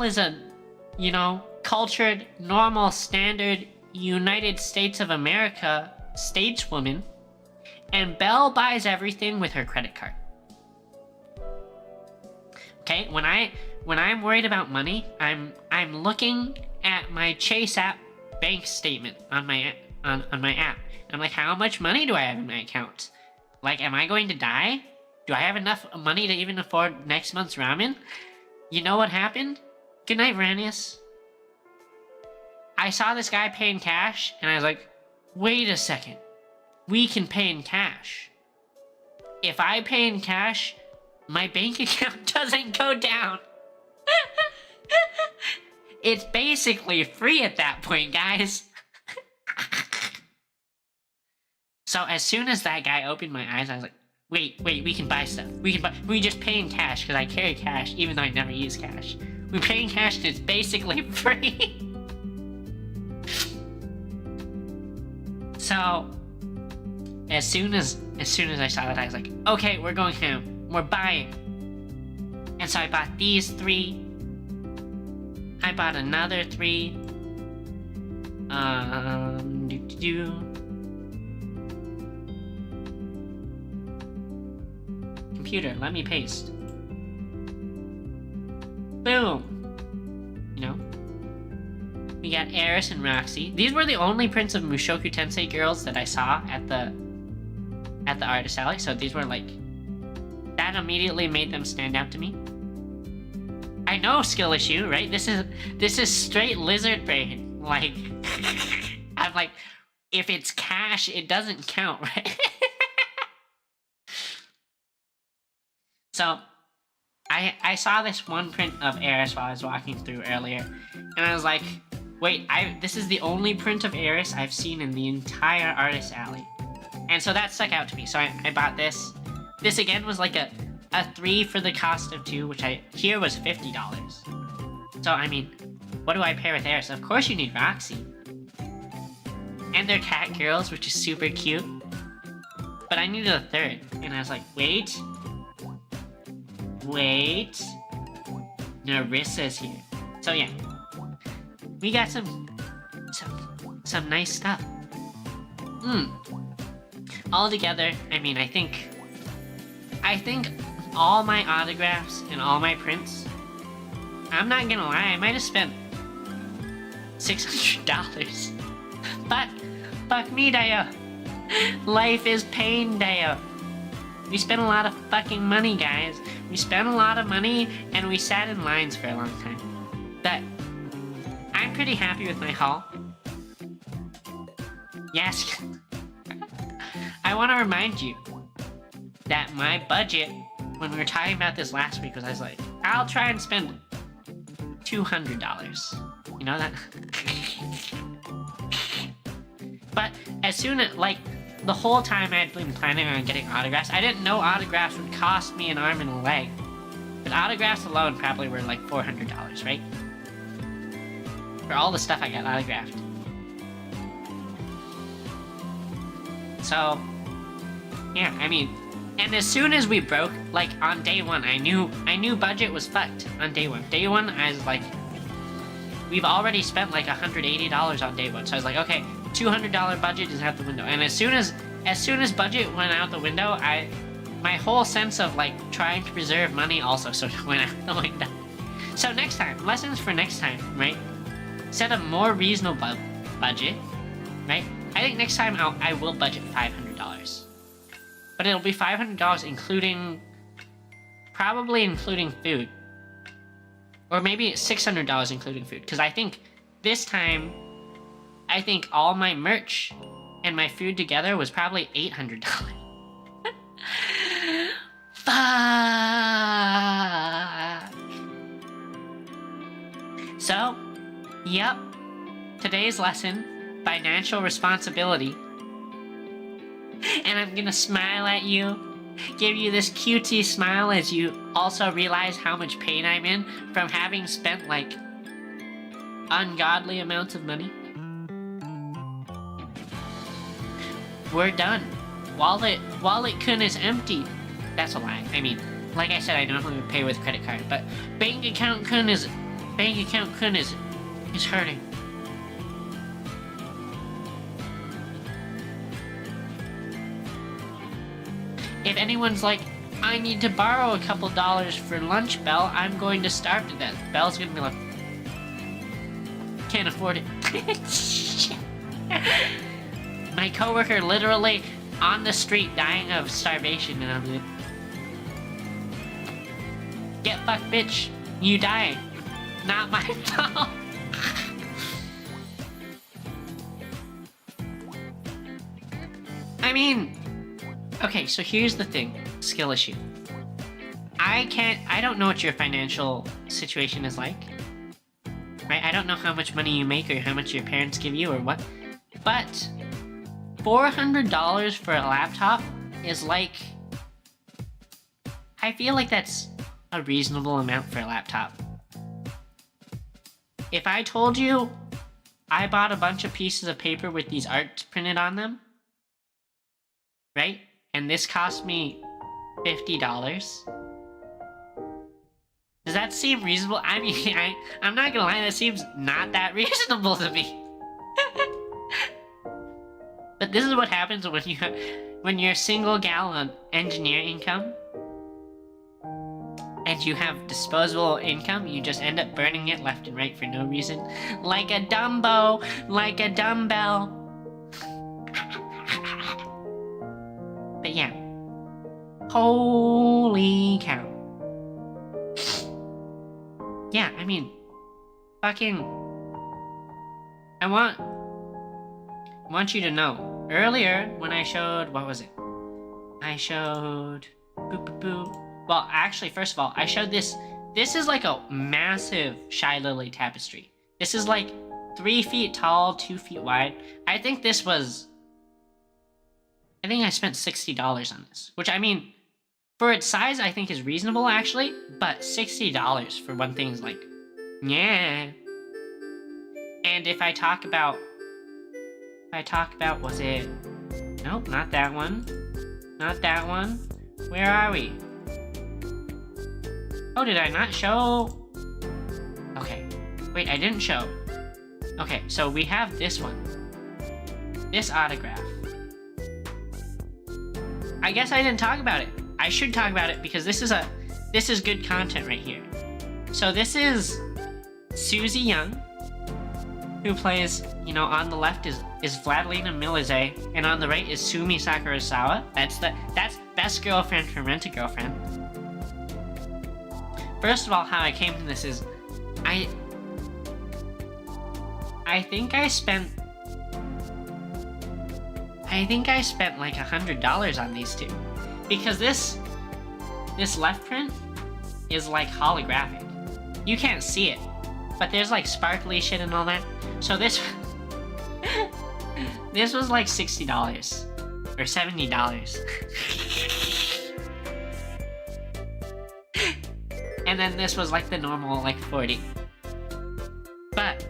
is a, you know, cultured, normal, standard United States of America stateswoman, and Belle buys everything with her credit card. Okay, when I'm worried about money, I'm looking at my Chase app bank statement on my app. I'm like, how much money do I have in my account? Like, am I going to die? Do I have enough money to even afford next month's ramen? You know what happened? Good night, Veranius. I saw this guy pay in cash, and I was like, wait a second. We can pay in cash. If I pay in cash, my bank account doesn't go down. It's basically free at that point, guys. So as soon as that guy opened my eyes, I was like, wait, we can buy stuff. We just pay in cash, because I carry cash, even though I never use cash. We pay in cash, and it's basically free. So, as soon as I saw that, I was like, okay, we're going ham. We're buying. And so I bought these 3. I bought another 3. Computer, let me paste. Boom. You know? We got Eris and Roxy. These were the only prints of Mushoku Tensei girls that I saw at the artist alley, so these were like, that immediately made them stand out to me. I know skill issue, right? This is straight lizard brain. Like, I'm like, if it's cash, it doesn't count, right? So, I saw this one print of Eris while I was walking through earlier, and I was like, wait, this is the only print of Eris I've seen in the entire artist alley. And so that stuck out to me, so I bought this. This again was like a 3 for the cost of 2, which here was $50. So, I mean, what do I pair with Eris? Of course you need Roxy. And they're cat girls, which is super cute. But I needed a 3rd, and I was like, wait. Nerissa's here. So yeah, we got some nice stuff. All together, I mean, I think all my autographs and all my prints, I'm not gonna lie, I might have spent $600. But fuck me, Daya. Life is pain, Daya. We spent a lot of fucking money, guys. We spent a lot of money, and we sat in lines for a long time. But I'm pretty happy with my haul. Yes. I want to remind you that my budget, when we were talking about this last week, was I was like, I'll try and spend $200. You know that? But as soon as, like, the whole time I had been planning on getting autographs, I didn't know autographs would cost me an arm and a leg. But autographs alone probably were like $400, right? For all the stuff I got autographed. So, yeah, I mean, and as soon as we broke, like on day 1, I knew budget was fucked on day 1. Day 1, I was like, we've already spent like $180 on day 1. So I was like, okay, $200 budget is out the window. And as soon as budget went out the window, my whole sense of like trying to preserve money also sort of went out the window. So next time, lessons for next time, right? Set a more reasonable budget, right? I think next time I will budget $500. But it'll be $500 including... probably including food. Or maybe $600 including food. Because I think this time, I think all my merch and my food together was probably $800. Fuck. So, yep. Today's lesson, financial responsibility. And I'm gonna smile at you, give you this cutesy smile as you also realize how much pain I'm in from having spent like ungodly amounts of money. We're done. Wallet kun is empty. That's a lie. I mean, like I said, I normally pay with credit card, but bank account kun is hurting. If anyone's like, I need to borrow a couple dollars for lunch, Belle, I'm going to starve to death. Belle's gonna be like, can't afford it. My coworker literally on the street dying of starvation, and I'm like, get fucked, bitch. You die. Not my fault. I mean, okay, so here's the thing. Skill issue. I don't know what your financial situation is like. Right? I don't know how much money you make or how much your parents give you or what. But $400 for a laptop is like... I feel like that's a reasonable amount for a laptop. If I told you I bought a bunch of pieces of paper with these arts printed on them, right? And this cost me $50. Does that seem reasonable? I mean, I'm not gonna lie, that seems not that reasonable to me. But this is what happens when you're a single gal on engineer income and you have disposable income, you just end up burning it left and right for no reason. Like a Dumbo, like a dumbbell. But yeah. Holy cow. Yeah, I mean, fucking... I want you to know. Earlier, when I showed... What was it? I showed... Boop, boop, boop. Well, actually, first of all, I showed this. This is like a massive Shy Lily tapestry. This is like 3 feet tall, 2 feet wide. I think this was... I think I spent $60 on this. Which, I mean, for its size, I think is reasonable, actually. But $60 for one thing is like... Yeah. And if I talk about... was it... Nope, not that one. Not that one. Where are we? Oh, did I not show? Okay. Wait, I didn't show. Okay, so we have this one. This autograph. I guess I didn't talk about it. I should talk about it because this is good content right here. So this is Susie Young, who plays, you know, on the left is Vladilena Milize, and on the right is Sumi Sakurasawa. That's best girlfriend from Rent-A-Girlfriend. First of all, how I came to this is, I think I spent like $100 on these two, because this left print is like holographic. You can't see it, but there's like sparkly shit and all that. So this this was like $60 or $70. And then this was like the normal, like 40. But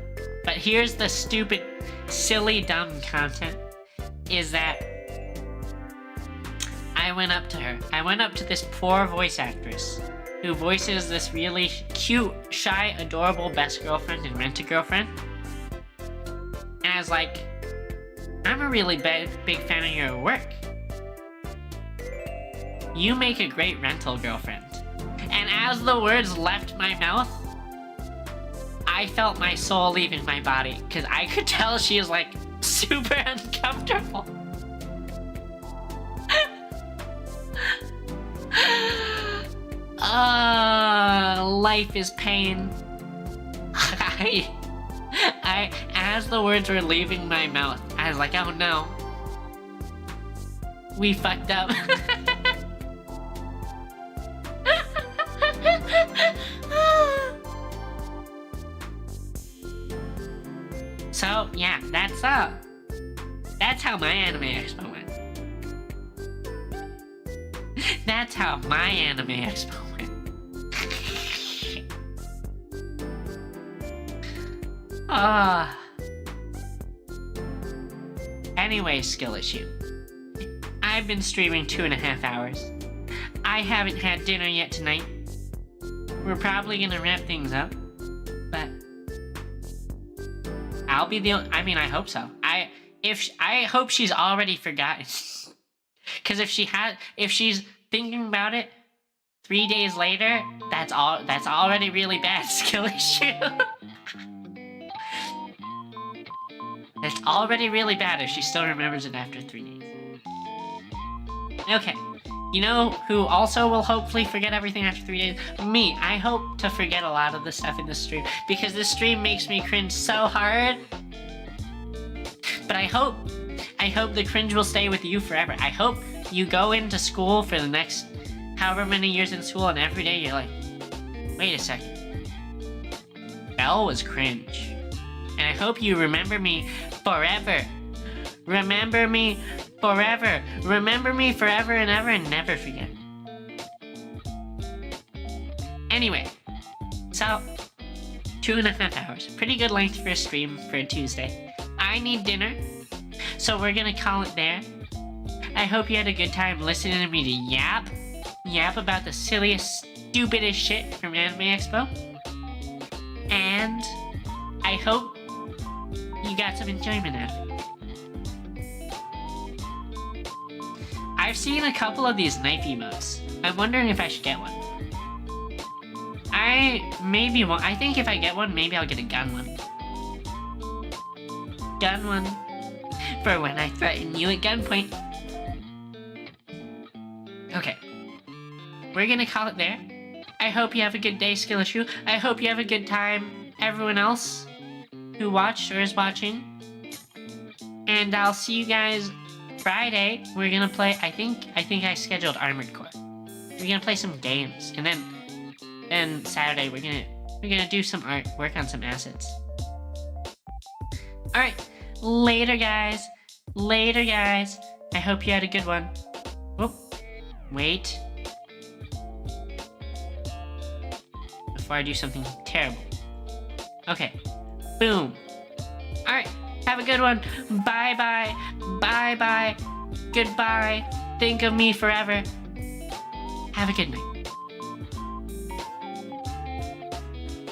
here's the stupid, silly, dumb content, is that I went up to her. I went up to this poor voice actress who voices this really cute, shy, adorable best girlfriend in Rent-A-Girlfriend. And I was like, I'm a really big fan of your work. You make a great rental girlfriend. And as the words left my mouth, I felt my soul leaving my body, because I could tell she was like super uncomfortable. Life is pain. As the words were leaving my mouth, I was like, oh no. We fucked up. So, yeah, that's how my anime expo went. That's how my anime expo went. Anyway, skill issue. I've been streaming 2.5 hours. I haven't had dinner yet tonight. We're probably gonna wrap things up, but I'll be the only, I mean, I hope so. I hope she's already forgotten. Cause if she's thinking about it 3 days later, that's already really bad skill issue. That's already really bad if she still remembers it after 3 days. Okay. You know who also will hopefully forget everything after 3 days? Me. I hope to forget a lot of the stuff in this stream because this stream makes me cringe so hard. But I hope the cringe will stay with you forever. I hope you go into school for the next however many years in school and every day you're like, wait a second. Belle was cringe. And I hope you remember me forever. Remember me forever. Remember me forever and ever and never forget. Anyway, so 2.5 hours. Pretty good length for a stream for a Tuesday. I need dinner, so we're gonna call it there. I hope you had a good time listening to me to yap about the silliest, stupidest shit from Anime Expo. And I hope you got some enjoyment out of it. I've seen a couple of these knife emotes. I'm wondering if I should get one. I think if I get one, maybe I'll get a gun one. Gun one for when I threaten you at gunpoint. Okay. We're gonna call it there. I hope you have a good day, Skill Issue. I hope you have a good time, everyone else who watched or is watching. And I'll see you guys Friday. We're gonna play, I think I scheduled Armored Core. We're gonna play some games. And then Saturday we're gonna do some art, work on some assets. Alright, later guys. Later guys. I hope you had a good one. Oh, wait. Before I do something terrible. Okay, boom. Alright, have a good one. Bye bye. Bye bye. Goodbye. Think of me forever. Have a good night.